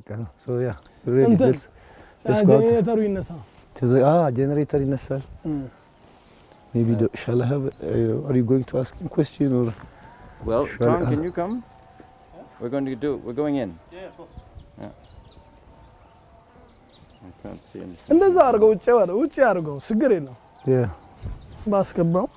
So yeah, really this generator ይነሳ generator ይነሳል maybe shall I have are you going to ask him question or well Tom can you come we're going in yeah of course yeah I can't see anything እንደዛ አርገው ውጪ አርገው ችግር የለም yeah ባስገባው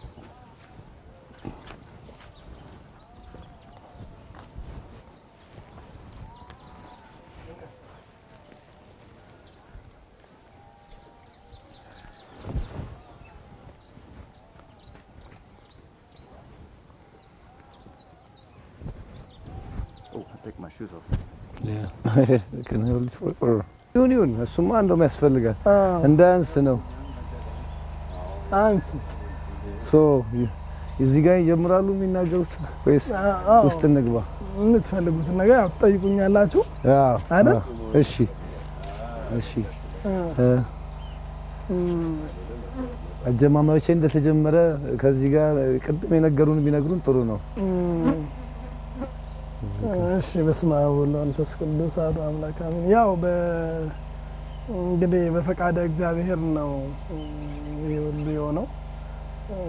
my shoes off yeah can I hold it for or ዩኒዮን እሱማ እንደውም ያስፈልጋል እንዳንስ ነው አንስ ሶ እዚህ ጋር ይጀምራሉ የሚናገሩት ወይስ ውስጥ እንግባ የምትፈልጉት ነገር ያው ትጠይቁኛላችሁ አይደል እሺ አጀማመቼ እንደተጀመረ ከዚህ ጋር ቅድም ቢነግሩን ጥሩ ነው እሺ በስመ አብ ወወልድ ወመንፈስ ቅዱስ አሐዱ አምላክ አሜን ያው እንግዲህ በፈቃደ እግዚአብሔር ነው ይሁሉ የሆነው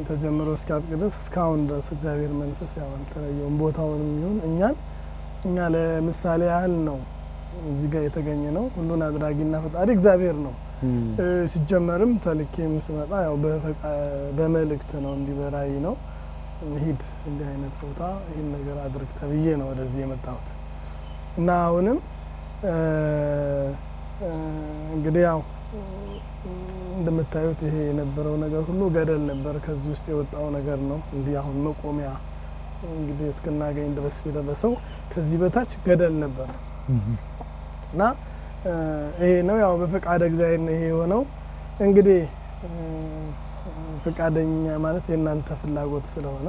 ተጀምሮ እስካጥቅደስ እስካሁን ድረስ እግዚአብሔር መንፈስ ያው አልተለየውም ቦታውንም ይሁን እኛ ለምሳሌ ያህል ነው እዚህ ጋር የተገኘ ነው ሁሉን አድራጊና ፈጣሪ እግዚአብሔር ነው ሲጀመርም ተልኬም ስመጣ ያው በመልእክት ነው እንዲበራይ ነው ሂድ እንደ አይነት ቦታ ይሄን ነገር አድርግ ተብዬ ነው ወደዚህ የመጣሁት እና አሁንም እንግዲህ ያው እንደምታዩት ይሄ የነበረው ነገር ሁሉ ገደል ነበር ከዚህ ውስጥ የወጣው ነገር ነው እንዲህ አሁን መቆሚያ እንግዲህ እስከናገኝ ድረስ የደረሰው ከዚህ በታች ገደል ነበር እና ይሄ ነው ያው በፈቃደ እግዚአብሔር ነው ይሄ የሆነው እንግዲህ ፈቃደኛ ማለት የናንተ ፍላጎት ስለሆነ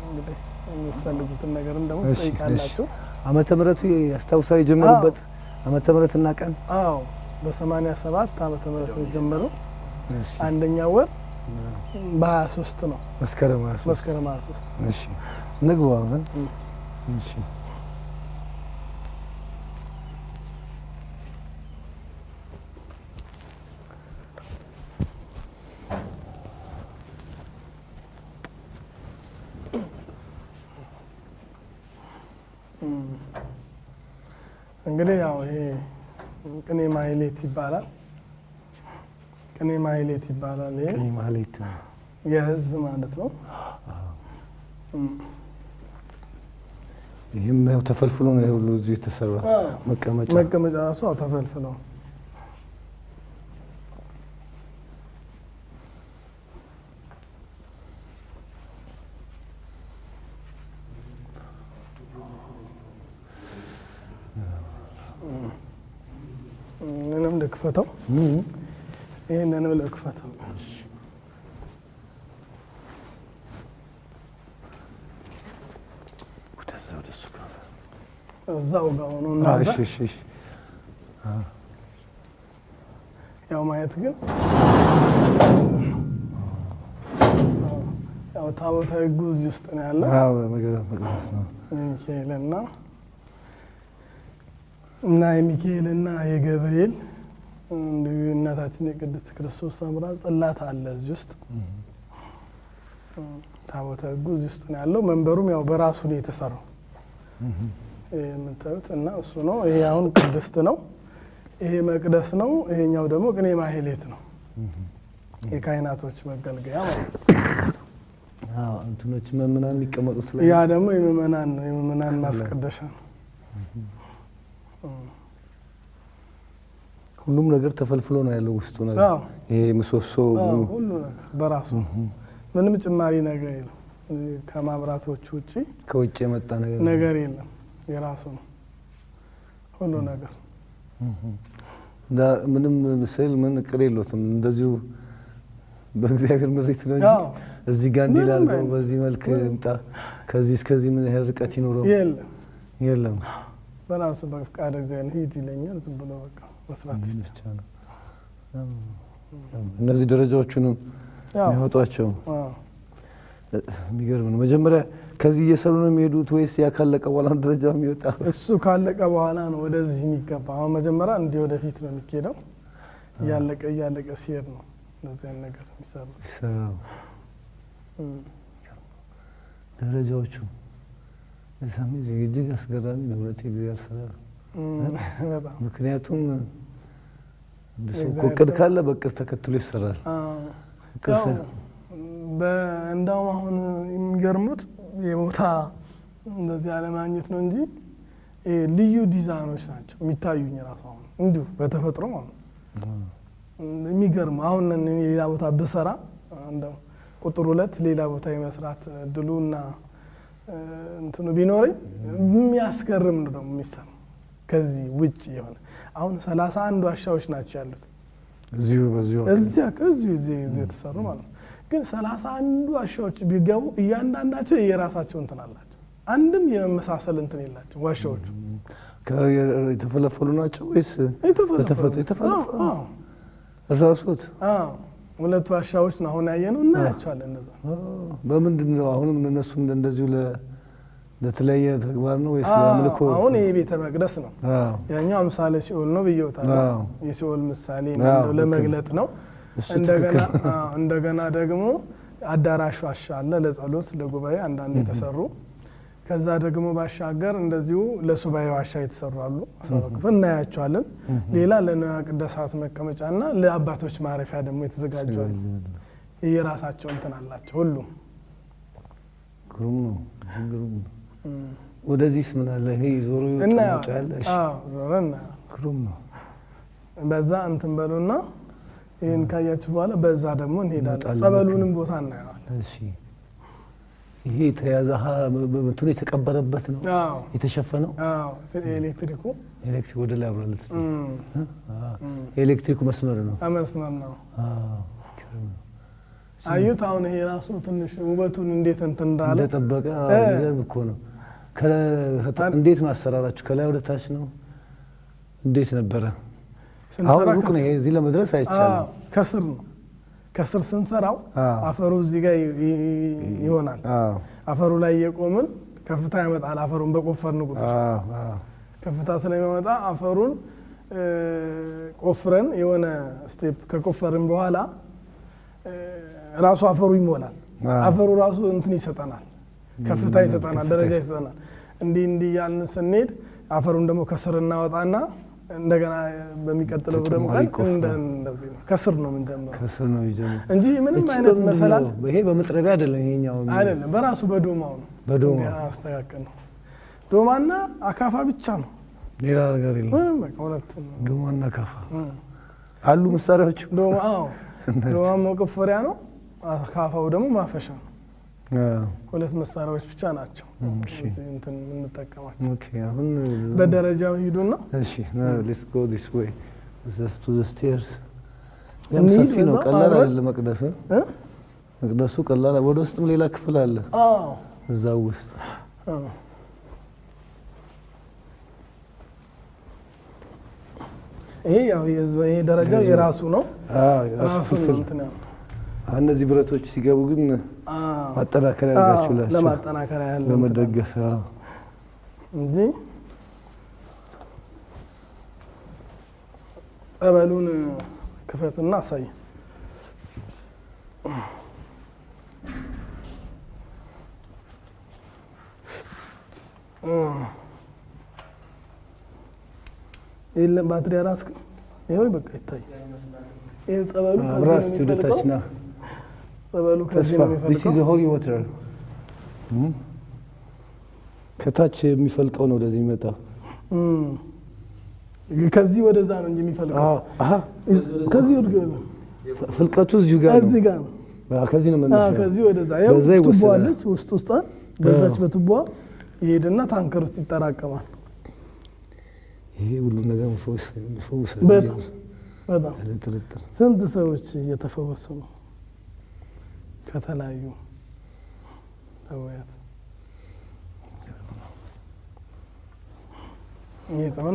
እንግዲህ የምትፈልጉትን ነገር እንደው ጠይቃላችሁ ዓመተ ምህረቱ ያስታውሳል የጀመሩበት ዓመተ ምህረትና ቀን አዎ በ87 ዓመተ ምህረት የጀመረው አንደኛው ወር በ23 ነው መስከረም 23 እሺ ንግባው እሺ እንግዲህ ያው ይሄ ቅኔ ማህሌት ይባላል ቅኔ ማህሌት የህዝብ ማለት ነው ይሄም ያው ተፈልፍሎ ነው ሁሉ እዚህ የተሰራ መቀመጫ ራሱ ተፈልፍሎ ምንም ልክፈተው ይሄንንም ልክፈተው እዛው ጋር ሆኖ እና እሺ ያው ማየት ግን ያው ታቦተ ሕጉ እዚህ ውስጥ ነው ያለው አዎ መቅደስ ነው እና የሚካኤልና የገብርኤል እናታችን የቅድስት ክርስቶስ ሰምራ ጽላት አለ እዚህ ውስጥ ታቦተ ሕጉ እዚህ ውስጥ ነው ያለው መንበሩም ያው በራሱ ነው የተሰራው የምታዩት እና እሱ ነው ይሄ አሁን ቅድስት ነው ይሄ መቅደስ ነው ይሄኛው ደግሞ ቅኔ ማህሌት ነው የካህናቶች መገልገያ ማለት አዎ እንትኖች መምናን የሚቀመጡት ላይ ያ ደግሞ የመመናን ማስቀደሻ ነው ሁሉም ነገር ተፈልፍሎ ነው ያለው ውስጡ ነገር ይሄ ምሰሶ ሁሉ ነገር በራሱ ምንም ጭማሪ ነገር የለም ከማብራቶች ውጪ ከውጪ የመጣ ነገር የለም የራሱ ነው ሁሉ ነገር ምንም ምስል ምን ቅር የለውም እንደዚሁ በእግዚአብሔር ምሪት ነው እንጂ እዚህ ጋር እንዲላልቀው በዚህ መልክ እንጣ ከዚህ እስከዚህ ምን ያህል ርቀት ይኖረው የለም በራሱ በፍቃድ እግዚአብሔር ሂድ ይለኛል ዝም ብሎ በቃ መስራት ይቻላል እነዚህ ደረጃዎቹንም ያወጣቸው የሚገርም ነው። መጀመሪያ ከዚህ እየሰሩ ነው የሚሄዱት ወይስ ያ ካለቀ በኋላ ደረጃ የሚወጣ? እሱ ካለቀ በኋላ ነው ወደዚህ የሚገባ። አሁን መጀመሪያ እንዲህ ወደፊት ነው የሚሄደው። እያለቀ ሲሄድ ነው እንደዚህ አይነት ነገር የሚሰራው። ደረጃዎቹ ለሳሚ እጅግ አስገራሚ ነው። ሁለት እግዚአብሔር ስራ በጣም ምክንያቱም እቅድ ካለ በእቅድ ተከትሎ ይሰራል። እንደውም አሁን የሚገርሙት የቦታ እንደዚህ አለማግኘት ነው እንጂ ልዩ ዲዛይኖች ናቸው የሚታዩኝ ራሱ አሁን እንዲሁ በተፈጥሮ ማለት ነው። የሚገርም አሁን ሌላ ቦታ ብሰራ እንደው ቁጥር 2 ሌላ ቦታ የመስራት ድሉና እንትኑ ቢኖርኝ የሚያስገርም ነው የሚሰማው። ከዚህ ውጭ የሆነ አሁን 31 ዋሻዎች ናቸው ያሉት እዚሁ የተሰሩ ማለት ነው። ግን 31 ዋሻዎች ቢገቡ እያንዳንዳቸው የራሳቸው እንትን አላቸው። አንድም የመመሳሰል እንትን የላቸው ዋሻዎቹ። የተፈለፈሉ ናቸው ወይስ የተፈለፈሉ? እራሱት ሁለት ዋሻዎች ነው አሁን ያየነው እናያቸዋለን። እንደዛ በምንድን ነው አሁንም እነሱ እንደዚሁ ለተለያየ ተግባር ነው ወይስ ለአምልኮ? አሁን ይሄ ቤተ መቅደስ ነው። ያኛው ምሳሌ ሲኦል ነው ብየውታለሁ። የሲኦል ምሳሌ ነው ለመግለጥ ነው። እንደገና ደግሞ አዳራሽ ዋሻ አለ ለጸሎት ለጉባኤ አንዳንድ የተሰሩ። ከዛ ደግሞ ባሻገር እንደዚሁ ለሱባኤ ዋሻ የተሰሩ አሉ። ክፍል እናያቸዋለን። ሌላ ለንዋየ ቅድሳት መቀመጫና ለአባቶች ማረፊያ ደግሞ የተዘጋጁ አሉ። የራሳቸው እንትን አላቸው ሁሉም። ግሩም ነው። ወደዚህስ ምን አለ? ይሄ ዞሮ ይወጣል። ዞሮና ግሩም ነው። በዛ እንትን በሉና ይሄን ካያችሁ በኋላ በዛ ደግሞ እንሄዳለን። ጸበሉንም ቦታ እናያለን። እሺ ይሄ ተያዛህ በእንትኑ የተቀበረበት ነው የተሸፈነው? ኤሌክትሪኩ ወደ ላይ አብራለት ኤሌክትሪኩ መስመር ነው። መስመር ነው። አዩት። አሁን ይሄ ራሱ ትንሽ ውበቱን እንዴት እንትን እንዳለ እንደጠበቀ ይገርም እኮ ነው። እንዴት ነው አሰራራችሁ? ከላይ ወደ ታች ነው? እንዴት ነበረ? አሁን ሩቅ ነው። እዚህ ለመድረስ አይቻልም። ከስር ነው። ከስር ስንሰራው አፈሩ እዚህ ጋር ይሆናል። አፈሩ ላይ የቆምን ከፍታ ያመጣል። አፈሩን በቆፈርን ቁጥር ከፍታ ስለሚያመጣ አፈሩን ቆፍረን የሆነ ስቴፕ ከቆፈርን በኋላ ራሱ አፈሩ ይሞላል። አፈሩ ራሱ እንትን ይሰጠናል፣ ከፍታ ይሰጠናል፣ ደረጃ ይሰጠናል። እንዲህ ያልን ስንሄድ አፈሩን ደግሞ ከስር እናወጣና እንደገና በሚቀጥለው ደግሞ እንደዚህ ነው። ከስር ነው የምንጀምረው። ከስር ነው የሚጀምረው እንጂ ምንም አይነት መሰላል ይሄ በመጥረቢያ አይደለም። ይሄኛው አይደለም፣ በራሱ በዶማው ነው። በዶማ አስተካከል ነው። ዶማና አካፋ ብቻ ነው፣ ሌላ ነገር የለም። በቃ ሁለት ነው፣ ዶማና አካፋ አሉ መሳሪያዎች። ዶማ መቆፈሪያ ነው፣ አካፋው ደግሞ ማፈሻ ነው። ሁለት መሳሪያዎች ብቻ ናቸው እዚህ እንትን የምንጠቀማቸው። ኦኬ አሁን በደረጃው ሂዱና እሺ let's go this way just to the stairs። ሰፊ ነው፣ ቀላል አይደለም መቅደሱ። መቅደሱ ቀላል፣ ወደ ውስጥም ሌላ ክፍል አለ እዛው ውስጥ። ይሄ ያው ይሄ ደረጃው የራሱ ነው። የራሱ ክፍል። እነዚህ ብረቶች ሲገቡ ግን ማጠናከሪያ ያደርጋችሁላችሁ፣ ለማጠናከሪያ ያለ ለመደገፍ እንጂ ጸበሉን ክፈትና አሳይ። የለም ባትሪ አራስክ ይሄው በቃ ይታይ። ይሄ ጸበሉ አብራስ ወደታችና ጸበሉ ከዚህ ነው የሚፈልቀው። this is the holy water ከታች የሚፈልቀው ነው ወደዚህ የሚመጣ። ከዚህ ወደዛ ነው እንጂ የሚፈልቀው። አሃ ከዚህ ወደዛ ፍልቀቱ እዚሁ ጋር ነው። እዚህ ጋር ነው። ከዚህ ነው መነሻ። ከዚህ ወደዛ ያው ቱቦ አለች ውስጧን በዛች በቱቦ ይሄድና ታንከር ውስጥ ይጠራቀማል። ይሄ ሁሉ ነገር ፈውስ በጣም ስንት ሰዎች እየተፈወሱ ነው ከተለያዩ ሰውያት።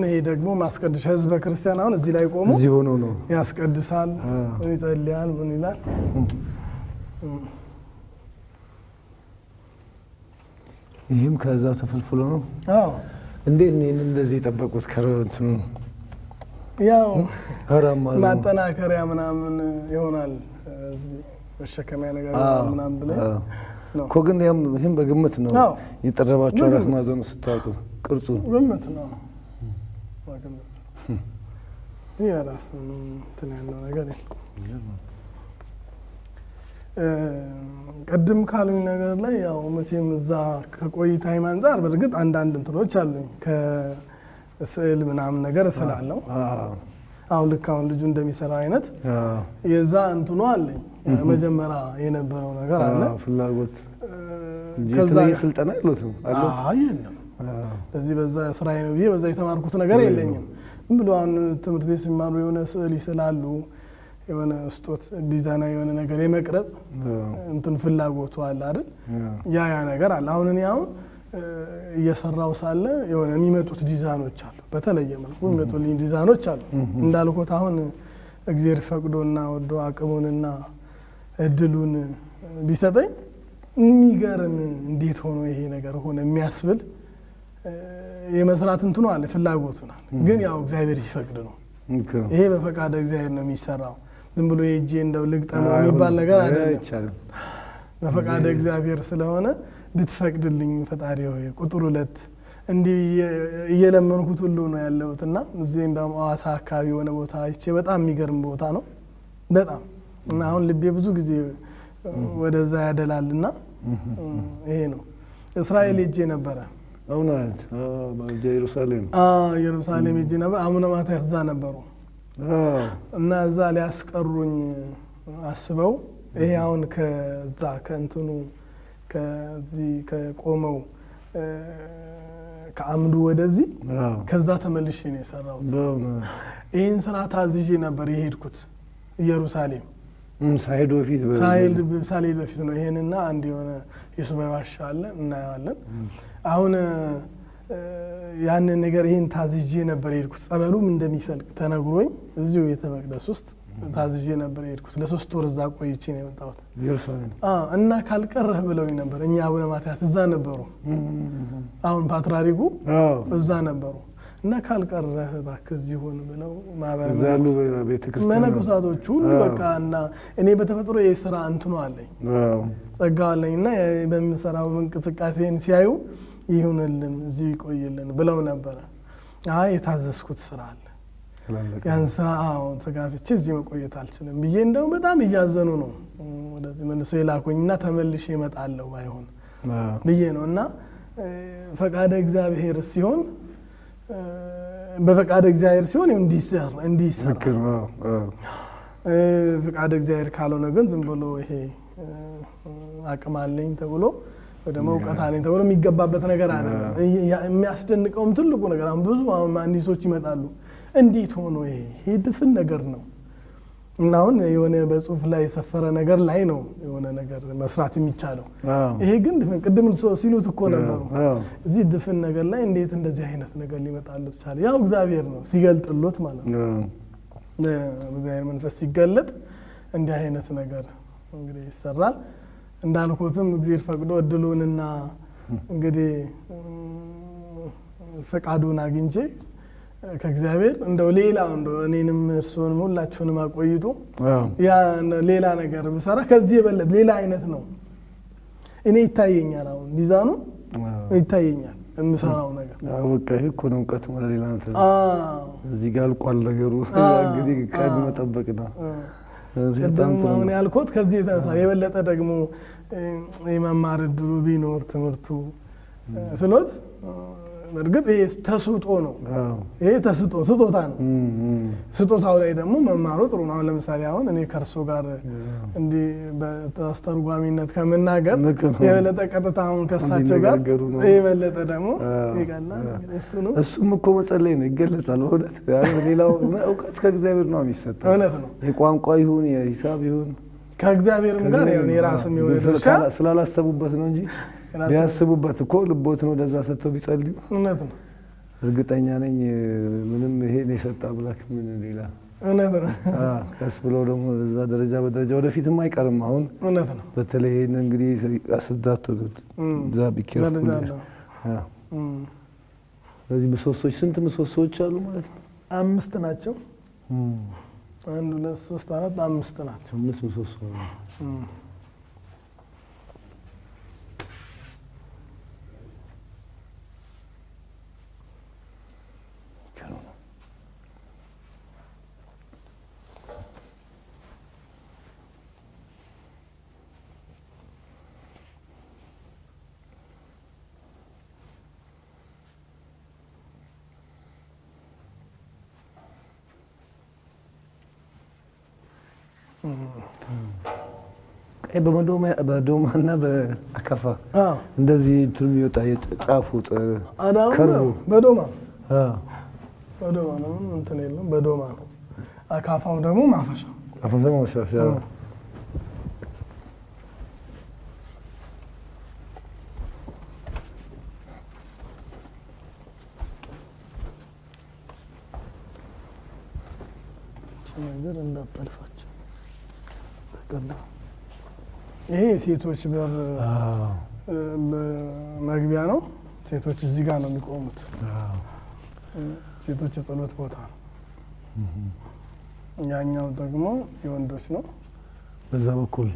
ይሄ ደግሞ ማስቀደሻ ህዝበ ክርስቲያን አሁን እዚህ ላይ ቆሞ እዚህ ሆኖ ነው ያስቀድሳል፣ ይጸልያል፣ ምን ይላል። ይሄም ከዛ ተፈልፍሎ ነው። አዎ እንዴት ነው እንደዚህ የጠበቁት ከረንቱን? ያው አራማ ማጠናከሪያ ምናምን ይሆናል እዚህ መሸከሚያ ነገር ምናምን ብለ ነው እኮ። ግን ይሄም በግምት ነው የጠረባቸው አራት ማዕዘኑ ስታውቁ ቅርጹ ግምት ነው በግምት ያራስ እንትን ያለው ነገር ቅድም ካሉኝ ነገር ላይ ያው መቼም እዛ ከቆይታዬ አንፃር በእርግጥ አንዳንድ እንትኖች አሉኝ ከስዕል ምናምን ነገር እስላለሁ። አሁን ልክ አሁን ልጁ እንደሚሰራ አይነት የዛ እንትኑ አለኝ መጀመሪያ የነበረው ነገር አለ ፍላጎት ከዛ ስልጠና የለውም አሉት። የለም ለዚህ በዛ ስራዬ ነው ብዬ በዛ የተማርኩት ነገር የለኝም። ብሎ አሁን ትምህርት ቤት ሲማሩ የሆነ ስዕል ይስላሉ የሆነ ስጦት ዲዛይን የሆነ ነገር የመቅረጽ እንትን ፍላጎቱ አለ አይደል? ያ ነገር አለ። አሁን እኔ አሁን እየሰራው ሳለ የሆነ የሚመጡት ዲዛይኖች አሉ፣ በተለየ መልኩ የሚመጡልኝ ዲዛይኖች አሉ። እንዳልኩት አሁን እግዚአብሔር ፈቅዶና ወዶ አቅሙንና እድሉን ቢሰጠኝ የሚገርም እንዴት ሆኖ ይሄ ነገር ሆነ የሚያስብል የመስራት እንትኑ አለ፣ ፍላጎቱ ነው። ግን ያው እግዚአብሔር ሲፈቅድ ነው። ይሄ በፈቃደ እግዚአብሔር ነው የሚሰራው። ዝም ብሎ የእጄ እንደው ልግጠመው የሚባል ነገር አይደለም። በፈቃደ እግዚአብሔር ስለሆነ ብትፈቅድልኝ ፈጣሪ ሆይ ቁጥር 2 እንዲህ እየለመንኩት ሁሉ ነው ያለሁትና እዚህ እንደውም አዋሳ አካባቢ የሆነ ቦታ አይቼ በጣም የሚገርም ቦታ ነው በጣም እና አሁን ልቤ ብዙ ጊዜ ወደዛ ያደላልና ይሄ ነው። እስራኤል ሄጄ ነበረ። አሁን አይደል ኢየሩሳሌም ኢየሩሳሌም ሄጄ ነበር። አቡነ ማትያስ እዛ ነበሩ እና እዛ ሊያስቀሩኝ አስበው ይሄ አሁን ከዛ ከእንትኑ ከዚህ ከቆመው ከአምዱ ወደዚህ ከዛ ተመልሼ ነው የሰራሁት። ይሄን ስራ ታዝዤ ነበር የሄድኩት ኢየሩሳሌም ሳይሄድ በፊት ነው። ይሄንና አንድ የሆነ የሱባኤ ዋሻ አለ እናያለን። አሁን ያንን ነገር ይሄን ታዝዤ ነበር የሄድኩት። ጸበሉም እንደሚፈልቅ ተነግሮኝ እዚሁ ቤተ መቅደስ ውስጥ ታዝዤ ነበር የሄድኩት። ለ3 ወር እዛ ቆይቼ ነው የመጣሁት እና ካልቀረህ ብለውኝ ነበር። እኛ አቡነ ማትያስ እዛ ነበሩ፣ አሁን ፓትርያርኩ እዛ ነበሩ እና ካልቀረህ እባክህ እዚህ ሆን ብለው ማህበረሰቡ መነኮሳቶች ሁሉ በቃ እና እኔ በተፈጥሮ የሥራ እንትኑ አለኝ ጸጋው አለኝና በምሰራው እንቅስቃሴን ሲያዩ ይሁንልን እዚህ ይቆይልን ብለው ነበር። የታዘዝኩት ስራ አለ ያን ስራ ተጋፍቼ እዚህ መቆየት አልችልም ብዬ እንደው በጣም እያዘኑ ነው ወደዚህ መልሶ የላኩኝና ተመልሼ እመጣለሁ አይሆን ብዬ ነው እና ፈቃደ እግዚአብሔር ሲሆን በፈቃደ እግዚአብሔር ሲሆን እንዲሰራ ፈቃደ እግዚአብሔር ካልሆነ ግን ዝም ብሎ ይሄ አቅም አለኝ ተብሎ ወደሞ እውቀት አለኝ ተብሎ የሚገባበት ነገር አይደለም። የሚያስደንቀውም ትልቁ ነገር አሁን ብዙ መሀንዲሶች ይመጣሉ እንዴት ሆኖ ይሄ ድፍን ነገር ነው እና አሁን የሆነ በጽሁፍ ላይ የሰፈረ ነገር ላይ ነው የሆነ ነገር መስራት የሚቻለው። ይሄ ግን ድፍን ቅድም ሲሉት እኮ ነበሩ እዚህ ድፍን ነገር ላይ እንዴት እንደዚህ አይነት ነገር ሊመጣለት ቻለ? ያው እግዚአብሔር ነው ሲገልጥሎት ማለት ነው። እግዚአብሔር መንፈስ ሲገለጥ እንዲህ አይነት ነገር እንግዲህ ይሰራል። እንዳልኩትም እግዚአብሔር ፈቅዶ እድሉንና እንግዲህ ፈቃዱን አግኝቼ ከእግዚአብሔር እንደው ሌላው እንደው እኔንም እርሱንም ሁላችሁንም አቆይቶ ያ ሌላ ነገር ብሰራ ከዚህ የበለጠ ሌላ አይነት ነው እኔ ይታየኛል። አሁን ሚዛኑ ይታየኛል የምሰራው ነገር በቃ ይሄ እኮ ነው እውቀት ማለት ሌላ ነው። እዚህ ጋር አልቋል ነገሩ እንግዲህ ቀድ መጠበቅ ነው። አሁን ያልኩት ከዚህ የተነሳ የበለጠ ደግሞ የመማር እድሉ ቢኖር ትምህርቱ ስሎት በእርግጥ ይሄ ተስጦ ነው። ይሄ ስጦታ ነው። ስጦታው ላይ ደግሞ መማሩ ጥሩ ነው። አሁን ለምሳሌ አሁን እኔ ከእርሱ ጋር እንዲህ በአስተርጓሚነት ከምናገር የበለጠ ቀጥታ አሁን ከእሳቸው ጋር የበለጠ ደግሞ ይቀላል። እሱም እኮ መጸለይ ነው ይገለጻል። በእውነት ሌላው እውቀት ከእግዚአብሔር ነው የሚሰጠው። እውነት ነው። የቋንቋ ይሁን የሂሳብ ይሁን ከእግዚአብሔርም ጋር ያው የራስም የሆነ ድርሻ ስላላሰቡበት ነው እንጂ ቢያስቡበት እኮ ልቦትን ወደዛ ሰጥተው ቢጸልዩ እውነት ነው። እርግጠኛ ነኝ ምንም ይሄን የሰጣ አምላክ ምን ሌላ እውነት ነው። ቀስ ብሎ ደግሞ በዛ ደረጃ በደረጃ ወደፊትም አይቀርም። አሁን እውነት ነው። በተለይ እንግዲህ አስዳቱ ዛቢ ኬርፉል ስለዚህ ምሰሶች ስንት ምሰሶች አሉ ማለት ነው? 5 ናቸው። 1 2 3 4 5 ናቸው። 5 ምሰሶ ነው። በዶማና በአካፋ እንደዚህ እንትን የሚወጣ የጫፉ ከርቡ በዶማ ነው እንትን የለም። በዶማ ነው። አካፋው ደግሞ ማፈሻ ነገር እንዳጠልፋቸው ተቀላ። ይሄ ሴቶች በር መግቢያ ነው። ሴቶች እዚህ ጋር ነው የሚቆሙት። ሴቶች የጸሎት ቦታ ነው። ያኛው ደግሞ የወንዶች ነው። በዛ በኩል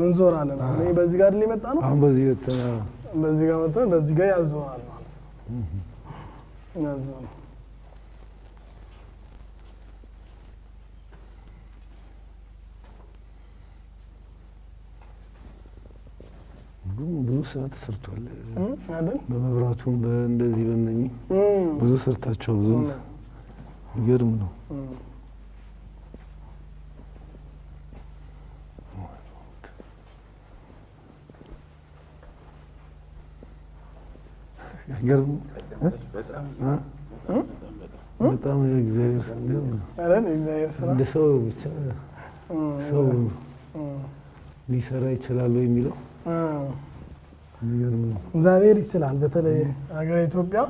እንዞራለን። እኔ በዚህ ጋር ሊመጣ ነው። አሁን በዚህ ጋር ወጥተን በዚህ ጋር ያዞራል ማለት ነው። ያዞራል። ብዙ ስራ ተሰርቷል አይደል? በመብራቱም በእንደዚህ በእነኚህ ብዙ ሰርታቸው ብዙ ይገርም ነው። ይገርም በጣም እግዚአብሔር ስራ አይደል? እግዚአብሔር ስራ እንደ ሰው ብቻ ሰው ሊሰራ ይችላል የሚለው እግዚአብሔር ይችላል። በተለይ ሀገር ኢትዮጵያ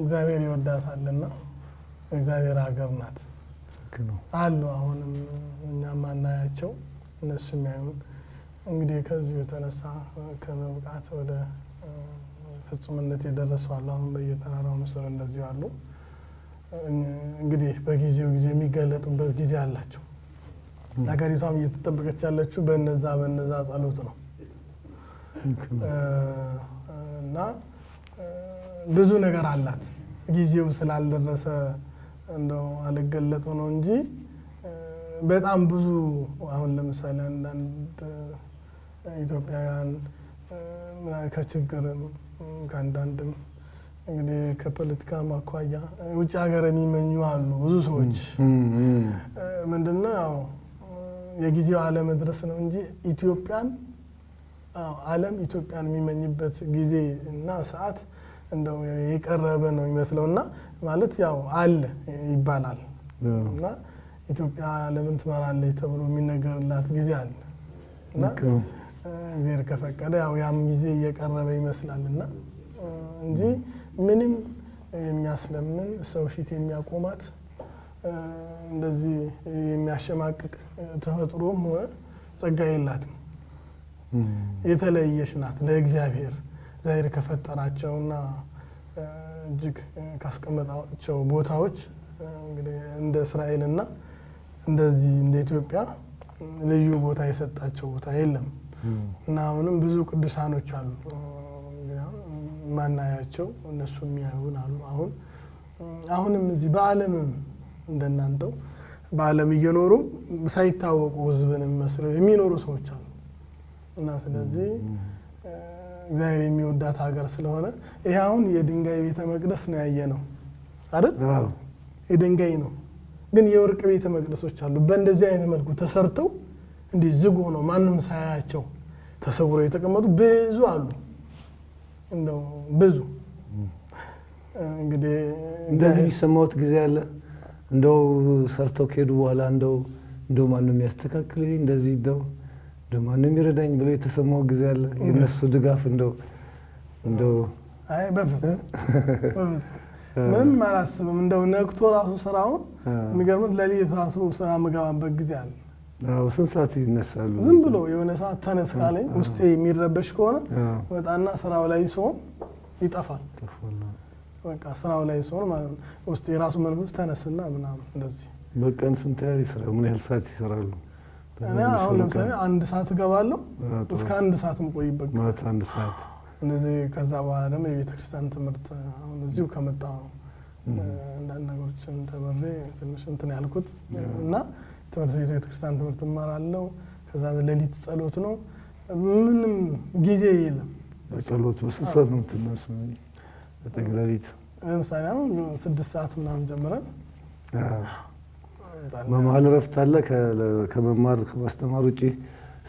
እግዚአብሔር ይወዳታልና እግዚአብሔር ሀገር ናት አሉ። አሁንም እኛም ማናያቸው እነሱ የሚያዩን እንግዲህ ከዚሁ የተነሳ ከመብቃት ወደ ፍጹምነት የደረሱ አሉ። አሁን በየተራራው ምስር እንደዚሁ አሉ። እንግዲህ በጊዜው ጊዜ የሚገለጡበት ጊዜ አላቸው። ሀገሪቷም እየተጠበቀች ያለችው በነዛ ጸሎት ነው እና ብዙ ነገር አላት። ጊዜው ስላልደረሰ እንደው አልገለጡ ነው እንጂ በጣም ብዙ አሁን ለምሳሌ አንዳንድ ኢትዮጵያውያን ከችግርም ከአንዳንድም እንግዲህ ከፖለቲካ ማኳያ ውጭ ሀገር የሚመኙ አሉ ብዙ ሰዎች። ምንድነው ያው የጊዜው አለመድረስ ነው እንጂ ኢትዮጵያን ዓለም ኢትዮጵያን የሚመኝበት ጊዜ እና ሰዓት እንደው የቀረበ ነው የሚመስለውና ማለት ያው አለ ይባላል እና ኢትዮጵያ ለምን ትመራለች ተብሎ የሚነገርላት ጊዜ አለ እና እግዚአብሔር ከፈቀደ ያው ያም ጊዜ እየቀረበ ይመስላልና እንጂ ምንም የሚያስለምን ሰው ፊት የሚያቆማት እንደዚህ የሚያሸማቅቅ ተፈጥሮም ሆነ ጸጋ የላትም። የተለየች ናት ለእግዚአብሔር እግዚአብሔር ከፈጠራቸውና እጅግ ካስቀመጣቸው ቦታዎች እንግዲህ እንደ እስራኤልና እንደዚህ እንደ ኢትዮጵያ ልዩ ቦታ የሰጣቸው ቦታ የለም እና አሁንም ብዙ ቅዱሳኖች አሉ ማናያቸው እነሱ የሚያዩን አሉ። አሁንም እዚህ በዓለምም እንደናንተው በዓለም እየኖሩ ሳይታወቁ ህዝብንም መስለው የሚኖሩ ሰዎች አሉ እና ስለዚህ እግዚአብሔር የሚወዳት ሀገር ስለሆነ ይሄ አሁን የድንጋይ ቤተ መቅደስ ነው ያየነው አይደል? የድንጋይ ነው ግን የወርቅ ቤተ መቅደሶች አሉ በእንደዚህ አይነት መልኩ ተሰርተው እንዲህ ዝግ ሆነው ማንም ሳያያቸው ተሰውረው የተቀመጡ ብዙ አሉ። እንደው ብዙ እንግዲህ እንደዚህ የሚሰማውት ጊዜ አለ። እንደው ሰርተው ከሄዱ በኋላ እንደው ማንም ያስተካክልኝ እንደዚህ እንደው ማንም ይረዳኝ ብሎ የተሰማው ጊዜ አለ። የነሱ ድጋፍ እንደው አይ በፍጹም ምንም አላስብም። እንደው ነግቶ ራሱ ስራውን የሚገርምት ለሊት ራሱ ስራ መገባበት ጊዜ አለ። ስንት ሰዓት ይነሳሉ? ዝም ብሎ የሆነ ሰዓት ተነስ ካለኝ ውስጤ የሚረበሽ ከሆነ ወጣና ስራው ላይ ሲሆን ይጠፋል። በቃ ስራው ላይ ሲሆን ማለት ነው ውስጤ የራሱ መንፈስ ተነስና ምናምን እንደዚህ። በቀን ስንት ያህል ይሰራሉ? ምን ያህል ሰዓት ይሰራሉ? እኔ አሁን ለምሳሌ 1 ሰዓት እገባለሁ እስከ 1 ሰዓት የምቆይበት ጊዜ ማለት 1 ሰዓት እንደዚህ። ከዛ በኋላ ደግሞ የቤተክርስቲያን ትምህርት አሁን እዚሁ ከመጣሁ አንዳንድ ነገሮችን ተመሬ ትንሽ እንትን ያልኩት እና ትምህርት ቤተክርስቲያን ትምህርት እማራለሁ። ከዛ ሌሊት ጸሎት ነው። ምንም ጊዜ የለም። ጸሎት በስንት ሰዓት ነው የምትነሱት? በጠቅላሊት ለምሳሌ አሁን 6 ሰዓት ምናምን ጀምረን በመሀል እረፍት አለ? ከመማር ከማስተማር ውጪ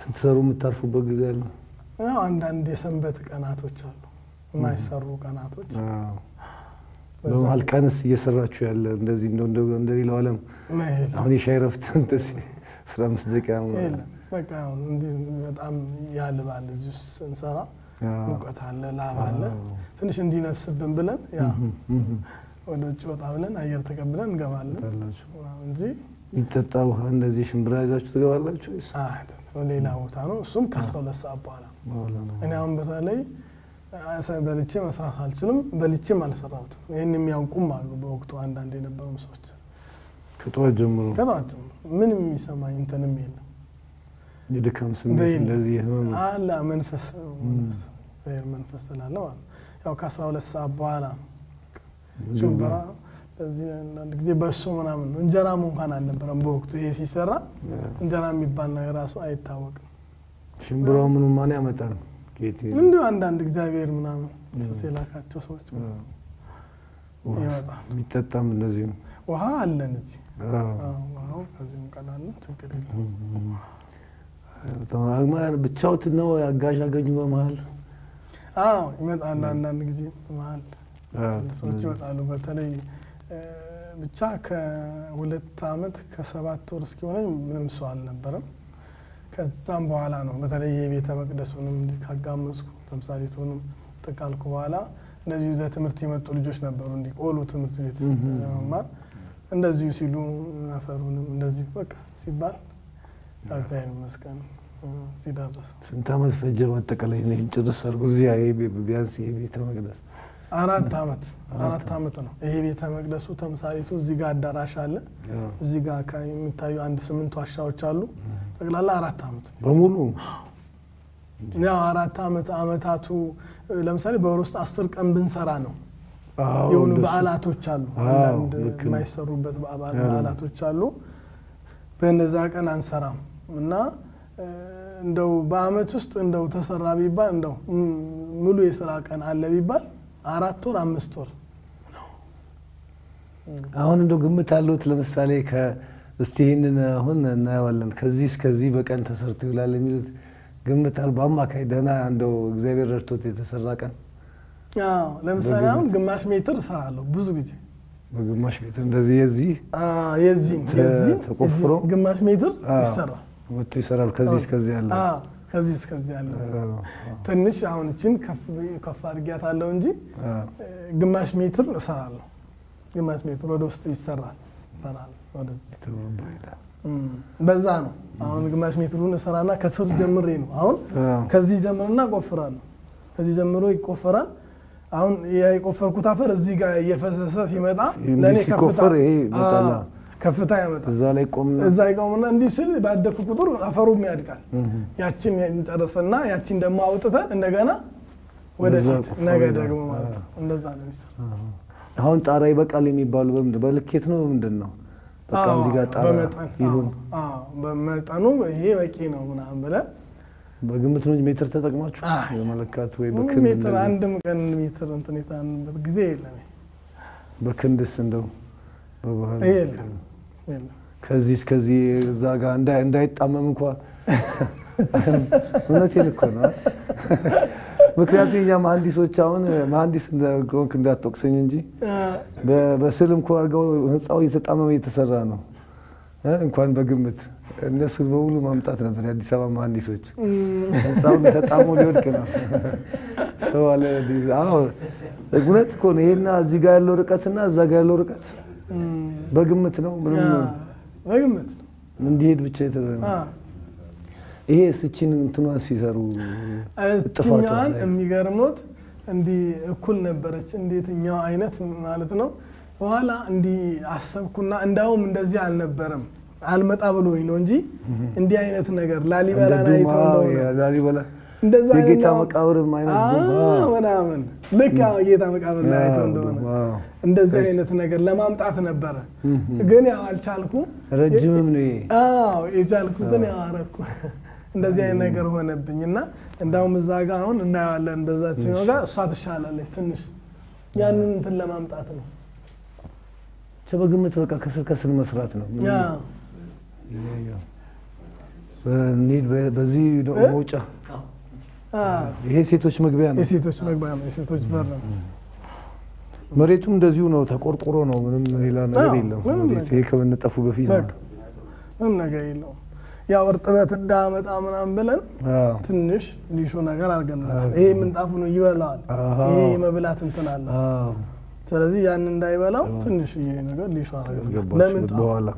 ስትሰሩ የምታርፉበት ጊዜ አለ? ያው አንዳንድ የሰንበት ቀናቶች አሉ፣ የማይሰሩ ቀናቶች። በመሀል ቀንስ እየሰራችሁ ያለ እንደዚህ እንደሌላው ዓለም አሁን የሻይ እረፍት እንደዚህ 15 ደቂቃ በቃ እንዲህ በጣም ያልባል። እዚህ ውስጥ ስንሰራ ሙቀት አለ፣ ላብ አለ። ትንሽ እንዲነፍስብን ብለን ያ ወደ ውጭ ወጣ ብለን አየር ተቀብለን እንገባለን እንጂ የሚጠጣ ውሃ እንደዚህ ሽምብራ ይዛችሁ ትገባላችሁ ወይስ? ሌላ ቦታ ነው። እሱም ከ12 ሰዓት በኋላ። እኔ አሁን በተለይ በልቼ መስራት አልችልም፣ በልቼም አልሰራሁትም። ይህን የሚያውቁም አሉ በወቅቱ አንዳንድ የነበሩ ሰዎች። ከጠዋት ጀምሮ ምንም የሚሰማኝ እንትንም የለም። የድካም ስሜት እንደዚህ አለ መንፈስ ስላለ ማለት ያው ከ12 ሰዓት በኋላ ሽምብራ በዚህ አንዳንድ ጊዜ በሶ ምናምን ነው። እንጀራም እንኳን አልነበረም በወቅቱ። ይሄ ሲሰራ እንጀራ የሚባል ነገር ራሱ አይታወቅም። ሽምብራው ምንም ማን ያመጣል? እንዲሁ አንዳንድ እግዚአብሔር ምናምን ሲላካቸው ሰዎች ይመጣል። የሚጠጣም እንደዚህ ነው። ውሃ አለን እዚህ። ውሃው ከዚህ እንቀዳለን፣ ችግር የለም። ብቻውት ነው አጋዥ አገኙ በመሀል? አዎ ይመጣል። አንዳንድ ጊዜ በመሀል ሰዎች ይመጣሉ። በተለይ ብቻ ከ2 ዓመት ከ7 ወር እስኪሆነኝ ምንም ሰው አልነበረም። ከዛም በኋላ ነው በተለይ የቤተ መቅደሱንም ካጋመስኩ ተምሳሌቱንም ተቃልኩ በኋላ እንደዚህ ለትምህርት የመጡ ልጆች ነበሩ። እንዲህ ቆሎ ትምህርት ቤት መማር እንደዚሁ ሲሉ አፈሩንም እንደዚህ በቃ ሲባል እግዚአብሔር ይመስገን ሲደርስ። ስንት ዓመት ፈጀ በአጠቃላይ ነው ጭርስ አድርጎ እዚህ ቢያንስ የቤተ መቅደስ? 4 ዓመት ነው። ይሄ ቤተ መቅደሱ ተምሳሌቱ እዚህ ጋር አዳራሽ አለ። እዚህ ጋር የሚታዩ 8 ዋሻዎች አሉ። ጠቅላላ 4 ዓመት ነው በሙሉ። ያው 4 ዓመታቱ ለምሳሌ በወር ውስጥ 10 ቀን ብንሰራ ነው። የሆኑ በዓላቶች አሉ፣ አንዳንድ የማይሰሩበት በዓላቶች አሉ። በእነዛ ቀን አንሰራም እና እንደው በአመት ውስጥ እንደው ተሰራ ቢባል እንደው ሙሉ የስራ ቀን አለ ቢባል 4 ወር 5 ወር ነው። አሁን እንደው ግምት አለውት ለምሳሌ እስቲ ይሄንን አሁን እናያለን ከዚህ እስከዚህ በቀን ተሰርቶ ይላል የሚሉት ግምት አለ በአማካይ ደህና እንደው እግዚአብሔር ረድቶት የተሰራ ቀን? አዎ ለምሳሌ አሁን ግማሽ ሜትር እሰራለሁ ብዙ ጊዜ። በግማሽ ሜትር እንደዚህ የዚህ ተቆፍሮ ግማሽ ሜትር ይሰራል፣ ወጥቶ ይሰራል። ከዚህ እስከዚህ ያለ ከዚህ እስከዚህ ያለ ትንሽ አሁን እቺን ከፍ አድርጊያታለሁ እንጂ ግማሽ ሜትር እሰራለሁ። ግማሽ ሜትር ወደ ውስጥ ይሰራል ወደዚህ በዛ ነው። አሁን ግማሽ ሜትሩን እሰራና ከስር ጀምሬ ነው አሁን ከዚህ ጀምርና ቆፍራለሁ። ከዚህ ጀምሮ ይቆፈራል። አሁን የቆፈርኩት አፈር እዚህ ጋር እየፈሰሰ ሲመጣ ለኔ ከፍታ ያመጣል። እዛ ይቆምና እንዲህ ስል ባደኩ ቁጥር አፈሩም ያድጋል። ያቺን እንጨርስና ያቺን ደግሞ አውጥተን እንደገና ወደፊት ነገ ደግሞ ማለት ነው። እንደዛ ነው የሚሰራው። አሁን ጣራ ይበቃል የሚባሉ በልኬት ነው ምንድነው? በቃ እዚህ ጋር ጣራ ይሁን በመጠኑ ይሄ በቂ ነው ምናምን ብለን በግምት ነው ሜትር ተጠቅማችሁ የመለካት ወይ በክንድ ሜትር አንድም ቀን ሜትር እንትን የታንበት ጊዜ የለም። በክንድስ እንደው በባህል የለም ከዚህ እስከዚህ እዛ ጋር እንዳይጣመም እንኳን እውነቴን እኮ ነው። ምክንያቱም እኛ መሀንዲሶች አሁን መሀንዲስ እንደሆንክ እንዳትወቅሰኝ እንጂ በስዕል እንኳን አድርገው ህንፃው እየተጣመመ እየተሰራ ነው እንኳን በግምት እነሱ በሙሉ ማምጣት ነበር የአዲስ አበባ መሀንዲሶች ህንጻውን ተጣሞ ሊወድቅ ነው ሰው አለ አዎ እውነት እኮ ነው ይሄና እዚህ ጋር ያለው ርቀትና እዛ ጋር ያለው ርቀት በግምት ነው ምንም በግምት ነው እንዲሄድ ብቻ የተደረገ ይሄ ስቺን እንትኗን ሲሰሩ ጥፋቷን የሚገርሙት እንዲ እኩል ነበረች እንዴትኛው አይነት ማለት ነው በኋላ እንዲ አሰብኩና እንዳውም እንደዚህ አልነበረም አልመጣ ብሎኝ ነው እንጂ እንዲ አይነት ነገር ላሊበላ አይተው ነው ላሊበላ እንደዛ የጌታ መቃብር አይነት ምናምን ልክ የጌታ መቃብር ላይ አይተው እንደሆነ እንደዚህ አይነት ነገር ለማምጣት ነበር ግን ያው አልቻልኩ ረጅምም ነው አዎ የቻልኩ ግን ያው አረኩ እንደዚህ አይነት ነገር ሆነብኝና እንዳውም እዛ ጋር አሁን እናያለን በዛችኛው ጋር እሷ ትሻላለች ትንሽ ያንን እንትን ለማምጣት ነው በግምት በቃ ከስር መስራት ነው በዚህ መውጫ ይሄ ሴቶች መግቢያ ነው የሴቶች መግቢያ ነው የሴቶች በር ነው መሬቱም እንደዚሁ ነው ተቆርቆሮ ነው ምንም ሌላ ነገር የለም ይሄ ከመነጠፉ በፊት ነው ምንም ነገር የለውም ያው እርጥበት እንዳመጣ ምናምን ብለን ትንሽ ሊሾ ነገር አድርገናል ይሄ ምንጣፉ ነው ይበላል ይሄ መብላት እንትን አለ ስለዚህ ያን እንዳይበላው ትንሽ ይሄ ነገር ሊሾ አድርገናል ለምን በኋላ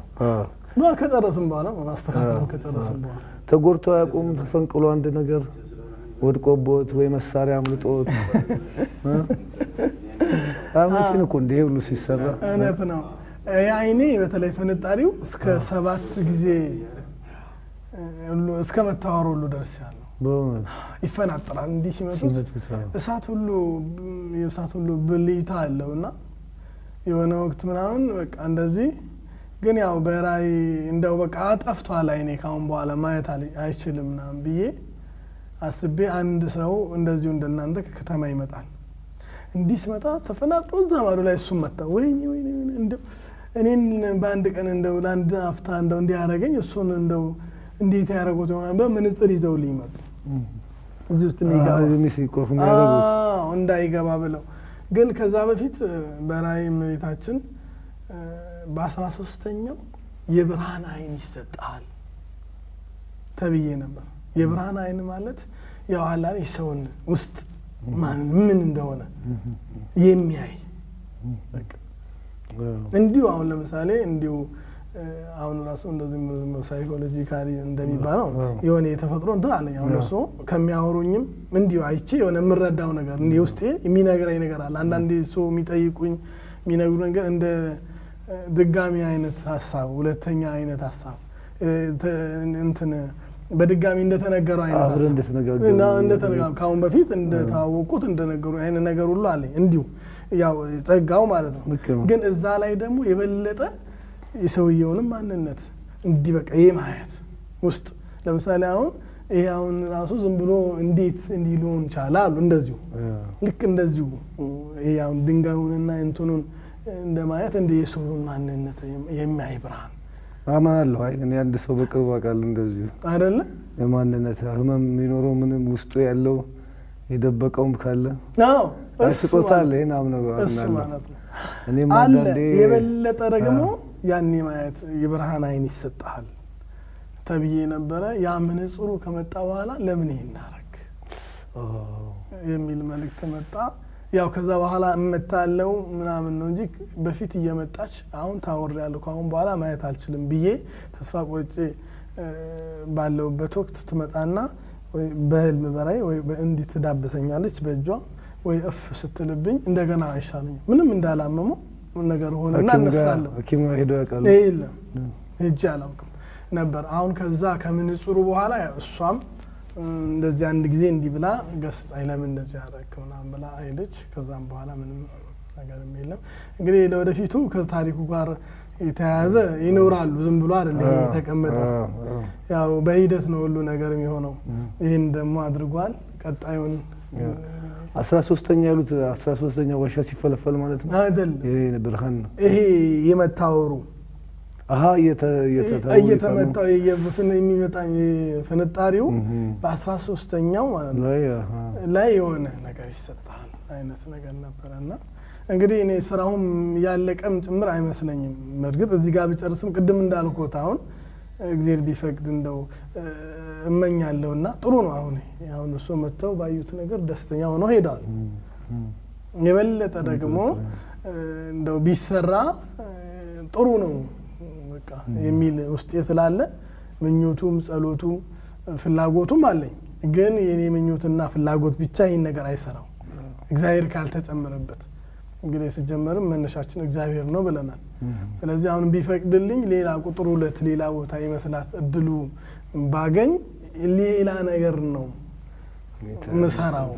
ከጨረስን በኋላ ማስተካከል ከጨረስን በኋላ ተጎርቶ ያቆም ተፈንቅሎ አንድ ነገር ወድቆቦት ወይ መሳሪያ አምልጦት አመጪን እኮ እንደ ሁሉ ሲሰራ እውነት ነው አይኔ በተለይ ፍንጣሪው እስከ 7 ጊዜ ሁሉ እስከ መታወሩ ሁሉ ደርሻለሁ በእውነት ይፈናጥራል እንዲህ ሲመቱት እሳት ሁሉ ብልጭታ አለውና የሆነ ወቅት ምናምን በቃ እንደዚህ ግን ያው በራይ እንደው በቃ ጠፍቷል አይኔ ካሁን በኋላ ማየት አይችልም ምናምን ብዬ አስቤ አንድ ሰው እንደዚሁ እንደናንተ ከከተማ ይመጣል እንዲህ ሲመጣ ተፈናጥሮ እዛ ማዶ ላይ እሱም መጣ ወይኔ እንደው እኔን በአንድ ቀን እንደው ለአንድ አፍታ እንደው እንዲያረጋኝ እሱን እንደው እንዴት ያረጋውት ይሆናል በመንጽር ይዘውልኝ መጡ እዚህ ውስጥ እንዳይገባ ብለው ግን ከዛ በፊት በራይ እመቤታችን በ13ኛው የብርሃን አይን ይሰጣል ተብዬ ነበር የብርሃን አይን ማለት ያው አላህ የሰውን ውስጥ ምን እንደሆነ የሚያይ በቃ እንዲሁ አሁን ለምሳሌ እንዲሁ አሁን ራሱ እንደዚህ ሳይኮሎጂካሊ እንደሚባለው የሆነ የተፈጥሮ እንትን አለኝ አሁን እሱ ከሚያወሩኝም እንዲሁ አይቼ የሆነ የምረዳው ነገር እንዴ ውስጤ የሚነግረኝ ነገር አለ አንዳንዴ ሰው የሚጠይቁኝ የሚነግሩ ነገር እንደ ድጋሚ አይነት ሐሳብ ሁለተኛ አይነት ሐሳብ እንትን በድጋሚ እንደተነገረው አይነት ሐሳብ እንደተነገረው ካሁን በፊት እንደታወቁት እንደነገሩ አይነት ነገር ሁሉ አለኝ እንዲሁ ያው ጸጋው ማለት ነው ግን እዛ ላይ ደግሞ የበለጠ የሰውየውንም ማንነት እንዲህ በቃ የማየት ውስጥ ለምሳሌ አሁን ይሄ አሁን ራሱ ዝም ብሎ እንዴት እንዲሉን ይችላል እንደዚሁ ልክ እንደዚሁ ይሄ አሁን ድንጋዩንና እንትኑን እንደማየት እንደ የሰውን ማንነት የሚያይ ብርሃን አማናለሁ እኔ አንድ ሰው በቅርብ አውቃለሁ እንደዚሁ አይደለ የማንነት ህመም የሚኖረው ምንም ውስጡ ያለው የደበቀውም ካለ አዎ አስቆታል ይሄን አምነው ማለት ነው እኔ ማንዳንዴ የበለጠ ደግሞ ያኔ ማየት የብርሃን አይን ይሰጣል ተብዬ ነበረ ያ ምንጽሩ ከመጣ በኋላ ለምን ይሄን አረክ የሚል መልእክት መጣ ያው ከዛ በኋላ እመታለው ምናምን ነው እንጂ በፊት እየመጣች አሁን ታወራለሁ ካሁን በኋላ ማየት አልችልም ብዬ ተስፋ ቆርጬ ባለውበት ወቅት ትመጣና ወይ በህልም በራይ ወይ እንዲህ ትዳበሰኛለች በእጇ ወይ እፍ ስትልብኝ እንደገና አይሻለኝ ምንም እንዳላመመው ነገር ሆነና እነሳለሁ ሐኪም ሄዶ ያውቃል የለም ሄጄ አላውቅም ነበር አሁን ከዛ ከምንጽሩ በኋላ እሷም እንደዚህ አንድ ጊዜ እንዲህ ብላ ገስጻይ ለምን እንደዚህ አደረክውና ብላ አይለች ከዛም በኋላ ምንም ነገር የለም እንግዲህ ለወደፊቱ ከታሪኩ ጋር የተያያዘ ይኖራሉ ዝም ብሎ አይደል የተቀመጠ ያው በሂደት ነው ሁሉ ነገር የሚሆነው ይሄን ደግሞ አድርጓል ቀጣዩን 13ኛ ያሉት 13ኛ ዋሻ ሲፈለፈል ማለት ነው አይደል ይሄ ብርሃን ነው ይሄ የመታወሩ እየተመጣው የሚመጣኝ ፍንጣሪው በ13ኛው ማለት ነው ላይ የሆነ ነገር ይሰጣል አይነት ነገር ነበርና እንግዲህ እኔ ስራውም ያለቀም ጭምር አይመስለኝም መርግጥ እዚህ ጋር ብጨርስም ቅድም እንዳልኩት አሁን እግዚአብሔር ቢፈቅድ እንደው እመኛለሁና ጥሩ ነው። አሁን እሱ መተው ባዩት ነገር ደስተኛ ሆነው ሄደዋል። የበለጠ ደግሞ እንደው ቢሰራ ጥሩ ነው በቃ የሚል ውስጤ ስላለ ምኞቱም ጸሎቱም ፍላጎቱም አለኝ። ግን የኔ ምኞትና ፍላጎት ብቻ ይሄን ነገር አይሰራው እግዚአብሔር ካልተጨመረበት። እንግዲህ ሲጀመርም መነሻችን እግዚአብሔር ነው ብለናል። ስለዚህ አሁን ቢፈቅድልኝ ሌላ ቁጥር 2 ሌላ ቦታ የመስላት እድሉ ባገኝ ሌላ ነገር ነው ምሰራው።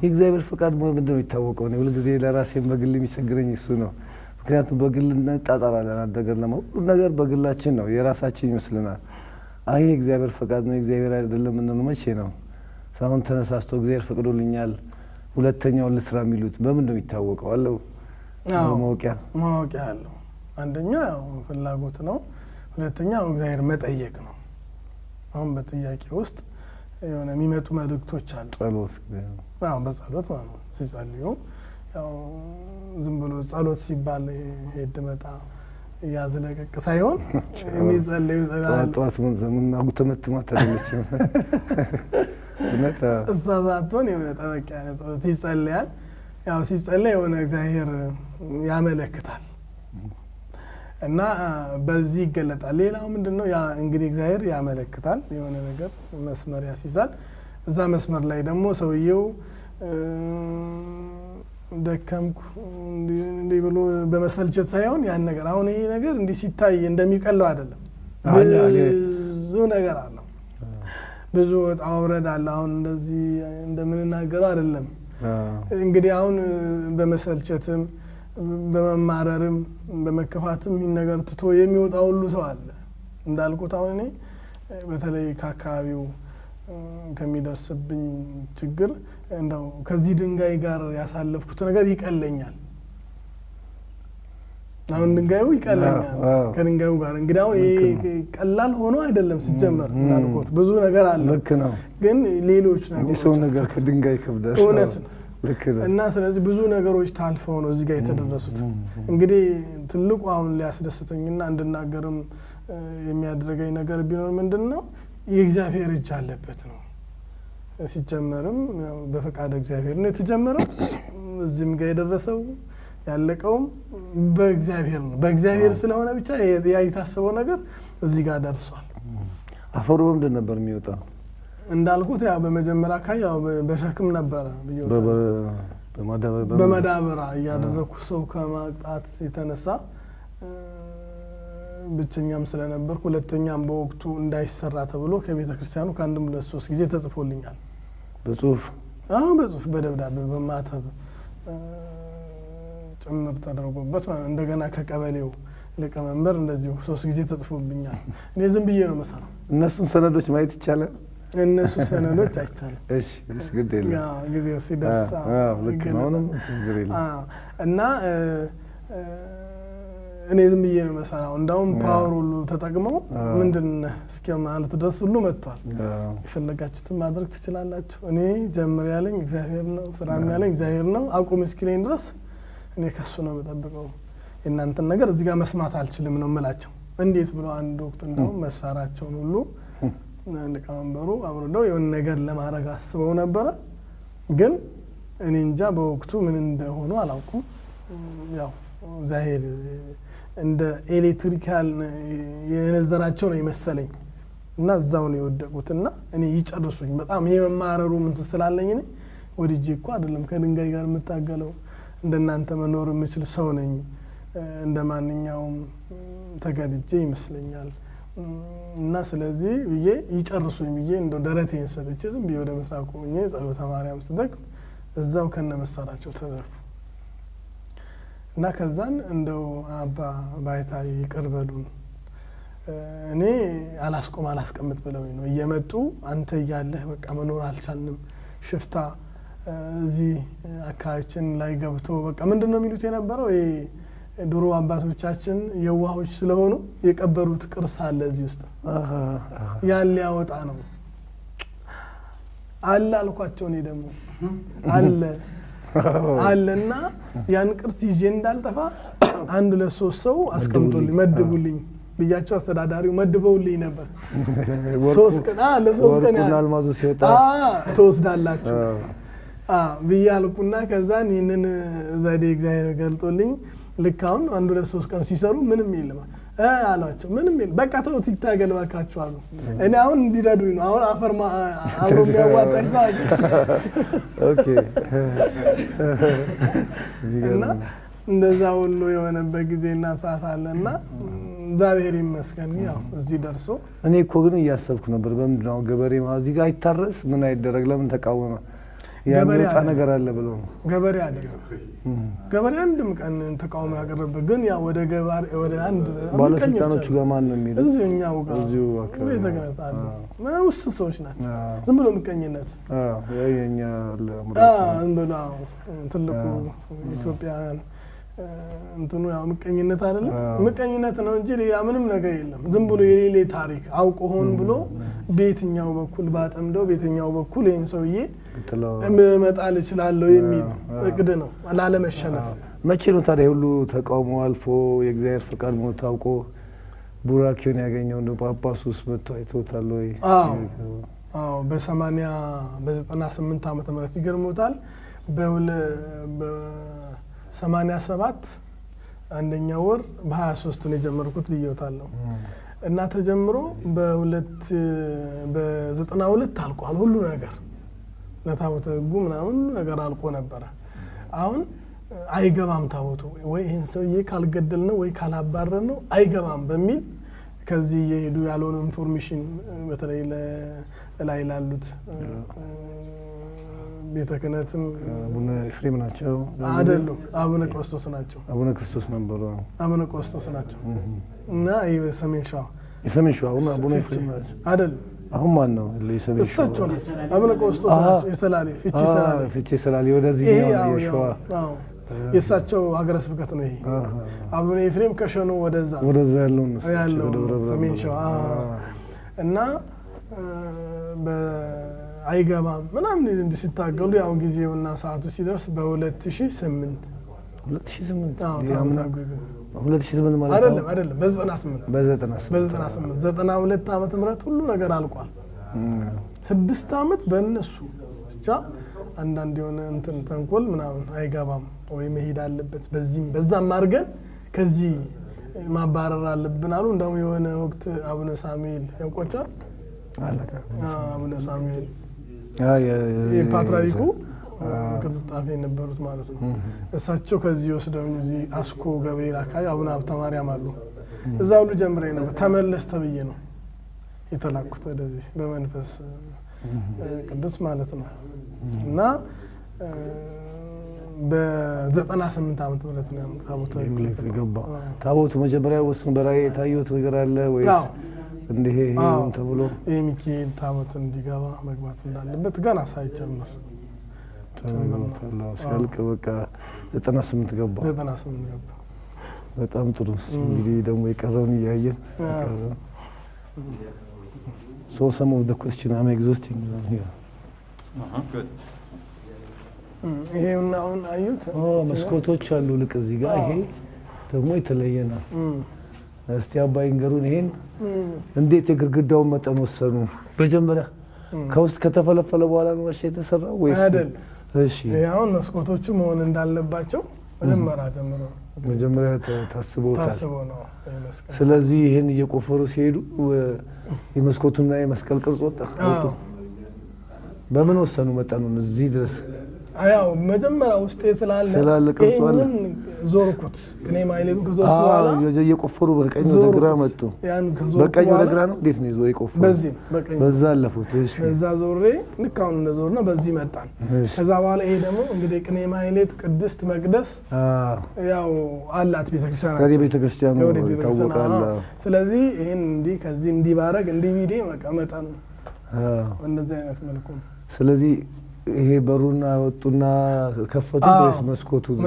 የእግዚአብሔር ፍቃድ ምንድን ነው የሚታወቀው? ነው ሁልጊዜ ለራሴም በግል የሚቸግረኝ እሱ ነው። ምክንያቱም በግል እንጣጣራለን ነገር ሁሉ ነገር በግላችን ነው የራሳችን ይመስልናል። አይ እግዚአብሔር ፈቃድ ነው እግዚአብሔር አይደለም እንነው መቼ ነው ሳይሆን ተነሳስቶ እግዚአብሔር ፈቅዶልኛል ሁለተኛው ለስራ የሚሉት በምን ነው የሚታወቀው? አለው ማወቂያ አለው። አንደኛ ያው ፍላጎት ነው። ሁለተኛው እግዚአብሔር መጠየቅ ነው። አሁን በጥያቄ ውስጥ የሆነ የሚመጡ መልእክቶች አሉ። ጸሎት በጸሎት ማለት ነው። ሲጸልዩ ያው ዝም ብሎ ጸሎት ሲባል ሄድ መጣ ያዝለቀቅ ሳይሆን የሚጸልዩ ጸሎት ምን አጉተመትማ ተደለች እሳዛቶን የሆነ ጠበቅ ያለ ጸሎት ይጸልያል። ያው ሲጸልይ የሆነ እግዚአብሔር ያመለክታል እና በዚህ ይገለጣል። ሌላው ምንድነው? ያ እንግዲህ እግዚአብሔር ያመለክታል የሆነ ነገር መስመር ያስይዛል። እዛ መስመር ላይ ደግሞ ሰውየው ደከምኩ እንዲህ ብሎ በመሰልቸት ሳይሆን ያን ነገር አሁን ይሄ ነገር እንዲህ ሲታይ እንደሚቀለው አይደለም። ብዙ ነገር አለው። ብዙ ወጣ ወረድ አለ። አሁን እንደዚህ እንደምንናገረው አይደለም። እንግዲህ አሁን በመሰልቸትም በመማረርም በመከፋትም ይህን ነገር ትቶ የሚወጣ ሁሉ ሰው አለ። እንዳልኩት አሁን እኔ በተለይ ከአካባቢው ከሚደርስብኝ ችግር እንደው ከዚህ ድንጋይ ጋር ያሳለፍኩት ነገር ይቀለኛል። አሁን ድንጋዩ ይቀለኛል ከድንጋዩ ጋር። እንግዲህ አሁን ይሄ ቀላል ሆኖ አይደለም ሲጀመር እንዳልኩት ብዙ ነገር አለ። ልክ ነው። ግን ሌሎች ነገሮች ሰው ነገር ከድንጋይ ከብዳሽ እውነት ነው። እና ስለዚህ ብዙ ነገሮች ታልፈው ነው እዚህ ጋር የተደረሱት። እንግዲህ ትልቁ አሁን ሊያስደስተኝና እንድናገርም የሚያደርገኝ ነገር ቢኖር ምንድነው? የእግዚአብሔር እጅ አለበት ነው። ሲጀመርም በፈቃድ እግዚአብሔር ነው የተጀመረው። እዚህም ጋር የደረሰው ያለቀውም በእግዚአብሔር ነው። በእግዚአብሔር ስለሆነ ብቻ ያ የታሰበው ነገር እዚህ ጋር ደርሷል። አፈሩ ምንድን ነበር የሚወጣው? እንዳልኩት ያው በመጀመሪያ ካይ ያው በሸክም ነበር በመዳበራ እያደረኩ ሰው ከማጣት የተነሳ ብቸኛም ስለነበር ሁለተኛም በወቅቱ እንዳይሰራ ተብሎ ከቤተ ክርስቲያኑ ከአንድም ሁለት ሶስት ጊዜ ተጽፎልኛል። በጽሁፍ በጽሁፍ በደብዳቤ በማተብ ጭምር ተደርጎበት እንደገና ከቀበሌው ሊቀመንበር እንደዚሁ 3 ጊዜ ተጽፎብኛል። እኔ ዝም ብዬ ነው መሰለው። እነሱን ሰነዶች ማየት ይቻላል? እነሱ ሰነዶች አይቻልም። እሺ ግድ የለም ያ ጊዜው ሲደርስ ልክ ነው ችግር የለም። እና እኔ ዝም ብዬ ነው መሰለው። እንዳውም ፓወር ሁሉ ተጠቅመው ምንድን እስኪ ማለት ድረስ ሁሉ መጥቷል። የፈለጋችሁትን ማድረግ ትችላላችሁ፣ እኔ ጀምር ያለኝ እግዚአብሔር ነው፣ ስራም ያለኝ እግዚአብሔር ነው፣ አቁም እስኪለኝ ድረስ እኔ ከሱ ነው የምጠብቀው። የእናንተን ነገር እዚህ ጋር መስማት አልችልም ነው የምላቸው። እንዴት ብሎ አንድ ወቅት እንደውም መሳሪያቸውን ሁሉ ሊቀመንበሩ አውርደው የሆነ ነገር ለማድረግ አስበው ነበረ። ግን እኔ እንጃ በወቅቱ ምን እንደሆኑ አላውቅም። ያው ዛሄር እንደ ኤሌክትሪካል የነዘራቸው ነው የመሰለኝ እና እዛው ነው የወደቁትና እኔ ይጨርሱኝ። በጣም የመማረሩ ምን ስላለኝ እኔ ወድጄ እኮ አይደለም ከድንጋይ ጋር የምታገለው፣ እንደናንተ መኖር የምችል ሰው ነኝ። እንደማንኛውም ተገድጄ ይመስለኛል እና ስለዚህ ብዬ ይጨርሱኝ ብዬ እንደው ደረቴን ሰጥቼ ዝም ብዬ ወደ ምስራቅ ሆኜ ጸሎተ ማርያም ስደቅ እዛው ከነመሳራቸው ተዘርፉ እና ከዛን እንደው አባ ባይታይ ይቅር በሉን፣ እኔ አላስቀምጥ ብለውኝ ነው እየመጡ አንተ እያለህ በቃ መኖር አልቻልንም፣ ሽፍታ እዚህ አካባቢችን ላይ ገብቶ በቃ ምንድነው የሚሉት የነበረው ድሮ አባቶቻችን የዋሆች ስለሆኑ የቀበሩት ቅርስ አለ እዚህ ውስጥ ያን ሊያወጣ ነው አለ አልኳቸው። እኔ ደግሞ አለና ያን ቅርስ ይዤ እንዳልጠፋ 1 2 3 ሰው አስቀምጦልኝ መድቡልኝ ብያቸው አስተዳዳሪው መድበውልኝ ነበር። 3 ቀን ለ3 ቀን ወርቁና አልማዙ ሲወጣ ተወስዳላችሁ ብያልኩና ከዛን ይህንን ዘዴ እግዚአብሔር ገልጦልኝ ልክ አሁን 1-3 ቀን ሲሰሩ ምንም የለም አሏቸው። ምንም የለም በቃ ተውት ይታገል ባካችሁ አሉ። እኔ አሁን እንዲረዱኝ ነው። አሁን አፈርማ አብሮ የሚያዋጣኝ ሰው አለ። ኦኬ እና እንደዛ ሁሉ የሆነበት ጊዜና ሰዓት አለና እግዚአብሔር ይመስገን ያው እዚህ ደርሶ። እኔ እኮ ግን እያሰብኩ ነበር በምንድን ነው ገበሬ እዚህ ጋር አይታረስ ምን አይደረግ ለምን ተቃወመ? ያመጣ ነገር አለ ብሎ ነው። ገበሬ አይደለም ገበሬ አንድም ቀን ተቃውሞ ያቀረበ ግን ያው ወደ ገበሬ ወደ አንድ ባለስልጣኖቹ ጋር ማን ነው የሚለው? እዚህኛው ጋር እዚሁ አካባቢ ተገናኝተዋል። ውስጥ ሰዎች ናቸው። ዝም ብሎ ምቀኝነት የኛ ዝም ብሎ ትልቁ ኢትዮጵያውያን እንትኑ ያው ምቀኝነት አይደለም ምቀኝነት ነው እንጂ ሌላ ምንም ነገር የለም። ዝም ብሎ የሌለ ታሪክ አውቆ ሆን ብሎ በየትኛው በኩል ባጠምደው በየትኛው በኩል ይሄን ሰውዬ መጣል ይችላል የሚል እቅድ ነው ላለመሸነፍ። መቼ ነው ታዲያ ሁሉ ተቃውሞ አልፎ የእግዚአብሔር ፈቃድ ሞት ታውቆ ቡራኪውን ያገኘው ነው? ጳጳሱስ መጥቶ አይቶታል ወይ? አዎ በ98 ዓመተ ምህረት ይገርሞታል። በ87 አንደኛው ወር በ23 ነው የጀመርኩት ብዬውታለሁ እና ተጀምሮ በ92 አልቋል ሁሉ ነገር ለታቦተ ሕጉ ምናምን ነገር አልቆ ነበረ። አሁን አይገባም ታቦቱ ወይ ይሄን ሰውዬ ካልገደል ነው ወይ ካላባረር ነው አይገባም በሚል ከዚህ የሄዱ ያለውን ኢንፎርሜሽን በተለይ ላይ ላሉት ቤተ ክህነትም አቡነ ኤፍሬም ናቸው አይደሉም? አቡነ ክርስቶስ ናቸው። አቡነ ክርስቶስ ነበሩ። አቡነ ክርስቶስ ናቸው እና ይሄ ሰሜን ሸዋ አቡነ ኤፍሬም ናቸው አይደሉም? አሁን ማን ነው ለሰሜን ሸዋ? እሳቸው ናቸው። አቡነ ክርስቶስ ናቸው። የሰላሌ ፍቼ ሰላሌ ወደዚህ ነው የሸዋ የእሳቸው ሀገረ ስብከት ነው ይሄ። አቡነ ኤፍሬም ከሸኖ ወደዛ ያለው ነው ሰሜን ሸዋ እና አይገባም ምናምን እንዲህ ሲታገሉ ያው ጊዜውና ሰዓቱ ሲደርስ በ2008 ማለት አይደለም በ98 92 ዓመተ ምህረት ሁሉ ነገር አልቋል። 6 ዓመት በእነሱ ብቻ አንዳንድ የሆነ እንትን ተንኮል ምናምን አይገባም ወይ መሄድ አለበት በዚህም በዛም አድርገን ከዚህ ማባረር አለብን አሉ። እንደውም የሆነ ወቅት አቡነ ሳሙኤል ያውቋቸዋል። አቡነ ሳሙኤል የፓትርያርኩ ቅዱጣፌ የነበሩት ማለት ነው። እሳቸው ከዚህ ወስደው እዚህ አስኮ ገብርኤል አካባቢ አቡነ ሀብተ ማርያም አሉ። እዛ ሁሉ ጀምሬ ነበር። ተመለስ ተብዬ ነው የተላኩት ወደዚህ በመንፈስ ቅዱስ ማለት ነው። እና በ98 ዓመት ማለት ነው ታቦቱ የገባው። ታቦቱ መጀመሪያ ወስን በራእይ የታየው ነገር አለ ወይስ እንዴ ተብሎ የሚካኤል ታቦት እንዲገባ መግባት እንዳለበት ገና ሳይጀምር ሲያልቅ በቃ 98 ገባ። በጣም ጥሩ። እንግዲህ ደግሞ የቀረውን እያየን so some of the question I'm exhausting here. Good. ይሄውና አሁን አዩት መስኮቶች አሉ ልክ እዚህ ጋር። ይሄ ደግሞ የተለየ ነው። እስቲ አባይ ንገሩን ይሄን እንዴት የግድግዳውን መጠን ወሰኑ? መጀመሪያ ከውስጥ ከተፈለፈለ በኋላ ነው ዋሻ የተሰራው ወይስ? አይደል? እሺ ያው መስኮቶቹ መሆን እንዳለባቸው መጀመሪያ ታስቦ ነው መስቀል። ስለዚህ ይሄን እየቆፈሩ ሲሄዱ የመስኮቱና የመስቀል ቅርጽ ወጣ። በምን ወሰኑ መጠኑን እዚህ ድረስ? አያው መጀመሪያ ውስጥ ስላለ ቅርጿል ዞርኩት እኔ ማይሌቱ ከዞርኩ በኋላ እየቆፈሩ በቀኝ ወደ ግራ መጡ። በቀኝ ወደ ግራ ነው እንዴት ነው ይዞ የቆፈሩ? በዛ አለፉት። እሺ በዛ ዞሬ ልክ አሁን እንደዞርና በዚህ መጣን። ከዛ በኋላ ይሄ ደግሞ እንግዲህ ቅኔ ማይሌት ቅድስት መቅደስ ያው አላት ቤተክርስቲያን ታዲያ ቤተክርስቲያኑ ይታወቃል። ስለዚህ ይሄን እንዲህ ከዚህ እንዲባረግ እንዲቪዴ መቀመጣን እንደዚህ አይነት መልኩ። ስለዚህ ይሄ በሩና ወጡና ከፈቱ ወይስ መስኮቶቹ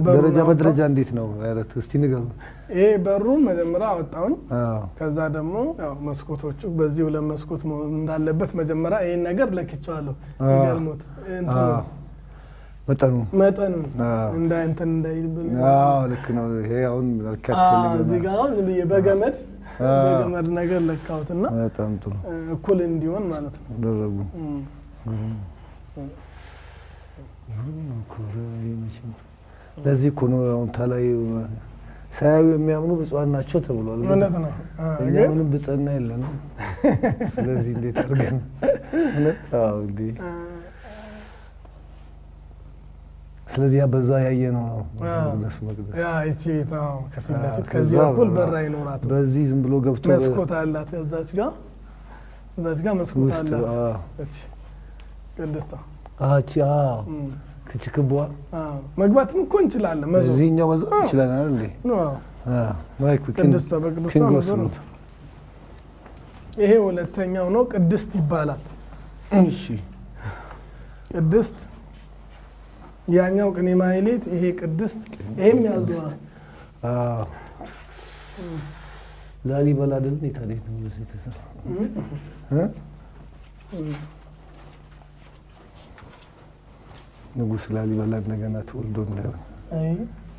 ደረጃ በደረጃ እንዴት ነው? አይረት እስቲ ንገሩ። ይሄ በሩን መጀመሪያ አወጣውን። ከዛ ደግሞ ያው መስኮቶቹ በዚህ ሁለት መስኮት እንዳለበት መጀመሪያ ይሄን ነገር ለክቻለሁ። ይገርሞት መጠኑ እንትን እንዳይልብን። ልክ ነው። ይሄ አሁን እዚህ ጋር ዝም ብዬ በገመድ በገመድ ነገር ለካውትና በጣም ጥሩ እኩል እንዲሆን ማለት ነው አደረጉ። ለዚህ እኮ ነው አሁን ታላይ ሳያዩ የሚያምኑ ብፁዓን ናቸው ተብሏል። እውነት ነው። እኛ ምንም ብጽዕና የለንም። ስለዚህ እንዴት አድርገን እውነት እንዴ ስለዚህ በዛ ያየነው ነው መቅደስ እቺ ቤት ከፊት ለፊት ከዚህ በኩል በር አይኖራትም። በዚህ ዝም ብሎ ገብቶ መስኮት አላት። እዛች ጋር መስኮት አላት። እቺ ቅድስቷ ከችክቧ መግባትም እኮ እንችላለን። እዚህኛው መዞር እንችላለን እንዴ? ማይኩ ቅድስቷ በቅድስቷ መዞሩት ይሄ ሁለተኛው ነው። ቅድስት ይባላል። እሺ ቅድስት ያኛው ቅኔ ማህሌት፣ ይሄ ቅድስት፣ ይሄም ያዟል። ላሊበላ አይደል? ታዲያ ነው የተሰራ ንጉሥ ላሊበላ እንደገና ተወልዶ እንዳይሆን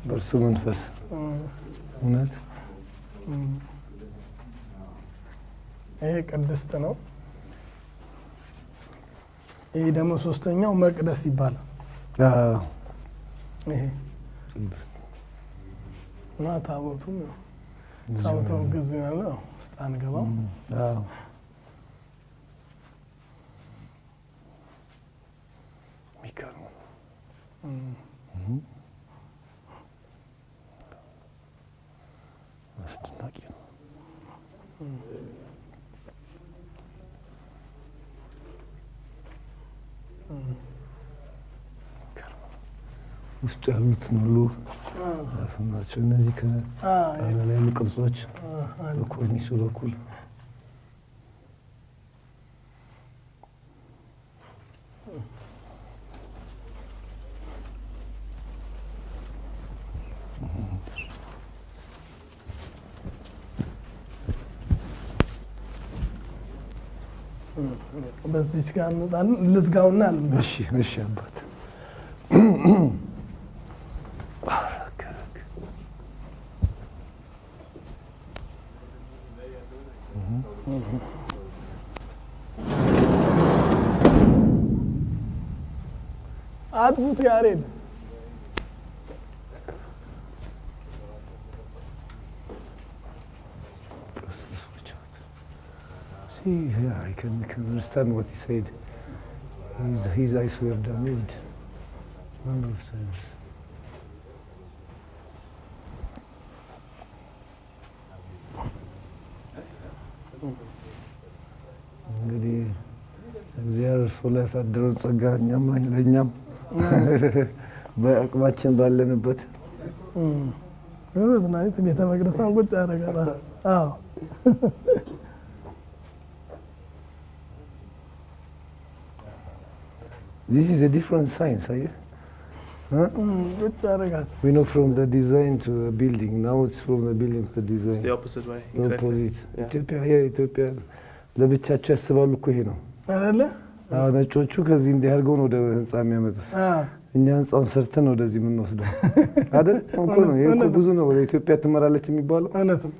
በእርሱ መንፈስ እውነት። ይሄ ቅድስት ነው። ይሄ ደግሞ ሶስተኛው መቅደስ ይባላል። ይሄ እና ታቦቱም ታቦቱ ግዙ ያለው ውስጥ አንገባም። አስደናቂ ነው። ውስጡ ያሉትን ሁሉ ናቸው እነዚህ ከአለ ያሉ ቅርጾች በኮርኒሱ በኩል በዚች ጋር እንወጣለን። ልዝጋውና እሺ እሺ አባት አጥፉት ያሬድ See, yeah, I can understand what he said. His eyes were damaged a number of times. እንግዲህ እግዚአብሔር እርሱ ላይ ያሳደረውን ጸጋ እኛም ለእኛም በአቅማችን ባለንበት ናይት ቤተ መቅደሳን ቁጭ ያደርጋል። አዎ This is a different science, are you? We know from the design to the building. Now it's from the building to the design. It's the opposite way. The opposite. ኢትዮጵያ ለብቻቸው ያስባሉ እኮ ይሄ ነው አይደለ? አዎ ነጮቹ ከዚህ እንዲያርገው ነው ወደ ህንጻ የሚያመጡት። እኛ ህንጻውን ሰርተን ወደዚህ የምንወስደው አይደል? እንኮ ነው ይሄ እኮ ብዙ ነው ወደ ኢትዮጵያ ትመራለች የሚባለው እውነትም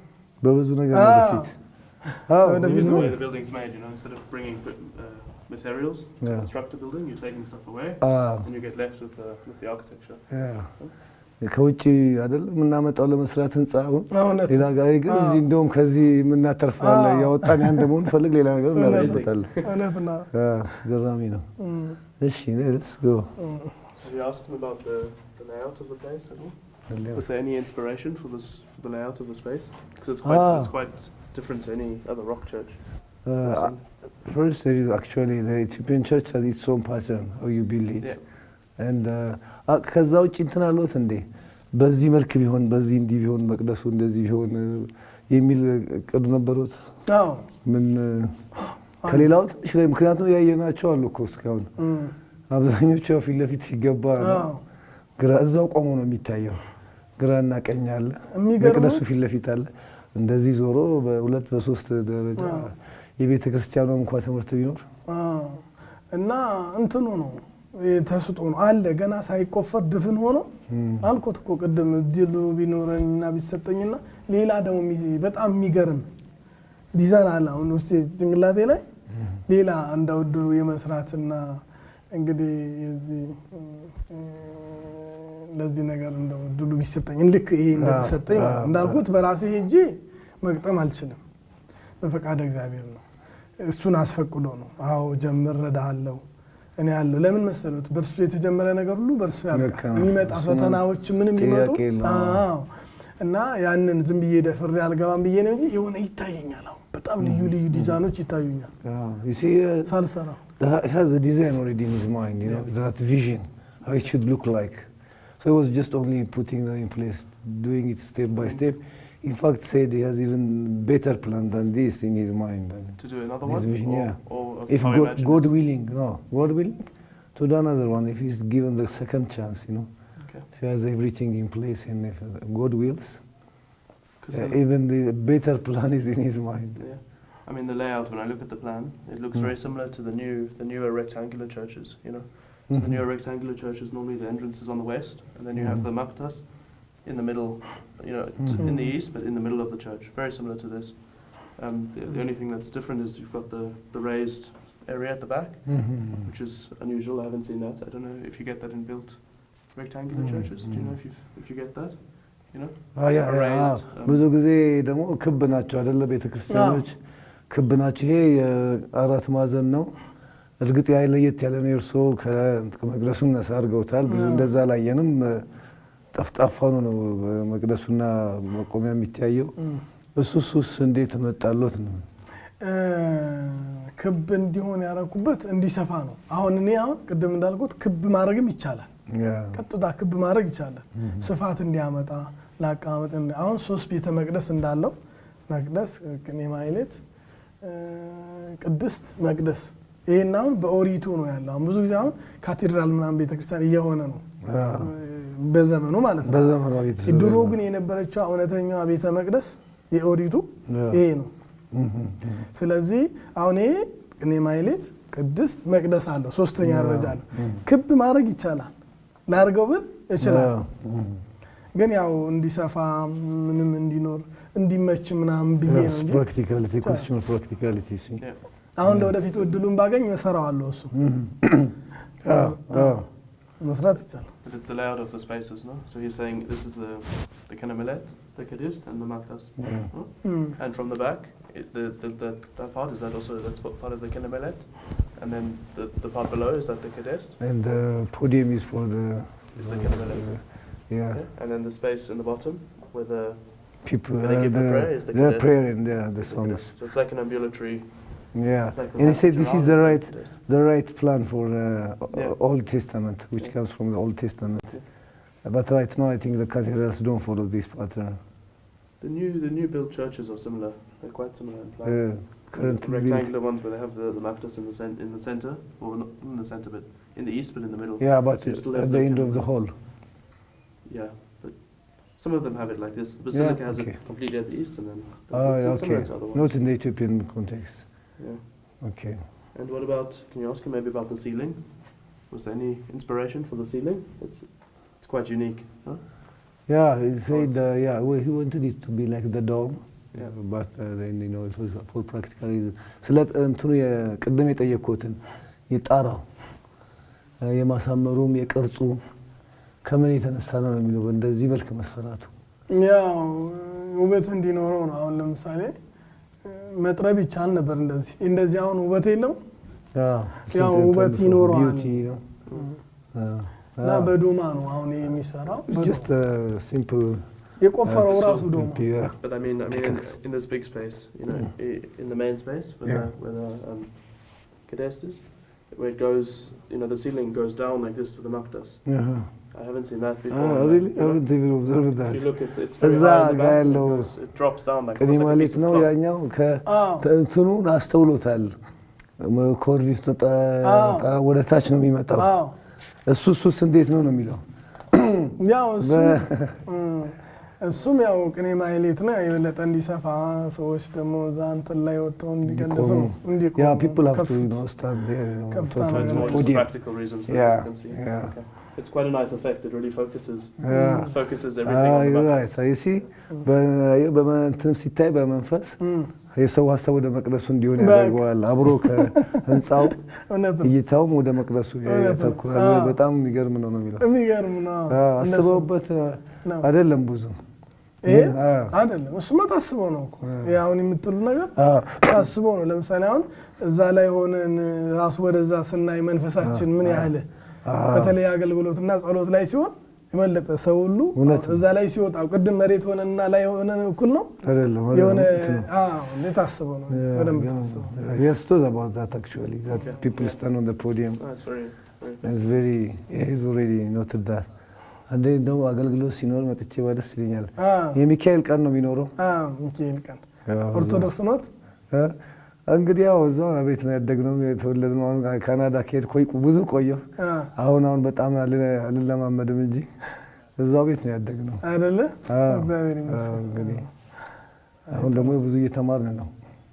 በብዙ ነገር ነው በፊት The way the building's made, you know, instead of bringing materials to construct the building, you're taking stuff away, and you get left with the architecture. ከውጭ አይደል የምናመጣው ለመስራት ህንጻውን ሌላ ጋር ግን እዚህ እንደውም ከዚህ የምናተርፈዋለን ያወጣን ያን ደግሞ እንፈልግ ሌላ ነገር እናደርጋለን። እውነት ነው። ገራሚ ነው። እሺ let's go. Have you asked them about the layout of the place at all? Was there any inspiration for the layout of the space? Because it's quite different to any other rock church. First, there is actually the Ethiopian church has its own pattern how you build it. And ከዛ ውጭ እንትን አለዎት እንዴ በዚህ መልክ ቢሆን በዚህ እንዲህ ቢሆን መቅደሱ እንደዚህ ቢሆን የሚል ቅድ ነበሩት? አዎ ምን ከሌላው ትንሽ ላይ ምክንያቱም ያየናቸው አሉ እኮ እስካሁን አብዛኞቹ ፊት ለፊት ሲገባ ግራ እዛው ቆሞ ነው የሚታየው። ግራና ቀኝ አለ፣ መቅደሱ ፊት ለፊት አለ። እንደዚህ ዞሮ በሁለት በሶስት ደረጃ የቤተ ክርስቲያኑ እንኳን ትምህርት ቢኖር እና እንትኑ ነው ተስጦ ነው አለ ገና ሳይቆፈር ድፍን ሆኖ አልኮት እኮ ቅድም እድሉ ቢኖረኝና ቢሰጠኝና ሌላ ደግሞ በጣም የሚገርም ዲዛይን አለ አሁን ውስጥ ጭንቅላቴ ላይ ሌላ እንዳውድሩ የመስራትና እንግዲህ የዚህ ለዚህ ነገር እንዳውድሩ ቢሰጠኝ ልክ ይሄ እንደተሰጠኝ እንዳልኩት በራሴ ሄጄ መግጠም አልችልም በፈቃድ እግዚአብሔር ነው እሱን አስፈቅዶ ነው አዎ ጀምር ረዳሃለሁ እኔ ያለው ለምን መሰሉት በርሱ የተጀመረ ነገር ሁሉ በርሱ ያልቃል የሚመጣ ፈተናዎች ምንም ይመጡ አዎ እና ያንን ዝም ብዬ ደፍሬ አልገባም ብዬ ነው እንጂ የሆነ ይታየኛል አሁን በጣም ልዩ ልዩ ዲዛይኖች ይታዩኛል you see ሳልሰራ he has a design already in his mind you know that vision how it should look like so he was just only putting that in place doing it step by step in fact said he has even better plan than this in his mind to do another one vision, or if God willing God willing to do another one if he's given the second chance you know if he has everything in place and if God wills even the better plan is in his mind yeah I mean the layout when I look at the plan it looks very similar to the newer rectangular churches you know so the newer rectangular churches normally the entrance is on the west and then you have the maptas in the middle you know in the east but in the middle of the church very similar to this the only thing that's different is you've got the raised area at the back which is unusual I haven't seen that I don't know if you get that in built rectangular churches do you know if you get that you know ብዙ ጊዜ ደግሞ ክብ ናቸው አይደለ ቤተክርስቲያኖች ክብ ናቸው ይሄ አራት ማዕዘን ነው እርግጥ ያ ለየት ያለ ነው እርሶ ከመቅደሱም ነሳ አድርገውታል ብዙ እንደዛ ላየንም ጠፍጣፋ ነው መቅደሱና መቆሚያ የሚታየው እሱስ እንዴት መጣሎት ነው ክብ እንዲሆን ያረኩበት እንዲሰፋ ነው አሁን እኔ አሁን ቅድም እንዳልኩት ክብ ማድረግም ይቻላል ቀጥታ ክብ ማድረግ ይቻላል ስፋት እንዲያመጣ ላቃመጥ አሁን 3 ቤተ መቅደስ እንዳለው መቅደስ ቅኔ ማህሌት ቅድስት መቅደስ ይሄናው በኦሪቱ ነው ያለው አሁን ብዙ ጊዜ አሁን ካቴድራል ምናምን ቤተክርስቲያን እየሆነ ነው በዘመኑ ማለት ነው በዘመኑ ድሮ ግን የነበረችው እውነተኛዋ ቤተ መቅደስ የኦሪቱ ይሄ ነው ስለዚህ አሁን ይሄ ቅኔ ማህሌት ቅድስት መቅደስ አለው ሶስተኛ ደረጃ አለው ክብ ማድረግ ይቻላል ላርገው ብል ይችላል ግን ያው እንዲሰፋ ምንም እንዲኖር እንዲመች ምናምን ብዬ ነው እንጂ practicality question practicality see አሁን ለወደፊት እድሉን ባገኝ መሰራዋለሁ እሱ መስራት ይቻላል but it's the layout of the spaces no so he's saying this is the Kenemilet the Kedist and the Maktas and from the back that part is that also that's part of the Kenemilet and then the part below is that the Kedist and the podium is for the Kenemilet yeah and then the space in the bottom where the people the prayer and the songs so it's like an ambulatory yeah and he said this is the right plan for Old Testament which comes from the Old Testament but right now I think the cathedrals don't follow this pattern the new built churches are similar they're quite similar in plan currently rectangular ones where they have the Baptist in the center or not in the center but in the east but in the middle yeah but at the end of the hall yeah but some of them have it like this the basilica has it completely at the east and then okay not in the Ethiopian context yeah okay and what about can you ask him maybe about the ceiling was there any inspiration for the ceiling it's quite unique huh yeah he said well, he wanted it to be like the dome but then you know it was for practical reason ስለ እንትኑ የቅድም የጠየቁትን የጣራው የማሳመሩም የቅርጹ ከምን የተነሳ ነው የሚለው እንደዚህ መልክ መሰራቱ ያው ውበት እንዲኖረው ነው አሁን ለምሳሌ መጥረብ ይቻል ነበር እንደዚህ አሁን ውበት የለም ያው ውበት ይኖረዋል ቢዩቲ ነው እና በዶማ ነው አሁን የሚሰራው just a simple የቆፈረው ራሱ ዶማ but I mean in this big space you know in the main space where the Kedest is where it goes you know the ceiling goes down like this to the Maktas I haven't seen that before really I haven't even observed that if you look it's very high in the back it drops down like ቅኔ ማህሌት ነው ያኛው ከእንትኑን አስተውሎታል ኮርኒስ ወደ ታች ነው የሚመጣው እሱስ እንዴት ነው የሚለው ያው እሱ እሱም ያው ቅኔ ማህሌት ነው የበለጠ እንዲሰፋ ሰዎች ደግሞ እዛ እንትን ላይ ወጥተው እንዲቀንሱ ነው እንዲቆሙ Yeah, people have to, you know, stand there, you know, Kaptan. So it's more just podium. practical reasons that Yeah, you can see. yeah. Okay. It's quite a nice effect. It really focuses Yeah. everything on the you're back. right. So you see, በእንትን ሲታይ በመንፈስ የሰው ሀሳብ ወደ መቅደሱ እንዲሆን ያደርገዋል። አብሮ ከህንፃው እይታውም ወደ መቅደሱ ያተኩራል። በጣም የሚገርም ነው የሚለው። የሚገርም ነው። አስበውበት አይደለም ብዙ አይደለም። እሱማ ታስበው ነው እኮ አሁን የምትሉ ነገር ታስበው ነው። ለምሳሌ አሁን እዛ ላይ ሆነን ራሱ ወደዛ ስናይ መንፈሳችን ምን ያህል በተለይ አገልግሎትና ጸሎት ላይ ሲሆን የመለጠ ሰው ሁሉ እዛ ላይ ሲወጣ ቅድም መሬት ሆነና ላይ ሆነን እኩል ነው አይደለም የሆነ እንዴት ታስበው ነው በደንብ ታስበው Yes, to about that actually that people stand on the podium. That's very It's very he's already noted that. አንዴ ነው አገልግሎት ሲኖር መጥቼ ወደስ ይለኛል። የሚካኤል ቀን ነው የሚኖረው። ሚካኤል ቀን ኦርቶዶክስ ነው። እንግዲህ ያው እዛው ቤት ነው ያደግነው የተወለድነው። አሁን ካናዳ ከሄድኩ ብዙ ቆየሁ። አሁን በጣም አልለማመድም እንጂ እዛው ቤት ነው ያደግነው አይደለ? እግዚአብሔር ይመስገን። እንግዲህ አሁን ደግሞ ብዙ እየተማርን ነው።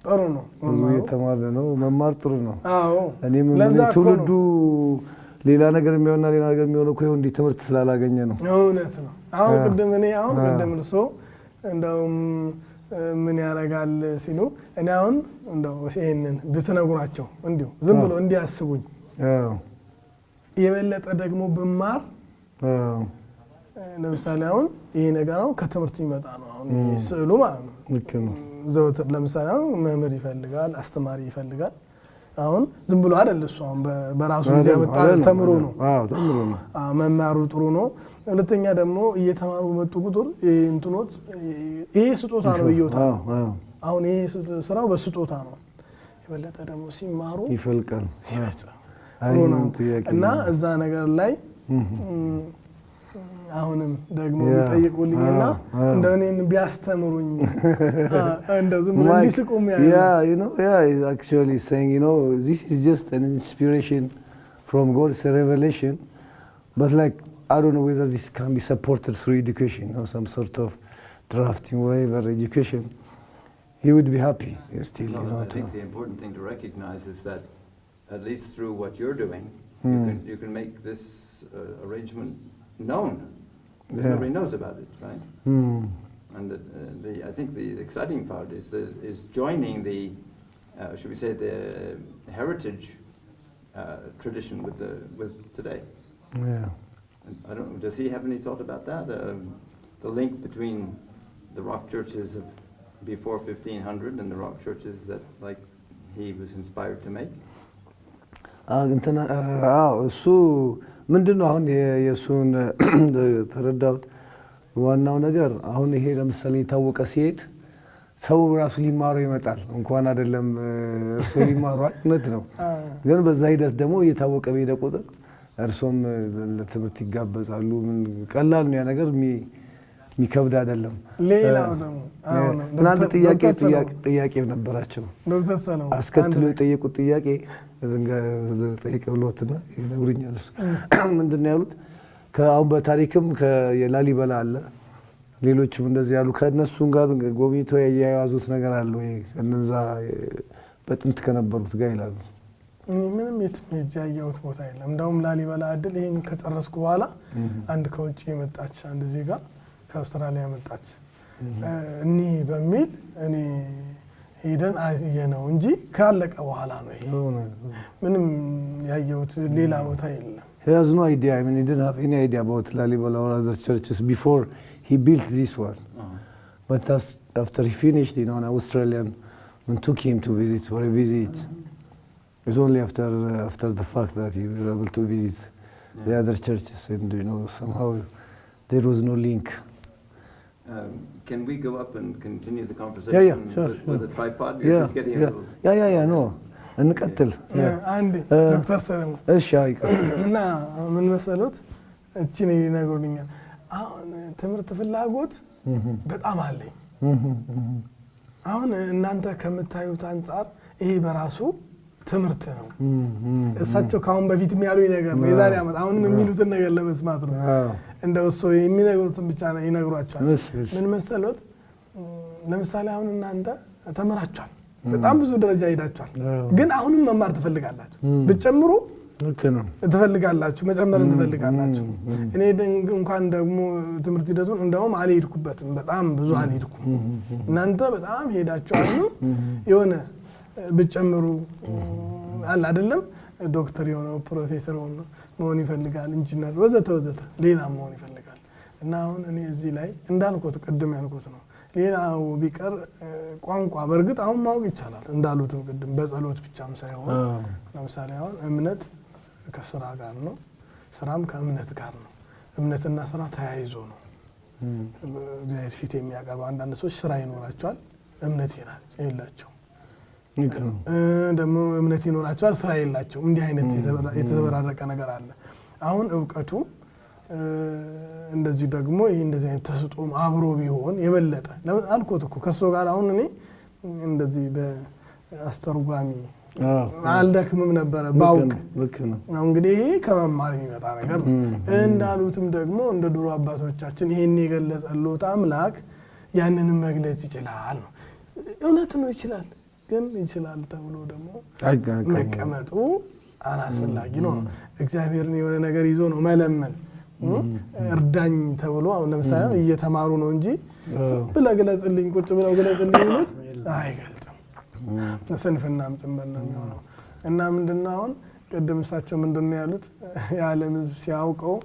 ጥሩ ነው። ብዙ እየተማርን ነው። መማር ጥሩ ነው። አዎ እኔም ትውልዱ ሌላ ነገር የሚሆንና ሌላ ነገር የሚሆነው እኮ እንዲህ ትምህርት ስላላገኘ ነው። እውነት ነው። አሁን ቅድም እርሶ እንደውም ምን ያረጋል ሲሉ እኔ አሁን እንደው ይሄንን ብትነግሯቸው እንዲሁ ዝም ብሎ እንዲያስቡኝ የበለጠ ደግሞ ብማር ለምሳሌ አሁን ይሄ ነገር ነው ከትምህርት የሚመጣ ነው። አሁን ስዕሉ ማለት ነው። ልክ ነው። ዘውትር ለምሳሌ አሁን መምህር ይፈልጋል፣ አስተማሪ ይፈልጋል። አሁን ዝም ብሎ አይደል እሱ አሁን በራሱ ጊዜ ያመጣል ተምሮ ነው። ተምሮ ነው። መማሩ ጥሩ ነው። ሁለተኛ ደግሞ እየተማሩ መጡ ቁጥር እንትኖት ይሄ ስጦታ ነው ይወጣል። አሁን ይሄ ስራው በስጦታ ነው። የበለጠ ደግሞ ሲማሩ ይፈልቃል። ጥሩ ነው እና እዛ ነገር ላይ አሁንም ደግሞ ቢጠይቁልኝና እንደው እኔን ቢያስተምሩኝ እንደው ዝም ብሎ እንዲስቁም he's actually saying, this is just an inspiration from God, it's a revelation, but like I don't know whether this can be supported through education or some sort of drafting, whatever education. He would be happy still. I think the important thing to recognize is that at least through what you're doing, you can make this arrangement known. Nobody knows about it, right? And I think the exciting part is joining the, should we say, the heritage tradition with today. Yeah. And I don't know. Does he have any thought about that? The link between the rock churches of before 1500 and the rock churches that he was inspired to make. እሱ ምንድነው አሁን የሱን ተረዳሁት። ዋናው ነገር አሁን ይሄ ለምሳሌ የታወቀ ሲሄድ ሰው ራሱ ሊማሩ ይመጣል። እንኳን አይደለም እሱ ሊማሩ አይነት ነው። ግን በዛ ሂደት ደግሞ እየታወቀ በሄደ ቁጥር እርሶም ለትምህርት ይጋበዛሉ። ቀላል ነው ያ ነገር የሚከብድ አይደለም። ሌላው ደግሞ አሁን አንድ ጥያቄ ነበራቸው። ዶክተር ሰለሞን አስከትሎ የጠየቁት ጥያቄ ጠይቀውሎትና ይነግሩኛል። ምንድነው ያሉት? ከአሁን በታሪክም የላሊበላ አለ፣ ሌሎችም እንደዚህ ያሉ ከነሱም ጋር ጎብኝቶ ያያያዙት ነገር አለ ወይ እነዛ በጥንት ከነበሩት ጋር ይላሉ። ምንም የትኛው ቦታ የለም። እንደውም ላሊበላ አይደል ይሄን ከጨረስኩ በኋላ አንድ ከውጭ የመጣች አንድ ዜጋ ከአውስትራሊያ መጣች እኒ በሚል እኔ ሄደን አየነው እንጂ ካለቀ በኋላ ነው ይሄ ምንም ያየሁት ሌላ ቦታ የለም። He has no idea. I mean, he didn't have any idea about Lalibela or other churches before he built this one. But after he finished, an Australian took him to visit for a visit. It's only after the fact that he was able to visit the other churches, and somehow there was no link. Can we go up and continue the conversation sure. with the tripod? Because it's getting a little... Yeah, no. እንቀጥል አንዴ ዶክተር ሰለሞን እሺ አይቀጥል እና ምን መሰሉት እቺን ይነግሩኛል። አሁን ትምህርት ፍላጎት በጣም አለኝ። አሁን እናንተ ከምታዩት አንፃር ይሄ በራሱ ትምህርት ነው። እሳቸው ካሁን በፊት የሚያሉኝ ነገር ነው የዛሬ ዓመት አሁንም የሚሉትን ነገር ለመስማት ነው። እንደው እሱ የሚነግሩትን ብቻ ይነግሯቸዋል። ምን መሰሎት? ለምሳሌ አሁን እናንተ ተመራችኋል፣ በጣም ብዙ ደረጃ ሄዳችኋል፣ ግን አሁንም መማር ትፈልጋላችሁ። ብትጨምሩ ትፈልጋላችሁ፣ መጨመርን ትፈልጋላችሁ። እኔ እንኳን ደግሞ ትምህርት ሂደቱን እንደውም አልሄድኩበትም፣ በጣም ብዙ አልሄድኩም። እናንተ በጣም ሄዳችኋል። የሆነ ብትጨምሩ አለ አይደለም ዶክተር የሆነው ፕሮፌሰር መሆን ይፈልጋል፣ ኢንጂነር ወዘተ ወዘተ ሌላ መሆን ይፈልጋል። እና አሁን እኔ እዚህ ላይ እንዳልኩት ቅድም ያልኩት ነው። ሌላው ቢቀር ቋንቋ በእርግጥ አሁን ማወቅ ይቻላል እንዳሉትም ቅድም በጸሎት ብቻም ሳይሆን ለምሳሌ አሁን እምነት ከስራ ጋር ነው፣ ስራም ከእምነት ጋር ነው። እምነትና ስራ ተያይዞ ነው እግዚአብሔር ፊት የሚያቀርበው። አንዳንድ ሰዎች ስራ ይኖራቸዋል፣ እምነት የላቸው። ደግሞ እምነት ይኖራቸዋል፣ ስራ የላቸው። እንዲህ አይነት የተዘበራረቀ ነገር አለ። አሁን እውቀቱ እንደዚህ ደግሞ ይሄ እንደዚህ አይነት ተስጦም አብሮ ቢሆን የበለጠ አልኮት እኮ ከሱ ጋር አሁን እኔ እንደዚህ በአስተርጓሚ አልደክምም ነበር ባውቅ። እንግዲህ ይሄ ከመማር የሚመጣ ነገር ነው። እንዳሉትም ደግሞ እንደ ድሮ አባቶቻችን ይሄን የገለጸሉት አምላክ ያንንም መግለጽ ይችላል ነው። እውነት ነው ይችላል፣ ግን ይችላል ተብሎ ደግሞ መቀመጡ አላስፈላጊ ነው። እግዚአብሔርን የሆነ ነገር ይዞ ነው መለመን። እርዳኝ ተብሎ አሁን ለምሳሌ እየተማሩ ነው እንጂ ብለህ ግለጽልኝ ቁጭ ብለው ግለጽልኝ ይሉት አይገልጽም። ስንፍናም ጭምር ነው የሚሆነው። እና ምንድነው አሁን ቅድም እሳቸው ምንድነው ያሉት? የዓለም ሕዝብ ሲያውቀው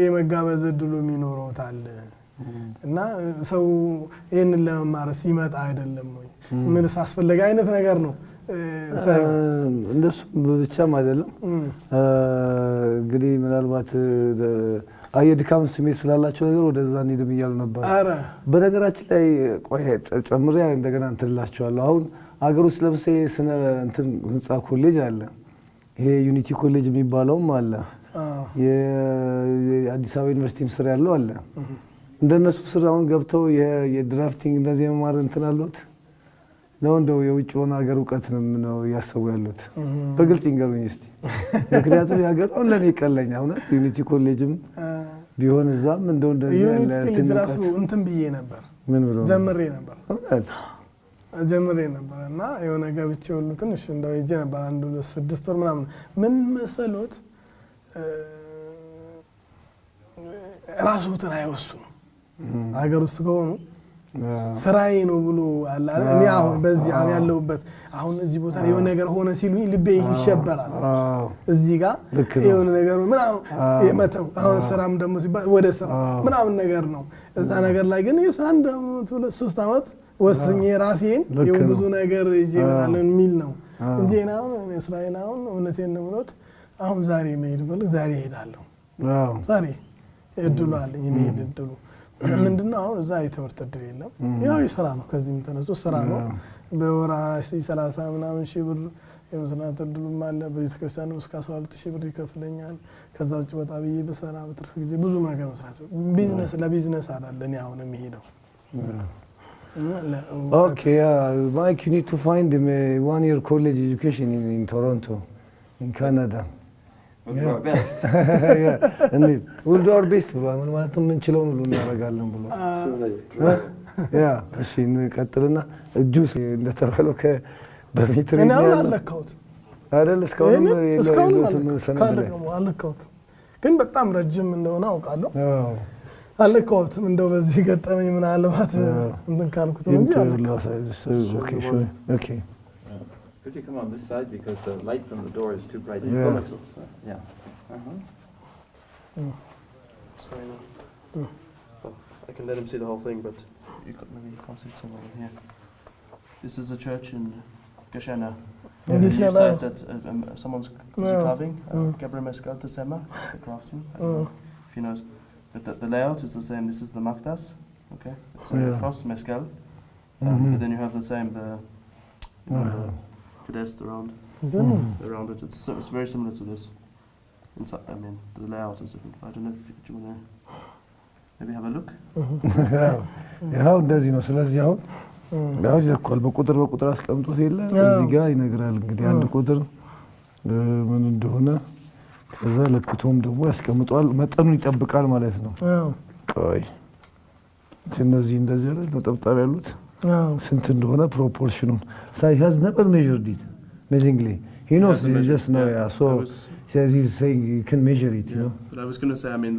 የመጋበዝ ዕድሉ ይኖረውታል። እና ሰው ይሄንን ለመማር ሲመጣ አይደለም ወይ ምንስ አስፈለገ አይነት ነገር ነው። እንደሱ ብቻም አይደለም እንግዲህ ምናልባት የድካም ስሜት ስላላቸው ነገር ወደዛ እንሂድም እያሉ ነበር። በነገራችን ላይ ቆይ ጨምሬ እንደገና እንትንላቸዋለሁ። አሁን አገር ውስጥ ለምሳሌ ስነ እንትን ህንፃ ኮሌጅ አለ፣ ይሄ ዩኒቲ ኮሌጅ የሚባለውም አለ፣ የአዲስ አበባ ዩኒቨርሲቲም ስር ያለው አለ። እንደነሱ ስር አሁን ገብተው የድራፍቲንግ እንደዚህ የመማር እንትን አሉት ነው። እንደው የውጭ ሆነ ሀገር እውቀት ነው እያሰቡ ያሉት? በግልጽ ይንገሩኝ እስቲ። ምክንያቱም የሀገር አሁን ለእኔ ይቀለኛል እውነት ዩኒቲ ኮሌጅም ቢሆን እዛም እንደው እንደዚህ ያለ ዩኒቲ ራሱ እንትን ብዬ ነበር፣ ምን ብሎ ጀምሬ ነበር እና የሆነ ገብቼ ሁሉ ትንሽ እንደው ሄጄ ነበር አንዱ 6 ወር ምናምን። ምን መሰሎት ራስዎትን አይወስኑ ሀገር ውስጥ ከሆኑ ስራዬ ነው ብሎ አለ አይደል? እኔ አሁን በዚህ አሁን ያለሁበት አሁን እዚህ ቦታ የሆነ ነገር ሆነ ሲሉኝ ልቤ ይሸበራል። እዚህ ጋር የሆነ ነገር ምናምን የመተው አሁን ስራም ደግሞ ሲባል ወደ ስራ ምናምን ነገር ነው። እዛ ነገር ላይ ግን አንድ አመት 2-3 አመት ወስኜ ራሴን ብዙ ነገር ይዤ እመጣለሁ የሚል ነው እንጂ አሁን እስራኤል አሁን እውነቴን ነው ብሎት አሁን ዛሬ መሄድ ፈልግ ዛሬ እሄዳለሁ። ዛሬ እድሉ አለኝ የመሄድ እድሉ ምንድነው? አሁን እዛ የትምህርት እድል የለም፣ ያው የስራ ነው። ከዚህም ተነስቶ ስራ ነው። በወራ 30 ምናምን ሺህ ብር የመስራት እድሉም አለ። በቤተክርስቲያኑ እስከ 12 ሺህ ብር ይከፍለኛል። ከዛ ውጭ ወጣ ብዬ በሰራ በትርፍ ጊዜ ብዙ ነገር መስራት ቢዝነስ ለቢዝነስ አይደል እኔ አሁን የሚሄደው። Okay, Mike, you need to find him a 1-year college education in Toronto, in Canada. We'll do our best. Yeah, and we'll do our best. ምን ማለት ነው የምንችለውን ሁሉ እናደርጋለን ብሎ ያ እሺ እንቀጥልና ጁስ እንደተባለው በሜትር ነው አለካውት አይደል? እስካሁን አለካውት ግን በጣም ረጅም እንደሆነ አውቃለሁ። አለካውትም እንደው በዚህ ገጠመኝ ምናልባት እንትን ካልኩት ነው እንጂ okay. Could you come on this side because the light from the door is too bright? Yeah. Sorry, no. I can let him see the whole thing, but you maybe can't see some over here. This is a church in Gashena. You said that someone's carving. Gabriel Mescal Tesema, that's the craftsman. I don't know if you know. But the layout is the same. This is the Makdas, okay? It's across Mescal. But then you have the same, the pedest around it. It's very similar to this. Inside, I mean, the layout is different. I don't know if you want to maybe have a look. ያው እንደዚህ ነው። ስለዚህ አሁን ያው ጀኮል በቁጥር አስቀምጦት የለ እዚህ ጋር ይነግራል እንግዲህ አንድ ቁጥር ምን እንደሆነ ከዛ ለክቶም ደግሞ ያስቀምጧል መጠኑን ይጠብቃል ማለት ነው ቆይ እነዚህ እንደዚህ አይደል ተጠብጣብ ያሉት ስንት እንደሆነ ፕሮፖርሽኑን ሳይ has never measured it amazingly he knows he just know yeah so he's saying you can measure it you know but I was going to say I mean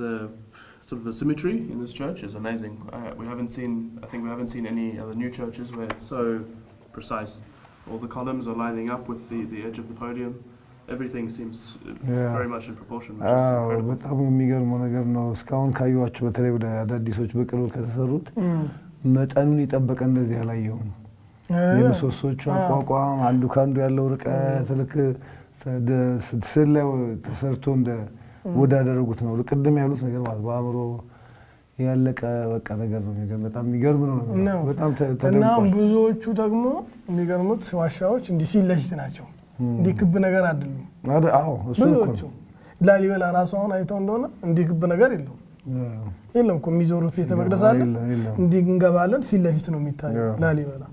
the sort of the symmetry in this church is amazing we haven't seen any other new churches where it's so precise all the columns are lining up with the edge of the podium everything seems very much in proportion which is incredible በጣም የሚገርም ነገር ነው እስካሁን ካዩዋችሁ በተለይ ወደ አዳዲሶች በቅርብ ከተሰሩት መጠኑን ይጠበቀ እንደዚህ ያላየው የምሰሶቹ አቋቋም አንዱ ካንዱ ያለው ርቀት ልክ ስለ ተሰርቶ እንደ ወዳደረጉት ነው ቅድም ያሉት ነገር ማለት በአእምሮ ያለቀ በቃ ነገር ነው ነገር በጣም የሚገርም ነው በጣም እና ብዙዎቹ ደግሞ የሚገርሙት ዋሻዎች እንዲህ ፊት ለፊት ናቸው እንዲህ ክብ ነገር አይደለም አዎ እሱ ብዙዎቹ ላሊበላ ራሱ አሁን አይተው እንደሆነ እንዲህ ክብ ነገር የለም እኮ የሚዞሩት ቤተ መቅደስ አለ እንዲህ እንገባለን ፊት ለፊት ነው የሚታየው ላሊበላ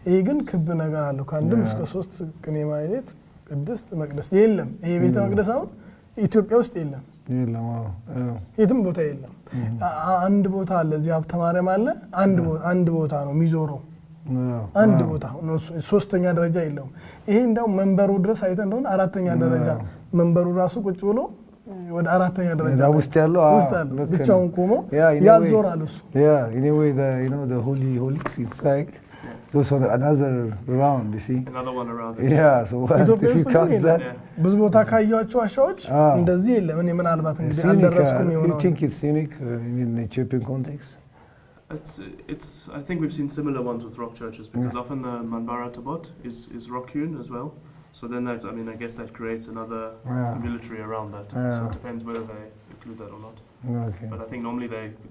ይሄ ግን ክብ ነገር አለው ከአንድም እስከ 3 ቅኔ ማህሌት ቅድስት መቅደስ የለም ይሄ ቤተ መቅደስ አሁን ኢትዮጵያ ውስጥ የለም የትም ቦታ የለም አንድ ቦታ አለ እዚህ ሀብተ ማርያም አለ አንድ ቦታ ነው የሚዞረው አንድ ቦታ ነው ሶስተኛ ደረጃ የለውም ይሄ እንደው መንበሩ ድረስ አይተን እንደሆነ አራተኛ ደረጃ መንበሩ ራሱ ቁጭ ብሎ ወደ አራተኛ ደረጃ ውስጥ ያለው ብቻውን ቆሞ ያዞራል እሱ anyway you know the holy inside those are another round you see another one around so if you count that ብዙ ቦታ ካያችሁ ዋሻዎች እንደዚህ የለም እኔ ምን አልባት እንግዲህ አልደረስኩም ይሆናል you think it's unique in the Ethiopian context It's I think we've seen similar ones with rock churches because often the Manbara Tabot is rock hewn as well. So then that I guess that creates another military around that. So it depends whether they include that or not. Okay. But I think normally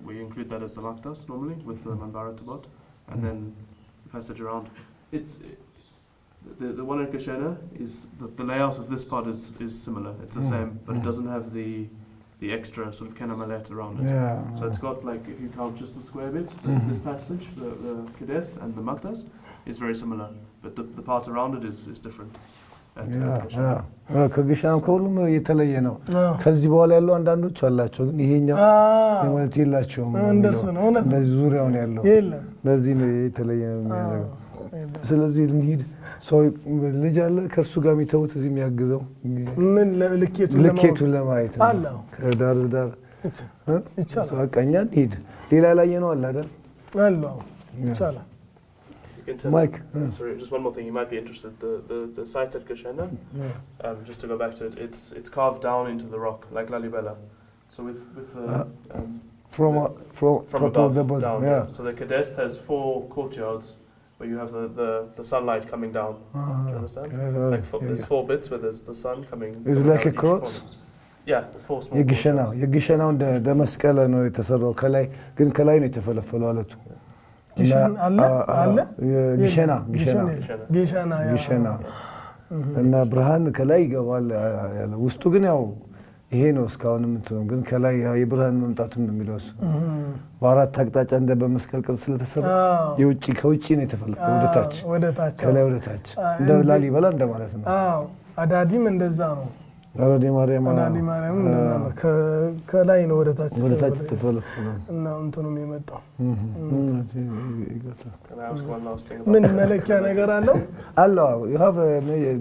we include that as the Maktas normally with the Manbara Tabot and then the passage around. It's the one at Geshena is the layout of this part is similar. It's the same, but it doesn't have the extra sort of kenamalet around it. So it's got like, if you count just the square bit, this passage, the Kedest and the Maktas, is very similar. But the part around it is different. ከግሻም ከሁሉም የተለየ ነው ከዚህ በኋላ ያለው አንዳንዶች አላቸው ግን ይሄኛው ማለት ይላቸው እንደዚህ ዙሪያውን ያለው ለዚህ ነው የተለየ የሚያደርገው ስለዚህ እንሂድ ሰው ልጅ አለ ከርሱ ጋር የሚተውት እዚህ የሚያግዘው ምን ልኬቱን ለማየት ነው ከዳር ዳር ይቻላል በቃኛ እንሂድ ሌላ ላይ ነው አለ አይደል አለው ይቻላል Mike sorry just one more thing you might be interested the site at Geshena just to go back to it it's carved down into the rock like Lalibela so with from above the bottom down, so the Kedest has 4 courtyards where you have the sunlight coming down do you understand like there's 4 bits where there's the sun coming it's like a cross four small የግሸናው እንደ መስቀል ነው የተሰራው ከላይ ግን ከላይ ነው የተፈለፈለው አለቱ ግሸና እና ብርሃን ከላይ ይገባል ያለ ውስጡ ግን ያው ይሄ ነው እስካሁን የምትሆነው ግን ከላይ የብርሃን መምጣቱን ነው የሚለው በአራት አቅጣጫ እንደ በመስቀል ቅርጽ ስለተሰራ ከውጪ ነው የተፈለፈለው ወደታች ከላይ ወደታች እንደ ላሊበላ እንደማለት ነው አዳዲም እንደዛ ነው አዳዲ ማርያም እንደዛ ነው ከላይ ነው ወደታች ተፈለፈለው እና እንትኑ ነው የመጣው ምን መለኪያ ነገር አለው you have a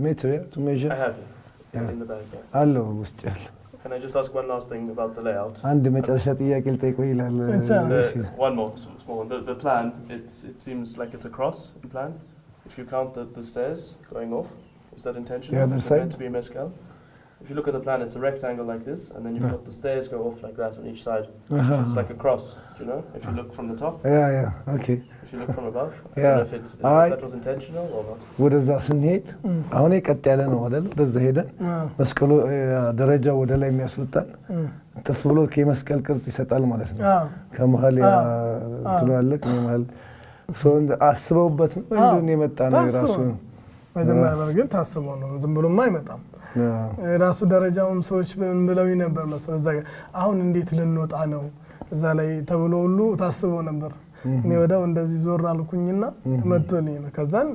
meter to measure I have in the bag አለው ውስጥ ያለ Can I just ask one last thing about the layout? አንድ መጨረሻ ጥያቄ ልጠይቀው ይላል one more small one the plan it seems like it's a cross in plan if you count the stairs going off is that intentional the other side meant to be a mescal if you look at the plan it's a rectangle like this and then you've got the stairs go off like that on each side it's like a cross do you know if you look from the top okay if you look from above I don't know if that was intentional or not ወደዛ ስንሄድ አሁን ቀጥ ያለ ነው አይደል ወደዛ ሄደን መስቀሉ ደረጃ ወደ ላይ የሚያስወጣን ተፍብሎ ከመስቀል ቅርጽ ይሰጣል ማለት ነው ከመሃል እንትሏል ከመሃል ሰው አስበውበት ነው እንደሆነ የመጣ ነው ራሱ መጀመሪያ ግን ታስበው ነው ዝም ብሎማ አይመጣም ራሱ ደረጃውን ሰዎች ብለው ነበር መሰለኝ እዛ አሁን እንዴት ልንወጣ ነው እዛ ላይ ተብሎ ሁሉ ታስበው ነበር እኔ ወዳው እንደዚህ ዞር አልኩኝና መጥቶልኝ ነው ከዛን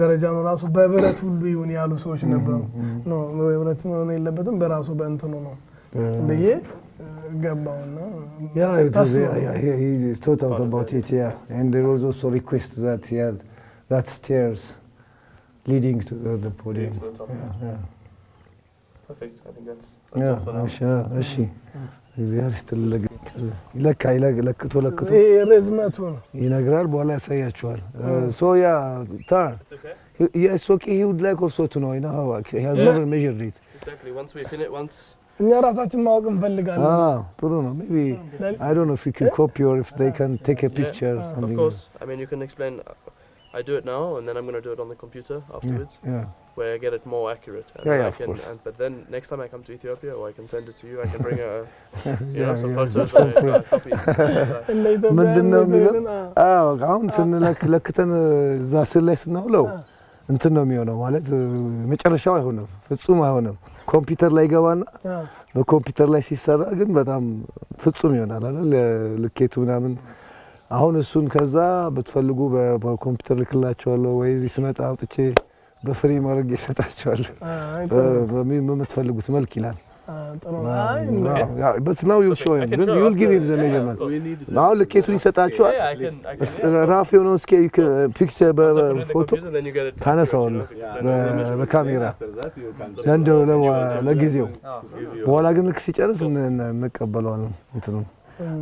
ደረጃው ራሱ በብረት ሁሉ ይሁን ያሉ ሰዎች ነበሩ ነው በብረት ነው የለበትም በራሱ በእንትኑ ነው እንደየ ገባውና he thought out about it, yeah. And there was also request that he had that stairs leading to the podium. To the top. Yeah. Perfect. I think that's Yeah, all for now. እሺ እግዚአብሔር ይስጥልህ። ለክቶ ርዝመቱ ነው ይነግራል በኋላ ያሳያቸዋል። So yeah, Tar. It's okay. Yes, okay, he would like also to know, you know, how he has never measured it. Exactly. Once we finish, once. እኛ ራሳችን ማወቅ እንፈልጋለን ጥሩ ነው maybe I don't know if you can copy or if they can take a picture or Of something. course. I mean, you can explain. I do it now, and then I'm going to do it on the computer afterwards, Yeah. where I get it more accurate. And Yeah, I of can, course. but then next time I come to Ethiopia, or I can send it to you. I can bring you know, some yeah, photos. that's And a copy. እንደ ኢትዮጵያ ምንድነው የሚለው አሁን ስንለክተን እዛ ስል ላይ ስናውለው እንትን ነው የሚሆነው ማለት መጨረሻው አይሆንም ፍጹም አይሆንም ኮምፒውተር ላይ ገባና በኮምፒውተር ላይ ሲሰራ ግን በጣም ፍጹም ይሆናል አይደል ልኬቱ ምናምን አሁን እሱን ከዛ በትፈልጉ በኮምፒውተር ልክላቸዋለሁ ወይ እዚህ ስመጣ አውጥቼ በፍሪ ማድረግ ይሰጣቸዋለሁ በምትፈልጉት መልክ ይላል but now you'll show him you'll give him the measurement now ልኬቱን ይሰጣቸዋል ራፍ የሆነው እስኪ ፒክቸር በፎቶ ታነሳዋለህ በካሜራ ለእንደው ለጊዜው በኋላ ግን ልክ ሲጨርስ እንቀበለዋለን እንትኑ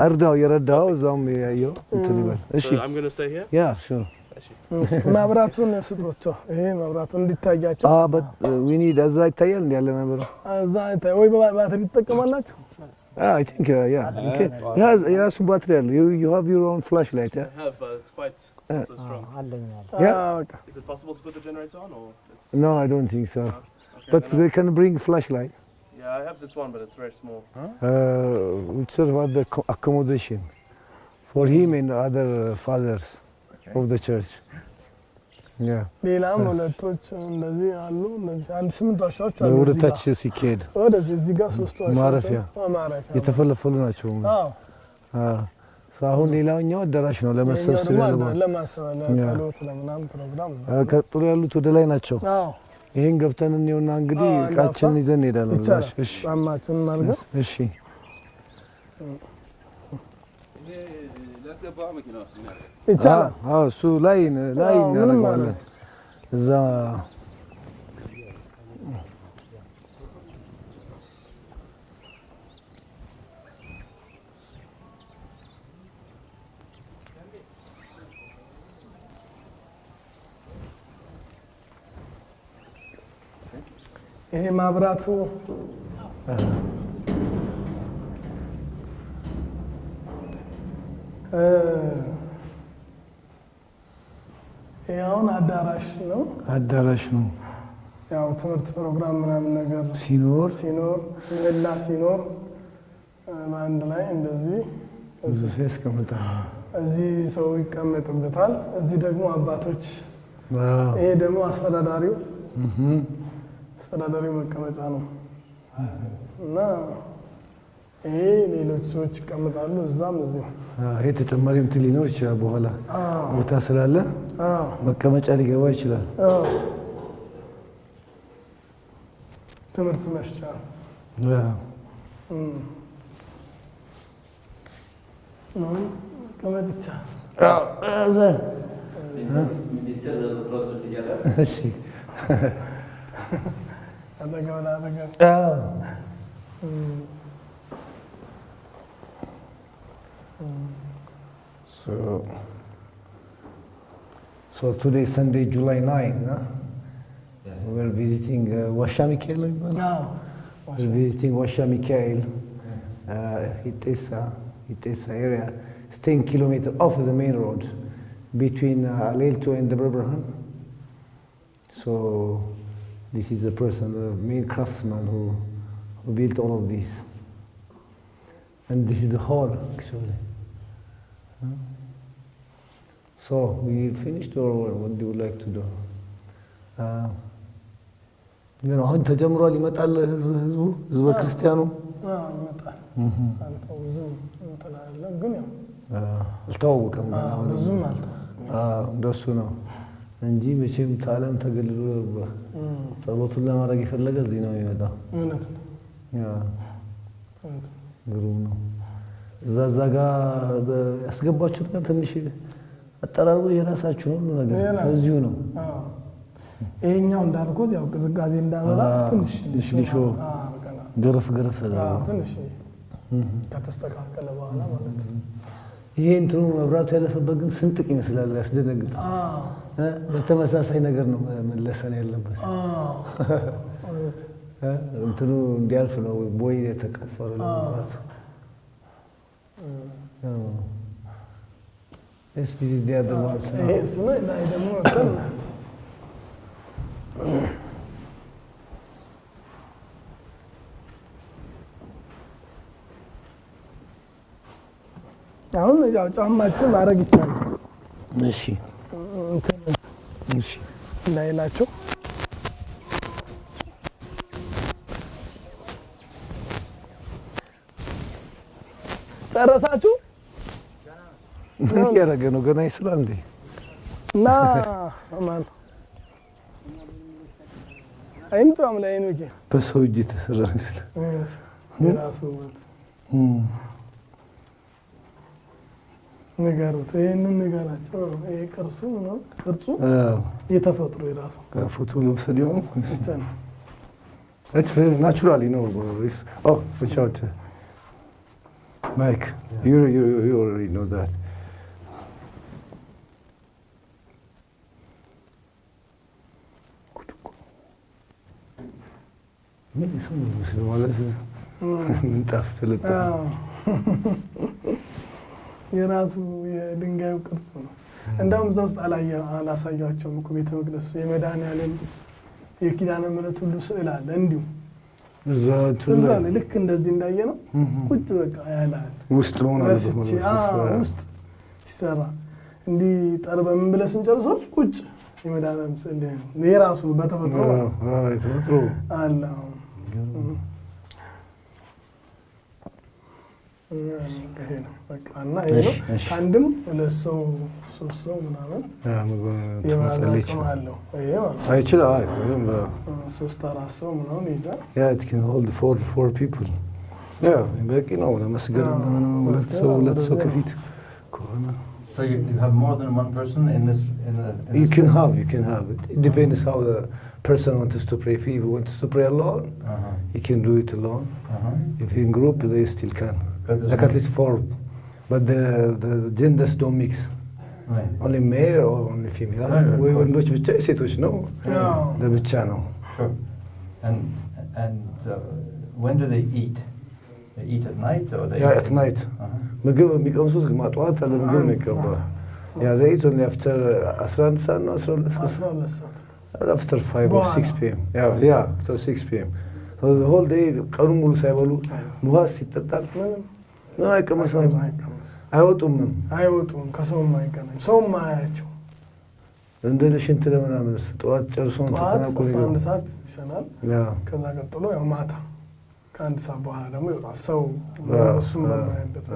አርዳው የረዳው እዛም ያየው እንትን ይበል እሺ I'm going to stay here? Yeah, sure. ማብራቱን ስጦቸው ይሄ ማብራቱን እንዲታያቸው but we need እዛ ይታያል እንዴ ያለ ነበር እዛ ይታይ ወይ ባትሪ ተጠቀማላችሁ I think yeah okay የራሱ ባትሪ አለ you have your own flashlight yeah I have, it's quite strong. Is it possible to put the generator on, or? No, I don't think so. But we can bring flashlight. Yeah, I have this one, but it's very small. Which sort of the accommodation for him and other fathers of the church. Yeah. ሌላም ሁለቶች እንደዚህ አሉ እንደዚህ አንድ 8 ዋሻዎች አሉ ወደ ታች ሲኬድ ወደዚህ እዚህ ጋር 3 ዋሻዎች ማረፊያ የተፈለፈሉ ናቸው አሁን ሌላኛው አዳራሽ ነው ለመሰብሰብ ያለው ለጸሎት ለምናምን ፕሮግራም ቀጥሎ ያሉት ወደ ላይ ናቸው ይሄን ገብተን እንየውና እንግዲህ እቃችን ይዘን እንሄዳለን እሺ አማቹን ማለት እሺ እሱ ላይ እናደርገዋለን እዛ ይሄ ማብራቱ ያውን አዳራሽ ነው ያው ትምህርት ፕሮግራም ምናምን ነገር ሲኖር ሌላ ሲኖር አንድ ላይ እንደዚህ ያስቀምጣል እዚህ ሰው ይቀመጥበታል እዚህ ደግሞ አባቶች ይሄ ደግሞ አስተዳዳሪው መቀመጫ ነው እና ይሄ ሌሎች ሰዎች ይቀመጣሉ እዛም እዚህ ይሄ ተጨማሪ እንትን ሊኖር ይችላል በኋላ ቦታ ስላለ መቀመጫ ሊገባ ይችላል ትምህርት መስጫ ከመጥቻ እሺ So today is Sunday, July 9, huh? Yes. We're visiting Washa Mikael. No. We're visiting Washa Mikael, Itesa area. It's 10 kilometers off the main road between Alelto and Debre Birhan. So this is the person, the main craftsman who built all of this. And this is the hall, actually. Huh? So we finished, or what do you like to do? ግን አሁን ተጀምሯል ይመጣል ህዝበ ክርስቲያኑ ይመጣል ብዙ እንትን አይደለም ግን ያው አልተዋወቀም ብዙም አልተዋወቀም። እንደሱ ነው እንጂ መቼም ታለም ተገልሎ ጸሎቱን ለማድረግ የፈለገ እዚህ ነው የሚመጣው። እውነት ነው። ግሩም ነው። እዛ ጋር ያስገባችሁት ጋር ትንሽ አጠራሩ የራሳችሁ ነው ነገር እዚሁ ነው። ይሄኛው እንዳልኩት ያው ቅዝቃዜ እንዳመጣ ትንሽ ሊሾ ገረፍ ትንሽ ከተስተካከለ በኋላ ማለት ነው። ይሄ እንትኑ መብራቱ ያለፈበት ግን ስንጥቅ ይመስላል፣ ያስደነግጣል። በተመሳሳይ ነገር ነው መለሰን ያለበት። እንትኑ እንዲያልፍ ነው ቦይ የተቀፈረ ነው መብራቱ። እስኪ ዲያደማስ ነው ላይ ደግሞ አሁን ያው ጫማችን ማድረግ ይቻላል። እሺ እሺ እንዳይላቸው ጨረሳችሁ? ምን ያደረገ ነው ገና ይስላል እንዴ? እና ማን አይምጣም ላይ ነው በሰው እጅ የተሰራ ይመስላል። የራሱ ንገሩት፣ ይሄንን ንገራቸው። ይሄ ቅርሱ ነው፣ ቅርጹ የተፈጥሮ የራሱ ፎቶ ለምሳሌ ነው። It's very natural, you know. It's, oh, watch out, Mike. You already know that. ምን ይሰው ነው ማለት ነው? ምንጣፍ ተለጣ የራሱ የድንጋዩ ቅርጽ ነው። እንደውም እዛ ውስጥ አላሳያቸውም እኮ ቤተ መቅደሱ የመድኃኒዓለም የኪዳነ ምሕረት ሁሉ ስዕል አለ። እንዲሁ እዛ ልክ እንደዚህ እንዳየ ነው ቁጭ በቃ ያላል ውስጥ ነው ማለት ውስጥ ሲሰራ እንዲህ ጠርበን ምን ብለን ስንጨርሰው ቁጭ የመድኃኒዓለም ስዕል የራሱ በተፈጥሮ አለ። ይሄ ነው በቃ እና ይሄ ነው ከአንድም ሁለት ሰው ሶስት ሰው ምናምን የማዛቅም አለው። ይሄ ማለት አይችልም ሶስት አራት ሰው ምናምን ይዛል። it can hold four people. በቂ ነው ለመስገድ ሁለት ሰው ከፊት ከሆነ So you have more than one person in this? You can have it. It depends how the person wants to pray. If he wants to pray alone, he can do it alone. If in group, they still can. Like at least four. But the genders don't mix. Right. Only male or only female. We ወንዶች ብቻ ሴቶች ነው ለብቻ ነው። Sure. And when do they eat? They eat at night or they? Yeah, at night. ምግብ የሚቀምሱት ማጥዋት አለ ምግብ ነው ይቀባል። ያ ዘይት only after 11 ሰዓት ነው 12 ሰዓት after 5 or 6 p.m. Yeah, after 6 p.m. So the whole day ቀኑን ሙሉ ሳይበሉ ውሃ ሲጠጣል ምንም አይቀመሱም። አይወጡም ከሰውም አይገናኙም። ሰውም አያቸው እንደ ሽንት ለምናምን ጠዋት ጨርሶ ተናቆር ነው 1 ሰዓት ይሰናል። ከዛ ቀጥሎ ያው ማታ ከአንድ ሰዓት በኋላ ደግሞ ይወጣል ሰው እሱም ለማይበት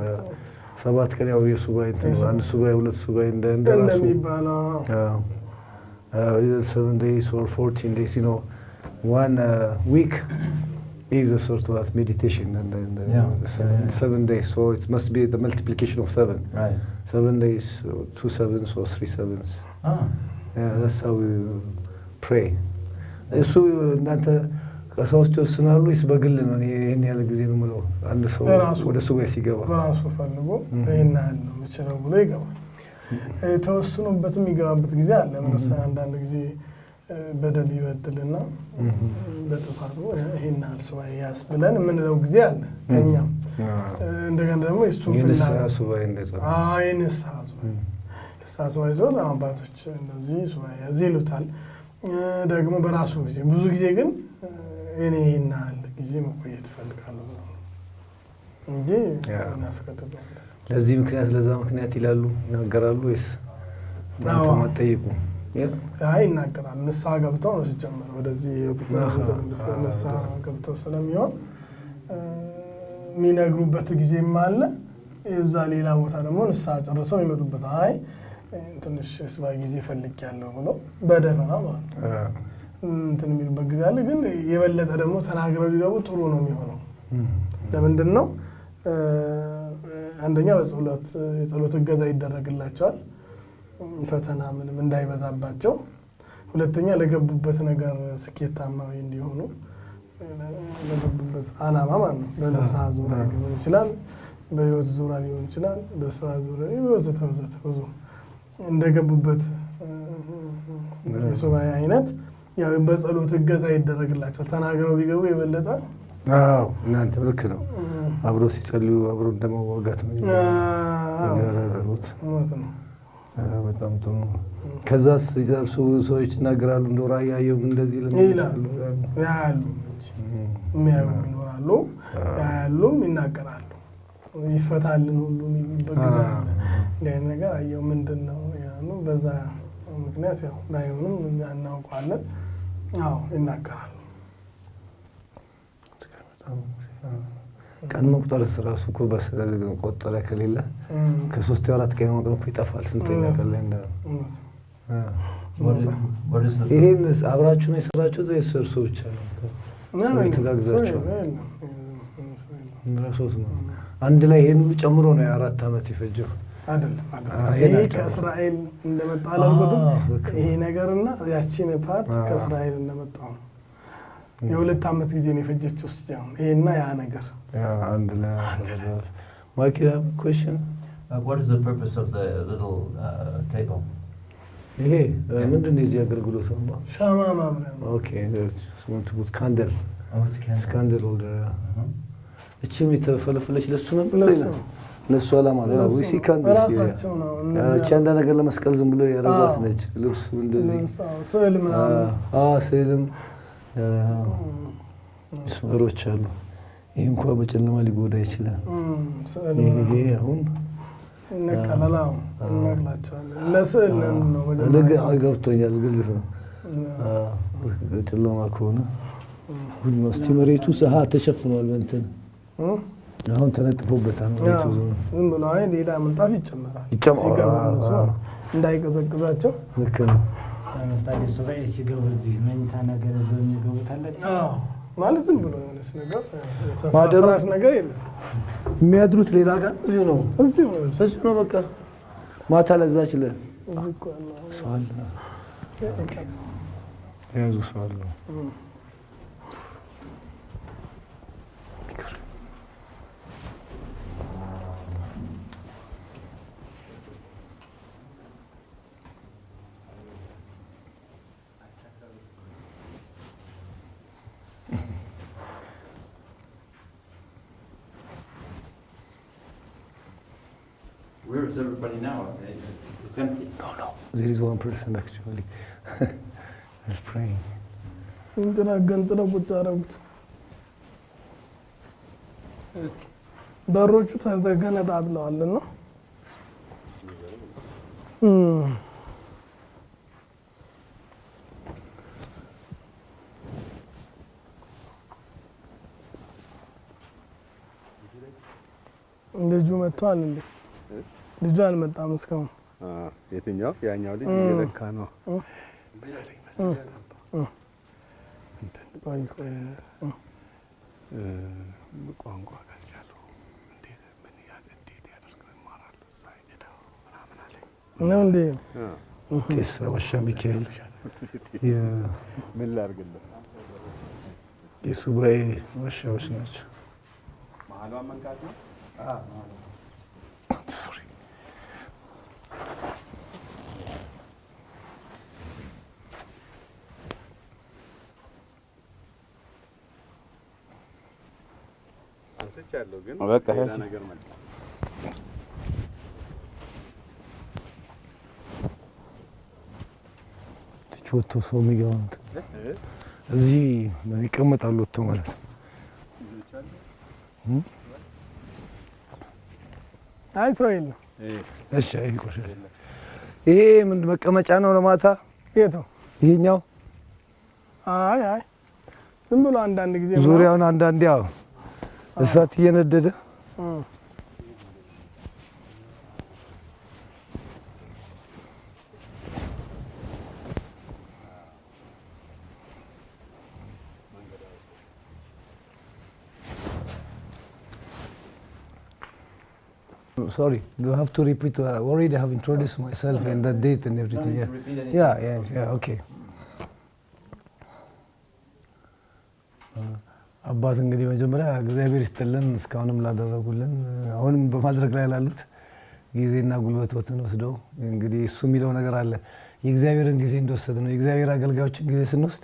7 ቀን ያው የሱባኤ አንድ ሱባኤ ሁለት ሱባኤ እንደሚባለው 7 days or 14 days, you know, one week is a sort of meditation and 7 days, so it must be the multiplication of 7. Right. 7 days, 2 sevens or 3 sevens. Yeah, that's how we pray. እሱ እናንተ ከሰዎች ወስናሉ ወይስ በግል ነው? ይሄን ያለ ጊዜ ነው የምለው አንድ ሰው ወደ ሱባኤ ሲገባ በራሱ ፈልጎ ይሄን ያህል ነው የምችለው ብሎ ይገባል። ተወስኖበት የሚገባበት ጊዜ አለ። ለምሳሌ አንዳንድ ጊዜ በደል ይበድልና በጥፋቱ ይሄን ያህል ሱባኤ ያስ ብለን የምንለው ጊዜ አለ ከኛም። እንደገና ደግሞ እሱም ፍላጎት ሱባኤ እንደዛ ንስሐ ሱባኤ ሲሆን አባቶች እንደዚህ ሱባኤ ያዝ ይሉታል። ደግሞ በራሱ ጊዜ ብዙ ጊዜ ግን እኔ ይሄን ያህል ጊዜ መቆየት እፈልጋለሁ እንጂ እናስቀድማለን። ለዚህ ምክንያት ለዛ ምክንያት ይላሉ ይናገራሉ ወይስ ማጠይቁ? አይ ይናገራሉ። ንስሐ ገብተው ነው ሲጀመር ወደዚህ ንስሐ ገብተው ስለሚሆን የሚነግሩበት ጊዜም አለ። እዛ ሌላ ቦታ ደግሞ ንስሐ ጨርሰው ይመጡበት አይ ትንሽ ስባ ጊዜ ፈልጌያለሁ ብሎ በደፈና ማለት እንትን የሚሉበት ጊዜ አለ። ግን የበለጠ ደግሞ ተናግረው ቢገቡ ጥሩ ነው የሚሆነው። ለምንድን ነው አንደኛ በጸሎት የጸሎት እገዛ ይደረግላቸዋል ፈተና ምንም እንዳይበዛባቸው፣ ሁለተኛ ለገቡበት ነገር ስኬታማዊ እንዲሆኑ ለገቡበት ዓላማ ማለት ነው። በንስሐ ዙሪያ ሊሆን ይችላል፣ በህይወት ዙሪያ ሊሆን ይችላል፣ በስራ ዙሪያ ወዘተ ብዙ እንደገቡበት የሱባኤ አይነት ያው በጸሎት እገዛ ይደረግላቸዋል። ተናግረው ቢገቡ የበለጠ እናንተ ልክ ነው። አብሮ ሲጸልዩ አብሮ እንደመዋጋት ነው ያደረጉት። በጣም ጥሩ። ከዛስ ሲደርሱ ሰዎች ይናገራሉ እንደው ራእይ ያየሁም እንደዚህ ይላሉ ያሉ የሚያዩ ይኖራሉ፣ ያሉ ይናገራሉ፣ ይፈታልን ሁሉ የሚሉበት ጊዜ አለ። እንዲህ አይነት ነገር አየሁ ምንድን ነው ያሉ በዛ ምክንያት ያው ላይሆንም እናውቀዋለን። አዎ ይናገራሉ። ቀን መቁጠር ራሱ እኮ ቆጠረ ከሌለ ከ3 4 ቀን መቁጠር እኮ ይጠፋል። ስንተኛ ቀን ላይ እንዳለ ይሄን አብራችሁ ነው የሰራችሁት ወይስ እርስዎ ብቻ ነው ተጋግዛችሁ? ራስዎት ነው አንድ ላይ ይሄን ሁሉ ጨምሮ ነው 4 ዓመት የፈጀው? አይደለም ይሄ ከእስራኤል እንደመጣ አላልኩትም። ይሄ ነገርና ያቺን ፓርት ከእስራኤል እንደመጣ ነው። የ2 ዓመት ጊዜ ነው የፈጀችው ውስጥ ይሄና ያ ነገር አንድ ላይ Mike, you have a question? What is the purpose of the little table? ይሄ ምንድን ነው የዚህ አገልግሎት ነው? ሻማ ማብሪያ ነው። ኦኬ want to put candle. Oh, it's candle. Candle holder. እቺም የተፈለፈለች ለሱ ነበር ለሱ ዓላማ ነው። ወይ ሲካንደል ራሳቸው ነው እቺ አንድ ነገር ለመስቀል ዝም ብሎ ያረጋት ነች። ልብሱ እንደዚህ ስዕል ምናምን ስዕልም መስመሮች አሉ። ይሄ እንኳን በጨለማ ሊጎዳ ይችላል። ይሄ አሁን ነቀላላው እናግላቸዋለን ለስዕል ነው መጀመሪያ ገብቶኛል። ግልጽ ነው። ጨለማ ከሆነ ሁሉ መስቲ መሬቱ ሰሃ ተሸፍኗል። በእንትን አሁን ተነጥፎበታል። መሬቱ ዝም ብሎ አይ ሌላ ምንጣፍ ይጨመራል እንዳይቀዘቅዛቸው። ልክ ነው። ለምሳሌ ሱባኤ ሲገቡ እዚህ መኝታ ነገር እዛው የሚገቡት አለ ማለት ዝም ብሎ የሆነች ነገር ማደራሽ ነገር የለም። የሚያድሩት ሌላ ጋር እዚሁ ነው። እዚሁ ነው በቃ ማታ ለዛች ለ እዚህ እኮ ሰው አለ ያዙ ሰው አለ። Where is everybody now? It's empty. No. There is one person actually. He's praying. እንትና ቁጭ አደረጉት። በሮቹ ተገነጣጥለዋልና ልጁ መጥቷል እንዴ? ልጁ አልመጣም እስካሁን። የትኛው? ያኛው ልጅ እየለካ ነው። ቋንቋ ካልቻሉ እንዴት ያደርገው ይማራሉ። እዛ ሄደው ምናምን አለኝ ነው እንዴ? ቄስ ዋሻ ሚካኤል ምን ላድርግልህ? የሱባኤ ዋሻዎች ናቸው። መሀሏን መንካት ነው። አንስቻለሁ ግን ሌላ ነገር መጣ። ወጥቶ ሰው የሚገባው እዚህ ይቀመጣሉ ወጥቶ ማለት ነው። አይ ሰው የለም። እሺ ይሄ ምን መቀመጫ ነው ለማታ? የቱ? ይሄኛው? አይ ዝም ብሎ አንዳንድ ጊዜ ዙሪያውን አንዳንድ ያው እሳት እየነደደ Sorry, you have to repeat. Already I have introduced myself and the date and everything. need Yeah. to repeat anything. Yeah, okay. አባት እንግዲህ መጀመሪያ እግዚአብሔር ይስጥልን እስካሁንም ላደረጉልን አሁንም በማድረግ ላይ ላሉት ጊዜና ጉልበቶትን ወስደው እንግዲህ እሱ የሚለው ነገር አለ የእግዚአብሔርን ጊዜ እንደወሰድን ነው የእግዚአብሔር አገልጋዮችን ጊዜ ስንወስድ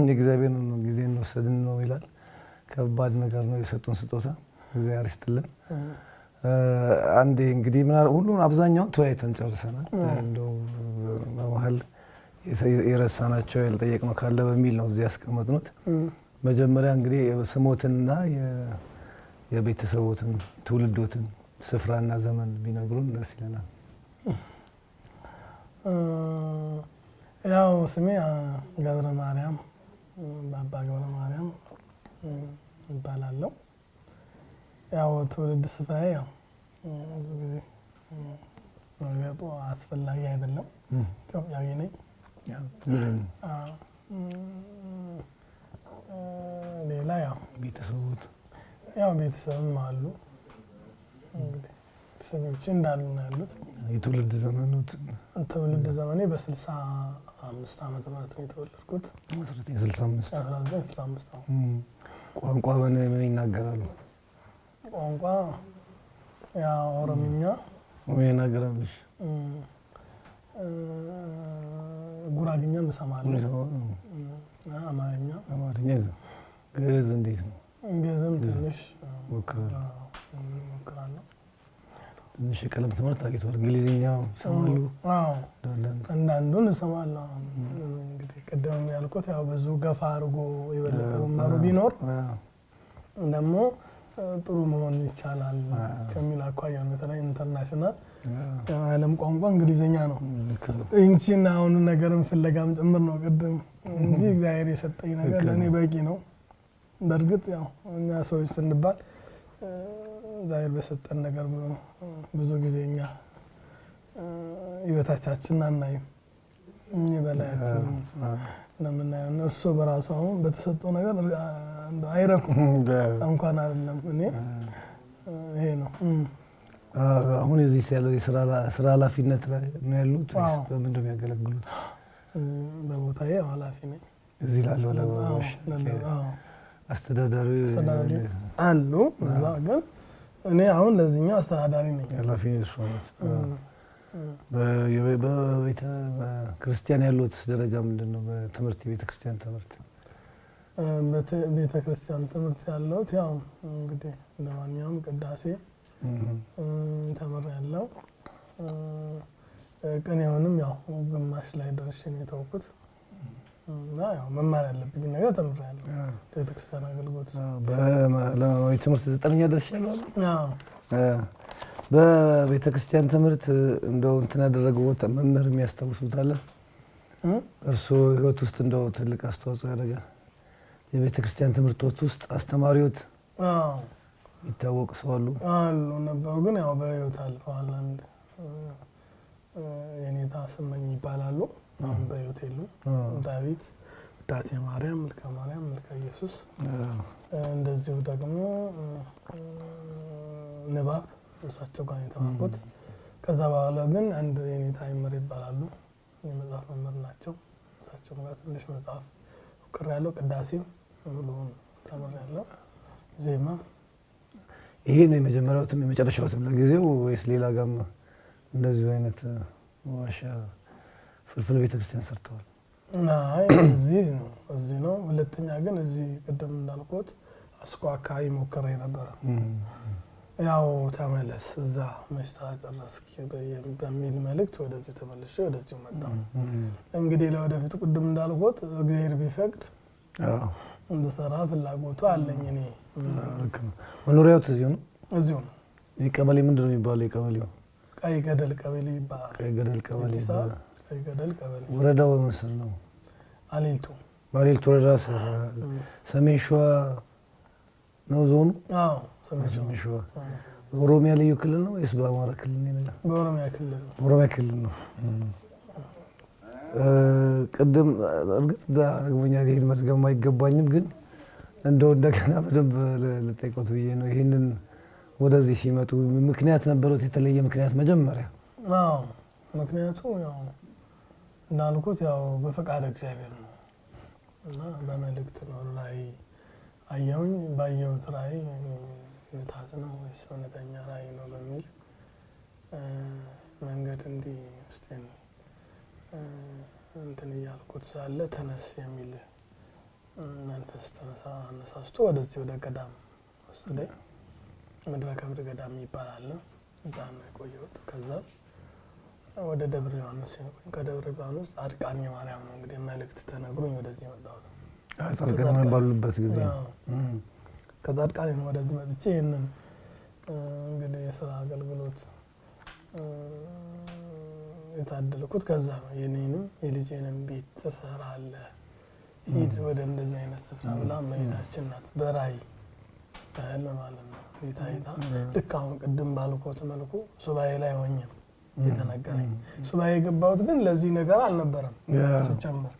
የእግዚአብሔርን ጊዜ እንደወሰድን ነው ይላል ከባድ ነገር ነው የሰጡን ስጦታ እግዚአብሔር ይስጥልን አንዴ እንግዲህ ሁሉን አብዛኛውን ተወያይተን ጨርሰናል እንደው በመሀል የረሳናቸው ያልጠየቅነው ካለ በሚል ነው እዚህ ያስቀመጥነው መጀመሪያ እንግዲህ ስሞትና የቤተሰቦትን ትውልዶትን ስፍራና ዘመን ቢነግሩን ደስ ይለናል ያው ስሜ ገብረ ማርያም ባባ ገብረ ማርያም ይባላል ያው ትውልድ ስፍራዬ ያው ብዙ ጊዜ መግለጡ አስፈላጊ አይደለም ኢትዮጵያዊ ነኝ ሌላ ያው ቤተሰብም አሉ እንግዲህ ቤተሰቦቼ እንዳሉ ነው ያሉት የትውልድ ዘመኔ በ65 ዓመተ ምህረት ነው የተወለድኩት 1965 ቋንቋ ምን ይናገራሉ ቋንቋ ያው ኦሮምኛ ይናገራሉ ጉራግኛም እሰማለሁ አማርኛ ግዕዝ እንዴት ነው ግዕዝም ትንሽ ሞክራለሁ ትንሽ የቀለም ትምህርት አግኝተዋል እንግሊዝኛ ይሰማሉ አንዳንዱን እሰማለሁ እንግዲህ ቅድም ያልኩት ያው ብዙ ገፋ አድርጎ የበለጠ መማሩ ቢኖር ደግሞ ጥሩ መሆን ይቻላል ከሚል አኳያ ነው በተለይ ኢንተርናሽናል ዓለም ቋንቋ እንግሊዝኛ ነው እንቺና አሁን ነገርም ፍለጋም ጭምር ነው ቅድም እንጂ እግዚአብሔር የሰጠኝ ነገር ለኔ በቂ ነው በእርግጥ ያው እኛ ሰዎች ስንባል እግዚአብሔር በሰጠን ነገር ብዙ ጊዜኛ ይበታቻችን አናይም በላያችን ለምናየው እርሱ በራሱ አሁን በተሰጠው ነገር አይረኩም እንኳን አይደለም እኔ ይሄ ነው አሁን እዚህ ያለው የሥራ ኃላፊነት ላይ ነው ያሉት በምንድን ነው ያገለግሉት በቦታዬ ኃላፊ ነኝ እዚህ ላለው አስተዳዳሪ አሉ እዛ ግን እኔ አሁን ለዚህኛው አስተዳዳሪ ነኝ ኃላፊ ነኝ በቤተ ክርስቲያን ያሉት ደረጃ ምንድነው በትምህርት ቤተ ክርስቲያን ትምህርት ቤተ ክርስቲያን ትምህርት ያለው ያው እንግዲህ ለማንኛውም ቅዳሴ ተመረያለሁ ቅኔውንም ያው ግማሽ ላይ ደርሼ ነው የተውኩት እና ያው መማር ያለብኝ ነገር ተምሬያለሁ ቤተ ክርስቲያን አገልግሎት በለማዊ ትምህርት 9ኛ ደርሻለሁ በቤተ ክርስቲያን ትምህርት እንደው እንትን ያደረገው መምህር የሚያስታውሱት አለ እርሱ ህይወት ውስጥ እንደው ትልቅ አስተዋጽኦ ያደረገ የቤተ ክርስቲያን ትምህርቶች ውስጥ አስተማሪዎት ይታወቁ ሰው አሉ ነበሩ ግን ያው በህይወት አልፈዋል አንድ የኔታ ስመኝ ይባላሉ አሁን በህይወት የሉም ዳዊት ዳቴ ማርያም መልካ ኢየሱስ እንደዚሁ ደግሞ ንባብ እሳቸው ጋር የተማርኩት ከዛ በኋላ ግን አንድ የኔታ ይመር ይባላሉ የመጽሐፍ መምህር ናቸው እሳቸው ጋር ትንሽ መጽሐፍ ያለው ቅዳሴም ሙሉውን ተምሬያለሁ ዜማ ይሄ ነው የመጀመሪያውም የመጨረሻውም ለጊዜው ወይስ ሌላ ጋር እንደዚህ አይነት ዋሻ ፍልፍል ቤተክርስቲያን ሰርተዋል አይ እዚህ ነው ሁለተኛ ግን እዚህ ቀደም እንዳልኩት አስኮ አካባቢ ሞክሬ ነበር ያው ተመለስ እዛ መስታወ ጨረስክ በሚል መልእክት ወደዚህ ተመለሽ ወደዚህ መጣሁ እንግዲህ ለወደፊት ቅድም እንዳልኩት እግዚአብሔር ቢፈቅድ እንደሰራ ፍላጎቱ አለኝ እኔ መኖሪያው እዚሁ ነው ቀበሌ ምንድነው የሚባለው የቀበሌው ቀይ ገደል ቀበሌ ይባላል ቀይ ገደል ቀበሌ ወረዳው መስል ነው ባሌልቱ ወረዳ ሰሜን ሸዋ ነው ዞኑ ሰሜን ሸዋ ኦሮሚያ ልዩ ክልል ነው ወይስ በአማራ ክልል ነው በኦሮሚያ ክልል ነው ቅድም እርግጥ ዳግመኛ ይሄን መድገም አይገባኝም ግን እንደው እንደገና በደንብ ለጠይቆት ብዬ ነው ይሄንን ወደዚህ ሲመጡ ምክንያት ነበሩት? የተለየ ምክንያት መጀመሪያ? አዎ ምክንያቱ ያው እንዳልኩት ያው በፈቃድ እግዚአብሔር ነው እና በመልእክት ነው ላይ አየሁኝ ባየሁት ራእይ ምታዝ ነው ወይስ እውነተኛ ራእይ ነው በሚል መንገድ እንዲህ ውስጤን እንትን እያልኩት ሳለ ተነስ የሚል መንፈስ አነሳስቶ ወደዚህ ወደ ገዳም ወሰደኝ። ምድረ ከብድ ገዳም ይባላል። እዛ ነው የቆየሁት። ከዛ ወደ ደብረ ዮሐንስ ከደብረ ዮሐንስ ጻድቃኔ ማርያም ነው እንግዲህ መልእክት ተነግሮኝ ወደዚህ መጣሁት። ጻድቃኔ ባሉበት ጊዜ ከጻድቃኔ ነው ወደዚህ መጥቼ ይሄንን እንግዲህ የሥራ አገልግሎት የታደልኩት ከዛ ነው። የኔንም የልጄንም ቤት ትሰራለህ ሂድ ወደ እንደዚህ አይነት ስፍራ ብላ እመቤታችን ናት በራእይ በህልም ማለት ነው ሊታይታ ልክ አሁን ቅድም ባልኩት መልኩ ሱባኤ ላይ ሆኜ የተነገረኝ። ሱባኤ የገባሁት ግን ለዚህ ነገር አልነበረም ሲጀምር።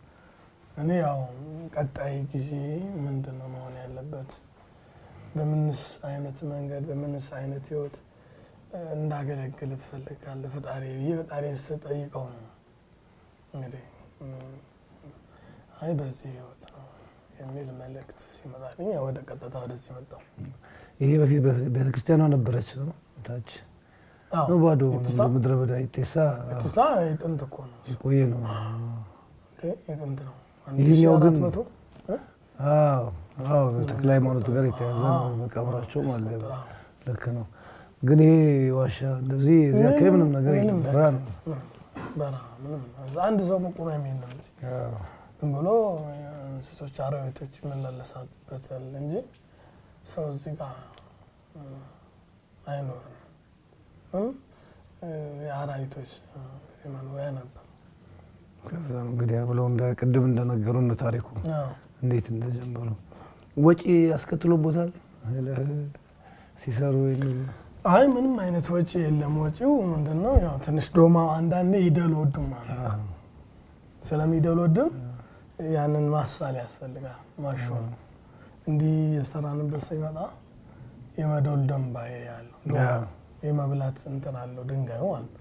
እኔ ያው ቀጣይ ጊዜ ምንድነው መሆን ያለበት፣ በምንስ አይነት መንገድ በምንስ አይነት ህይወት እንዳገለግል ትፈልጋለህ ፈጣሪ ብዬ ፈጣሪ ስጠይቀው ነው እንግዲህ አይ በዚህ ህይወት ነው የሚል መልእክት ሲመጣልኝ ወደ ቀጥታ ወደዚህ መጣሁ። ይሄ በፊት ቤተክርስቲያኗ ነበረች ነው ታች ነው ባዶ ምድረ በዳ ኢቴሳ የጥንት እኮ ነው የቆየ ነው የጥንት ነው። ይሄኛው ግን ተክለ ሃይማኖት ጋር የተያዘ ነው መቃብራቸው ማለት ነው። ልክ ነው። ግን ይሄ ዋሻ እንደዚህ እዚያ አካባቢ ምንም ነገር የለም። በራ ነው ምንም አንድ ሰው መቆሚያ የለም ዝም ብሎ እንስሶች አራዊቶች ይመላለሳበታል እንጂ ሰው እዚህ ጋር አይኖርም። የአራዊቶች መኖሪያ ነበር። ከዛ እንግዲህ ብለው ቅድም እንደነገሩን ታሪኩ እንዴት እንደጀመሩ ወጪ አስከትሎበታል ሲሰሩ የሚል አይ ምንም አይነት ወጪ የለም። ወጪው ምንድነው ያው ትንሽ ዶማው አንዳንዴ ይደልወድም ማለት ስለሚደልወድም ያንን ማሳል ያስፈልጋል። ማሾን እንዲህ የሰራንበት ሲመጣ የመዶልደም ባይ ያለው የመብላት እንትን አለው ድንጋዩ ማለት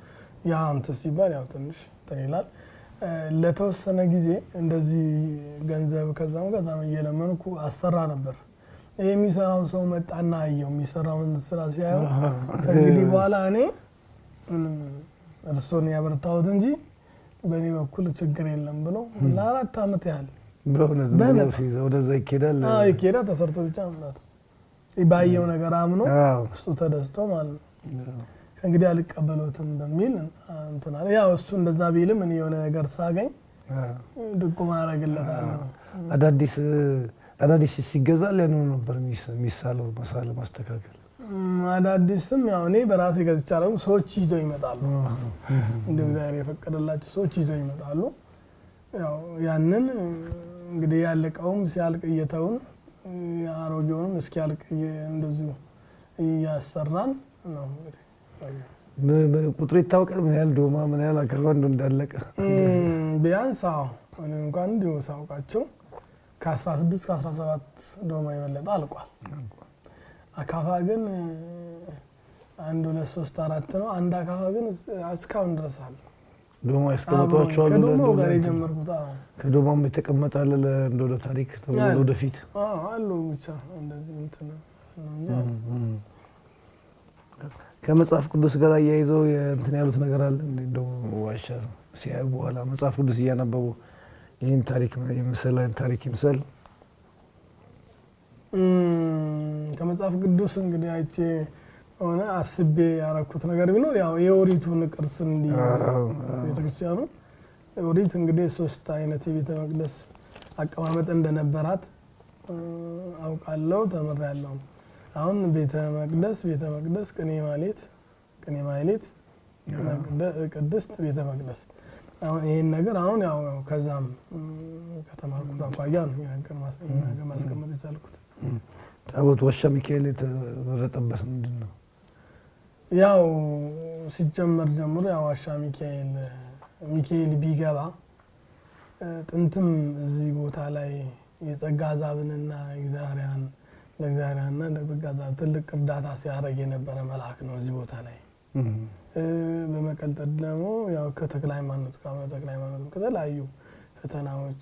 ያ እንትን ሲባል ያው ትንሽ እንትን ይላል። ለተወሰነ ጊዜ እንደዚህ ገንዘብ ከዛም እየለመንኩ አሰራ ነበር። የሚሰራው ሰው መጣና አየው የሚሰራውን ስራ ሲያየው ከእንግዲህ በኋላ እኔ እርሶን ያበርታሁት እንጂ በእኔ በኩል ችግር የለም ብሎ ለአራት ዓመት ያህል በእውነት ሲይዘው ወደዛ ይኬዳል ይኬዳ ተሰርቶ ብቻ ማለት ባየው ነገር አምኖ እሱ ተደስቶ ማለት ነው። ከእንግዲህ አልቀበሉትም በሚል እንትን አለ። ያው እሱ እንደዛ ቢልም እኔ የሆነ ነገር ሳገኝ ድቁማ አደርግለታለሁ። አዳዲስ ሲገዛል ያንኑ ነበር የሚሳለው መሳለ ማስተካከል። አዳዲስም ያው እኔ በራሴ ገዝቻለሁ። ሰዎች ይዘው ይመጣሉ እንደ እግዚአብሔር የፈቀደላቸው ሰዎች ይዘው ይመጣሉ። ያው ያንን እንግዲህ ያለቀውም ሲያልቅ እየተውን አሮጌውንም እስኪያልቅ እንደዚሁ እያሰራን ነው እንግዲህ ቁጥሩ ይታወቃል። ምን ያህል ዶማ ምን ያህል አካፋ እንዳለቀ ቢያንስ እኔ እንኳን እንዲሁ ሳውቃቸው ከ16 ከ17 ዶማ የበለጠ አልቋል። አካፋ ግን 1 2 3 4 ነው። አንድ አካፋ ግን እስካሁን ድረስ አለ። ዶማ ያስቀመጧቸው አሉ። ከዶማው ጋር የጀመርኩት ከዶማም የተቀመጠ አለ እንደው ለታሪክ ወደፊት አሉ ብቻ እንደዚህ እንትን ነው። ከመጽሐፍ ቅዱስ ጋር አያይዘው እንትን ያሉት ነገር አለ እንደው ዋሻ ሲያዩ በኋላ መጽሐፍ ቅዱስ እያነበቡ ይህን ታሪክ ይምሰል ከመጽሐፍ ቅዱስ እንግዲህ አይቼ ሆነ አስቤ ያረኩት ነገር ቢኖር ያው የኦሪቱን ቅርስ እንዲህ ቤተክርስቲያኑ ኦሪት እንግዲህ 3 አይነት የቤተ መቅደስ አቀማመጥ እንደነበራት አውቃለሁ ተመራለሁ። አሁን ቤተ መቅደስ ቅኔ ማህሌት ቅድስት ቤተ መቅደስ አሁን ይሄን ነገር አሁን ያው ከዛም ከተማርኩት አኳያ ነው ነገር ማስቀመጥ የቻልኩት። ታቦት ዋሻ ሚካኤል የተመረጠበት ምንድነው? ያው ሲጀመር ጀምሮ ያው ዋሻ ሚካኤል ቢገባ ጥንትም እዚህ ቦታ ላይ የጸጋ ዛብንና የዛሪያን ለእግዚአብሔርና ለጽጋዛ ትልቅ እርዳታ ሲያደርግ የነበረ መልአክ ነው እዚህ ቦታ ላይ። በመቀጠል ደግሞ ያው ከተክለ ሃይማኖት ከተለያዩ ፈተናዎች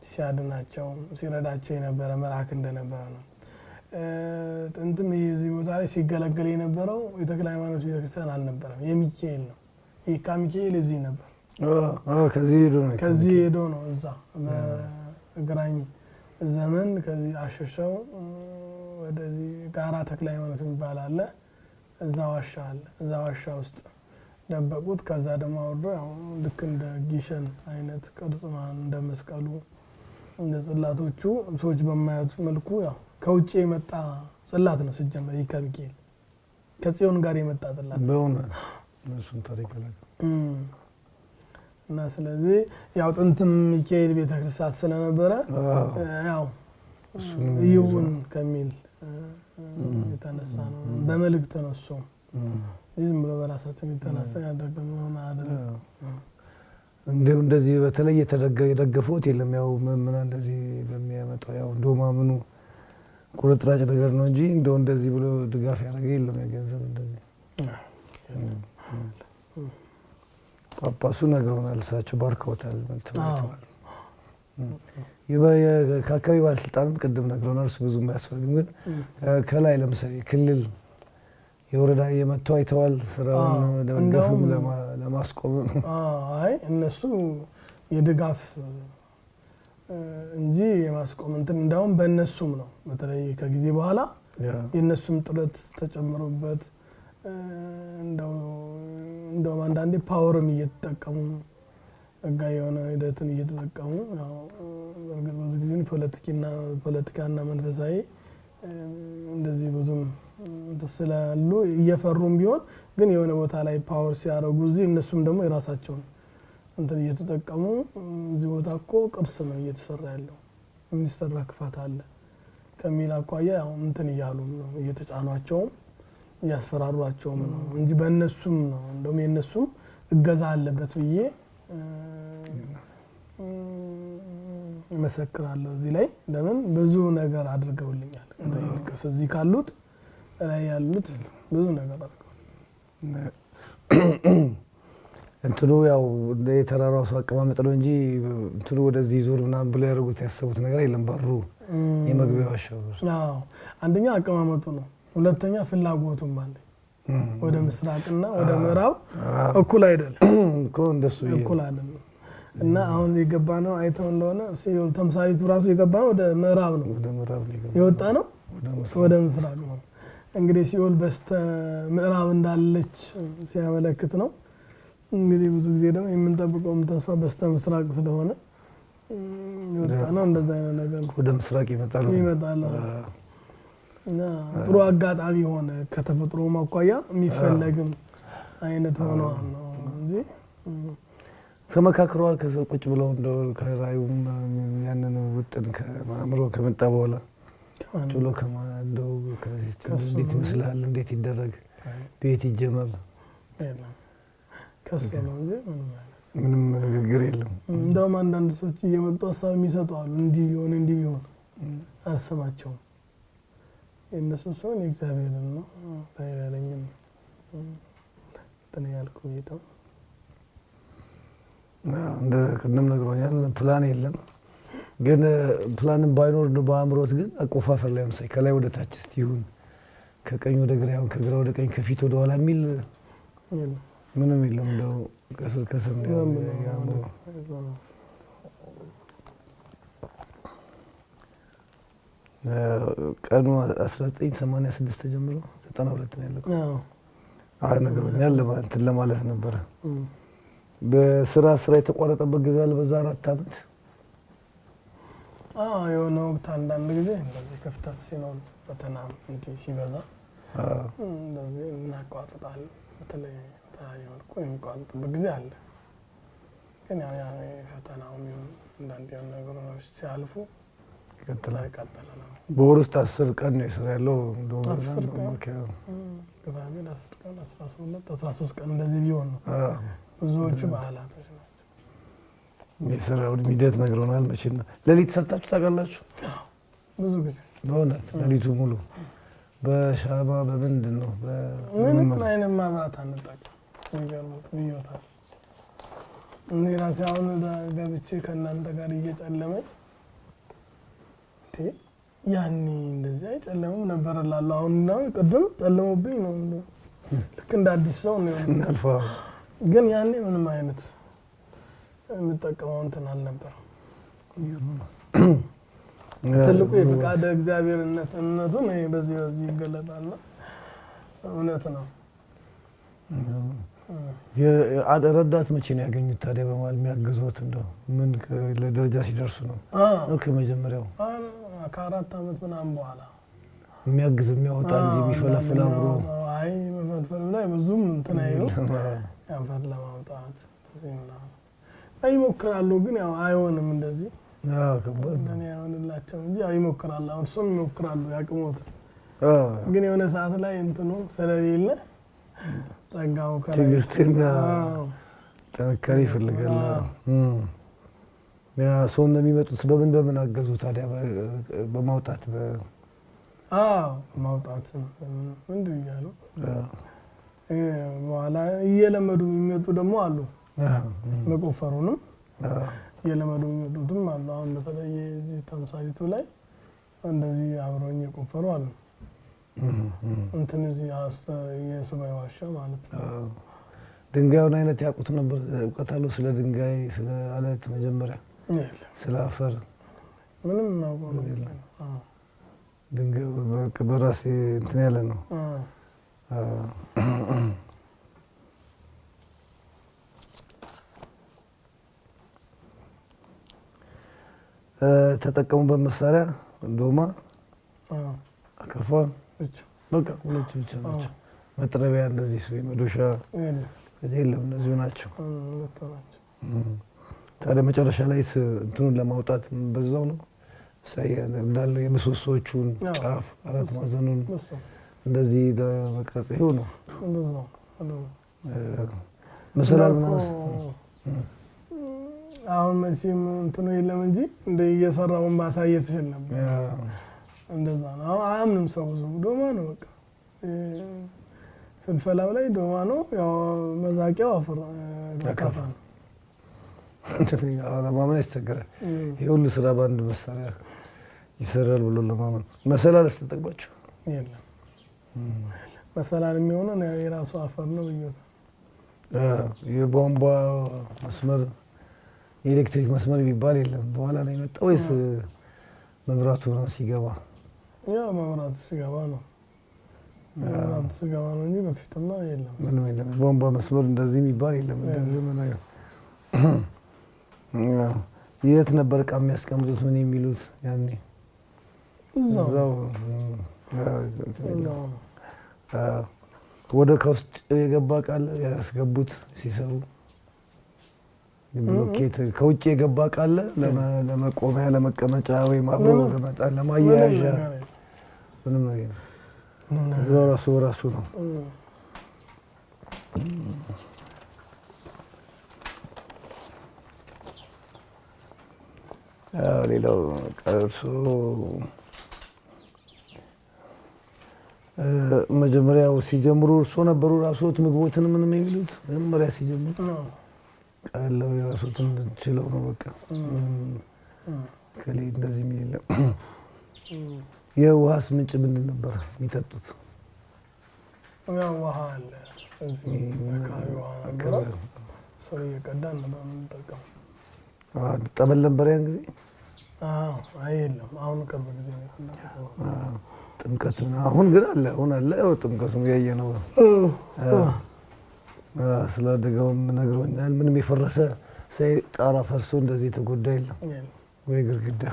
ሲያድናቸው ሲረዳቸው የነበረ መልአክ እንደነበረ ነው። ጥንትም እዚህ ቦታ ላይ ሲገለገል የነበረው የተክለ ሃይማኖት ቤተክርስቲያን አልነበረም፣ የሚካኤል ነው። የካ ሚካኤል እዚህ ነበር። ከዚህ ሄዶ ነው እዛ በግራኝ ዘመን ከዚህ አሸሸው ወደዚህ ጋራ ተክለ ሃይማኖት የሚባል አለ። እዛ ዋሻ አለ። እዛ ዋሻ ውስጥ ደበቁት። ከዛ ደግሞ አወርዶ ያው ልክ እንደ ጊሸን አይነት ቅርጽ እንደ መስቀሉ እንደ ጽላቶቹ ሰዎች በማያዩት መልኩ ያው ከውጭ የመጣ ጽላት ነው ሲጀመር የካ ሚካኤል ከጽዮን ጋር የመጣ ጽላት በእውነት እሱን ታሪክ አለ እና ስለዚህ ያው ጥንትም ሚካኤል ቤተክርስቲያን ስለነበረ ያው ይሁን ከሚል የተነሳ ነው። በመልእክት ነው እሱ ዝም ብሎ በራሳቸው የተነሳ ያደረገው አይደለም። እንደዚህ በተለይ የደገፉት የለም። ያው ምን እንደዚህ በሚያመጣው ያው ዶማምኑ ቁርጥራጭ ነገር ነው እንጂ እንደዚህ ብሎ ድጋፍ ያደረገ የለም። የገንዘብ እንደዚህ ጳጳሱ ነግረውናል። እሳቸው ባርከውታል። ከአካባቢ ባለስልጣናት ቅድም ነግረውናል። እሱ ብዙም አያስፈልግም። ግን ከላይ ለምሳሌ ክልል የወረዳ የመተው አይተዋል። ስራውን ለመደገፍም ለማስቆም አይ እነሱ የድጋፍ እንጂ የማስቆም እንትን እንዳውም በእነሱም ነው። በተለይ ከጊዜ በኋላ የእነሱም ጥረት ተጨምሮበት እንደው አንዳንዴ ፓወርም እየተጠቀሙ ህጋ የሆነ ሂደትን እየተጠቀሙ ያው በርግጥ ብዙ ጊዜ ፖለቲካና መንፈሳዊ እንደዚህ ብዙም ስላሉ እየፈሩም ቢሆን ግን የሆነ ቦታ ላይ ፓወር ሲያደርጉ እዚህ እነሱም ደግሞ የራሳቸውን እንትን እየተጠቀሙ እዚህ ቦታ እኮ ቅርስ ነው እየተሰራ ያለው የሚሰራ ክፋት አለ ከሚል አኳያ ያው እንትን እያሉ ነው እየተጫኗቸውም እያስፈራሯቸውም ነው እንጂ በእነሱም ነው እንደውም የእነሱም እገዛ አለበት ብዬ መሰክራለሁ። እዚህ ላይ ለምን ብዙ ነገር አድርገውልኛል። እንደዚህ እዚህ ካሉት ላይ ያሉት ብዙ ነገር አድርገው እንትኑ ያው የተራራው ሰው አቀማመጥ ነው እንጂ እንትኑ ወደዚህ ዞር ምናምን ብለው ያደርጉት ያሰቡት ነገር የለም። በሩ የመግቢያው ዋሻው አዎ አንደኛ አቀማመጡ ነው። ሁለተኛ ፍላጎቱም አለ። ወደ ምስራቅና ወደ ምዕራብ እኩል አይደለም እኮ እንደሱ እኩል አይደለም። እና አሁን የገባ ነው አይተው እንደሆነ ሲኦል ተምሳሌቱ ራሱ የገባ ነው ወደ ምዕራብ ነው የወጣ ነው ወደ ምስራቅ ነው። እንግዲህ ሲኦል በስተ ምዕራብ እንዳለች ሲያመለክት ነው። እንግዲህ ብዙ ጊዜ ደግሞ የምንጠብቀውም ተስፋ በስተ ምስራቅ ስለሆነ የወጣ ነው። እንደዛ አይነት ነገር ወደ ምስራቅ ይመጣል። እና ጥሩ አጋጣሚ ሆነ ከተፈጥሮ ማቋያ የሚፈለግም አይነት ሆኖ ነው እንጂ ተመካክረዋል። ከሰው ቁጭ ብለው እንደው ከራዩም ያንን ውጥን ከማምሮ ከመጣ በኋላ ጭሎ ከማንደው እንዴት ይመስላል እንዴት ይደረግ ቤት ይጀመር ከሱ ነው እንጂ ምንም ንግግር የለም። እንደውም አንዳንድ ሰዎች እየመጡ ሀሳብ የሚሰጡ አሉ። እንዲህ ቢሆን አልሰማቸውም። የእነሱ ሰው እግዚአብሔር ነው ታይላለኝም ተነያልኩ ይተው እንደ ቅድም ነግሮኛል። ፕላን የለም ግን ፕላንም ባይኖር ነው በአእምሮት ግን አቆፋፈር ላይ ነው ከላይ ወደ ታች ይሁን ከቀኝ ወደ ግራ ይሁን ከግራ ወደ ቀኝ ከፊት ወደ ኋላ የሚል ምንም የለም። እንደው ከስር ነው ያምሮ ቀኑ 1986 ተጀምሮ 92 ነው ያለው። አዎ ነገርኛል ለማለት ነበር። በስራ የተቋረጠበት ጊዜ አለ በዛ 4 አመት። የሆነ ወቅት አንዳንድ ጊዜ እንደዚህ ክፍተት ሲኖር ፈተና እንትን ሲበዛ እንደዚህ እናቋርጣለን። በተለይ መልኩ የሚቋረጥበት ጊዜ አለ። ግን ያው ፈተናው አንዳንድ ነገሮች ሲያልፉ ይቀጥላል። በወር ውስጥ 10 ቀን ነው የስራ ያለው እንደው ገባኝ 10 ቀን 13 ቀን እንደዚህ ቢሆን ነው። ብዙዎቹ በዓላቶች ናቸው። የስራውን ሂደት ነግሮናል። መቼ ነው ሌሊት ሰርታችሁ ታውቃላችሁ? ብዙ ጊዜ በእውነት ሌሊቱ ሙሉ በሻማ በምንድን ነው ምንም አይነት ማብራት አንጠቀም። የሚገርሙት ብዮታል። እኔ ራሴ አሁን ገብቼ ከእናንተ ጋር እየጨለመኝ ያኔ እንደዚህ አይጨለምም ነበር እላለሁ። አሁን ቅድም ጨለመብኝ ነው ልክ እንደ አዲስ ሰው ነው አልፋው። ግን ያኔ ምንም አይነት የምጠቀመው እንትን አልነበረም። ትልቁ የፈቃደ እግዚአብሔርነቱ ነው በዚህ ይገለጣል። እውነት ነው። ረዳት መቼ ነው ያገኙት ታዲያ? በማል የሚያግዙት እንደው ምን ለደረጃ ሲደርሱ ነው? ኦኬ መጀመሪያው ከ4 ዓመት ምናምን በኋላ የሚያግዝ የሚያወጣ እንጂ የሚፈለፍል አብሮ አይ መፈልፈል ላይ ብዙም እንትን አይሉ ያንፈል ለማውጣት ይሞክራሉ። ግን ያው አይሆንም እንደዚህ እኔ አይሆንላቸው እንጂ ያው ይሞክራሉ። እርሱም ይሞክራሉ ያቅሞት። ግን የሆነ ሰዓት ላይ እንትኑ ስለሌለ ጸጋው ትዕግስትና ጥንካሬ ይፈልጋል። ያ ሰው እንደሚመጡት በምን አገዙ ታዲያ? በማውጣት ማውጣት ምንድን እያሉ በኋላ እየለመዱ የሚመጡ ደግሞ አሉ። መቆፈሩንም እየለመዱ የሚመጡትም አሉ። አሁን በተለይ እዚህ ተምሳሌቱ ላይ እንደዚህ አብረውኝ የቆፈሩ አሉ። እንትን እዚህ የሱባኤ ዋሻ ማለት ነው። ድንጋዩን አይነት ያውቁት ነበር? እውቀት አለው ስለ ድንጋይ፣ ስለ አለት መጀመሪያ ስለ አፈር ምንም እናውቀው ነገር የለም። ድንጋዩ በራሴ እንትን ያለ ነው። ተጠቀሙበት መሳሪያ ዶማ፣ አካፋ በቃ ሁለቱ ብቻ ናቸው። መጥረቢያ እንደዚህ ወይ መዶሻ የለም፣ እነዚሁ ናቸው። ታዲያ መጨረሻ ላይ እንትኑን ለማውጣት በዛው ነው እንዳለው የምሰሶቹን ጫፍ 4 ማዕዘኑን እንደዚህ ለመቅረጽ ይኸው ነው መሰላል ምናምን። አሁን መቼም እንትኑ የለም እንጂ እንደ እየሰራውን ማሳየት ይችል ነበር። እንደዛ ነው። አሁን አያምንም ሰው ብዙ ዶማ ነው በቃ ፍልፈላው ላይ ዶማ ነው። ያው መዛቂያው አፈር አካፋ ነው። ለማመን ያስቸግራል። ይሄ ሁሉ ስራ በአንድ መሳሪያ ይሰራል ብሎ ለማመን። መሰላል ስትጠቅባቸው የለም። መሰላል የሚሆነው የራሱ አፈር ነው ብዬታል። የቧንቧ መስመር የኤሌክትሪክ መስመር የሚባል የለም። በኋላ ነው የመጣው ወይስ መብራቱ ነው ሲገባ? ያው መብራቱ ሲገባ ነው። መብራቱ ሲገባ ነው እንጂ በፊትማ የለም። ምንም የለም። ቧንቧ መስመር እንደዚህ የሚባል የለም። እንደዚህ ምን ነው የት ነበር ዕቃ የሚያስቀምጡት? ምን የሚሉት ያኔ? እዛው ወደ ከውስጥ የገባ ቃል ያስገቡት ሲሰሩ ብሎኬት ከውጭ የገባ ቃል ለመቆሚያ ለመቀመጫ ወይም አብሮ ለመጣል ለማያያዣ ምንም ነገር እዛው ራሱ ነው። ሌላው ቀርሶ መጀመሪያው ሲጀምሩ እርሶ ነበሩ ራስዎት ምግቦትን ምንም የሚሉት? መጀመሪያ ሲጀምሩ ቀለው የራስዎትን ችለው ነው በቃ ከሌ እንደዚህ የሚል የለም። የውሃስ ምንጭ ምንድን ነበር የሚጠጡት? ያው ውሃ አለ እዚህ አካባቢ ውሃ ነበረ። እሱን እየቀዳን ነበር የምንጠቀመው። ጠበል ነበር ያን ጊዜ? አይ የለም፣ አሁን ቅርብ ጊዜ ነው የፈለኩት። ጥምቀት አሁን ግን አለ፣ አሁን አለ። ያው ጥምቀቱም ያየነው ስላደጋውም ነግሮኛል። ምንም የፈረሰ ጣራ ፈርሶ እንደዚህ የተጎዳ የለም ወይ ግድግዳ።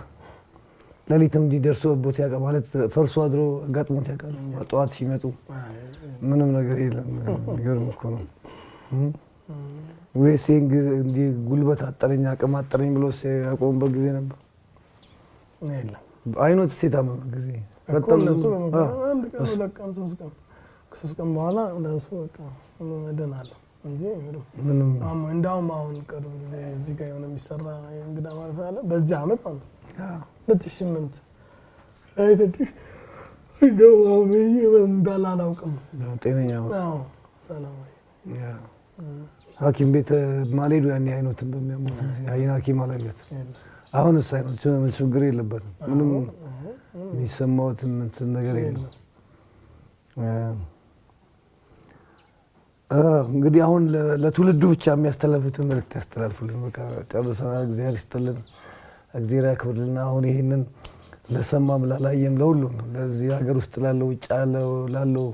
ሌሊትም እንዲደርሱበት ያውቃል ማለት ፈርሶ አድሮ አጋጥሞት ያውቃል። ጠዋት ሲመጡ ምንም ነገር የለም። የሚገርም እኮ ነው። ወይስ እንዲህ ጉልበት አጠረኝ አቅም አጠረኝ ብሎ ያቆሙበት ጊዜ ነበር? የለም። አይኖት የታመመ ጊዜ አንድ ቀን 2 ቀን 3 ቀን በኋላ ለእሱ በቃ እድናለሁ እንጂ ምንም። እንዳውም አሁን ቅርብ ጊዜ እዚህ ጋር የሆነ የሚሰራ የእንግዳ ማረፊያ አለ። በዚህ ዓመት ማለት 2008 አይተሽ እንደው ምን እንዳላውቅም ጤነኛ ነው። አዎ ሰላማዊ ሐኪም ቤት ማልሄዱ ያኔ አይኖትን በሚያሞት ጊዜ አይን ሐኪም አላየሁት። አሁንስ አይኖት ምን ችግር የለበትም። ምንም የሚሰማዎትም እንትን ነገር የለም። እንግዲህ አሁን ለትውልዱ ብቻ የሚያስተላልፉትን መልእክት ያስተላልፉልን። በቃ ጨርሰናል። እግዚአብሔር ይስጥልን፣ እግዚአብሔር ያክብርልን። አሁን ይሄንን ለሰማም ላላየም ለሁሉም ለዚህ ሀገር ውስጥ ላለው ውጭ ላለው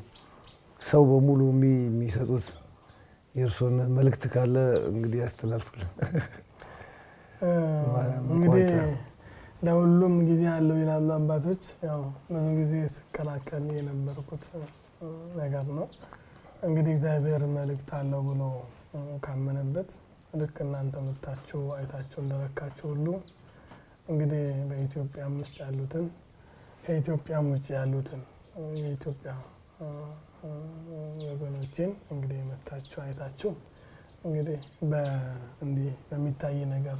ሰው በሙሉ የሚሰጡት የእርሶን መልእክት ካለ እንግዲህ ያስተላልፉልን። እንግዲህ ለሁሉም ጊዜ ያለው ይላሉ አባቶች። ያው ብዙ ጊዜ ስከላከል የነበርኩት ነገር ነው። እንግዲህ እግዚአብሔር መልእክት አለው ብሎ ካመነበት ልክ እናንተ መጣችሁ አይታችሁ እንደረካችሁ ሁሉ እንግዲህ በኢትዮጵያም ውስጥ ያሉትን ከኢትዮጵያም ውጭ ያሉትን የኢትዮጵያ ወገኖችን እንግዲህ መጣችሁ አይታችሁ እንግዲህ እንዲህ በሚታይ ነገር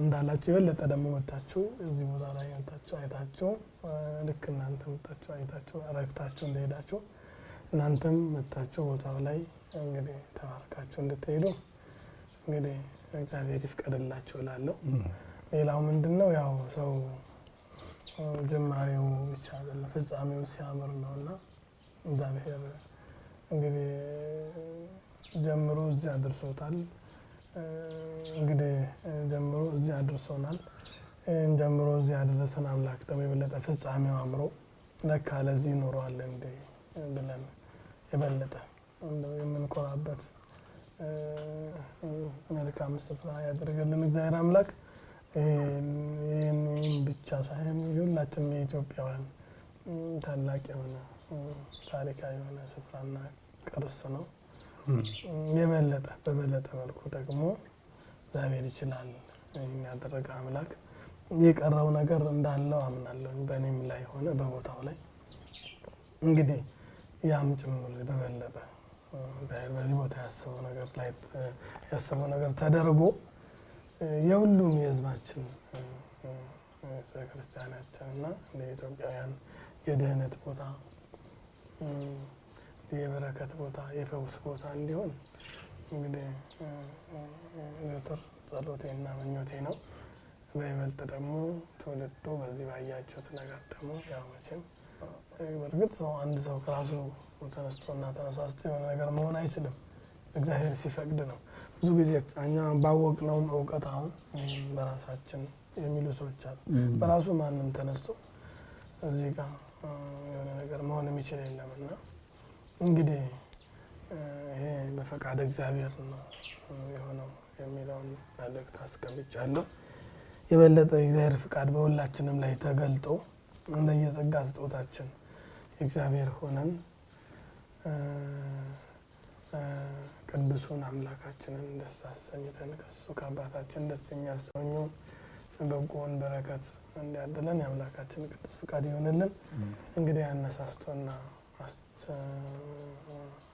እንዳላችሁ የበለጠ ደግሞ መጣችሁ እዚህ ቦታ ላይ መጣችሁ አይታችሁ ልክ እናንተ መጣችሁ አይታችሁ ረክታችሁ እንደሄዳችሁ እናንተም መጣችሁ ቦታው ላይ እንግዲህ ተባርካችሁ እንድትሄዱ እንግዲህ እግዚአብሔር ይፍቀድላችሁ እላለሁ። ሌላው ምንድነው ያው ሰው ጅማሬው ብቻ አይደለም ፍጻሜው ሲያምር ነውና እግዚአብሔር እንግዲህ ጀምሮ እዚህ አድርሶታል። እንግዲህ ጀምሮ እዚህ አድርሶናል። ጀምሮ እዚህ ያደረሰን አምላክ ደግሞ የበለጠ ፍጻሜው አምሮ ለካ ለዚህ ኖሯል እንዴ ብለን የበለጠ የምንኮራበት መልካም ስፍራ ያደርገልን እግዚአብሔር አምላክ። ይህን ብቻ ሳይሆን ሁላችንም የኢትዮጵያውያን ታላቅ የሆነ ታሪካዊ የሆነ ስፍራና ቅርስ ነው። የበለጠ በበለጠ መልኩ ደግሞ እግዚአብሔር ይችላል የሚያደርግ አምላክ። የቀረው ነገር እንዳለው አምናለሁ በእኔም ላይ ሆነ በቦታው ላይ እንግዲህ ያም ጭምር በበለጠ እግዚአብሔር በዚህ ቦታ ያሰበው ነገር ተደርጎ የሁሉም የሕዝባችን ሕዝበ ክርስቲያናችንና ለኢትዮጵያውያን የድህነት ቦታ የበረከት ቦታ የፈውስ ቦታ እንዲሆን እንግዲህ ዘወትር ጸሎቴና ምኞቴ ነው። በይበልጥ ደግሞ ትውልዱ በዚህ ባያችሁት ነገር ደግሞ ያው መቼም በእርግጥ አንድ ሰው ከራሱ ተነስቶና ተነሳስቶ የሆነ ነገር መሆን አይችልም። እግዚአብሔር ሲፈቅድ ነው። ብዙ ጊዜ እኛ ባወቅነውም እውቀት አሁን በራሳችን የሚሉ ሰዎች አሉ። በራሱ ማንም ተነስቶ እዚህ ጋር የሆነ ነገር መሆን የሚችል የለምና እንግዲህ ይሄ በፈቃድ እግዚአብሔር ነው የሆነው የሚለውን መልእክት አስቀምጫለሁ። የበለጠ የእግዚአብሔር ፍቃድ በሁላችንም ላይ ተገልጦ እንደየጸጋ ስጦታችን የእግዚአብሔር ሆነን ቅዱሱን አምላካችንን ደስ አሰኝተን ከሱ ከአባታችን ደስ የሚያሰኘው በጎን በረከት እንዲያድለን የአምላካችን ቅዱስ ፍቃድ ይሆንልን። እንግዲህ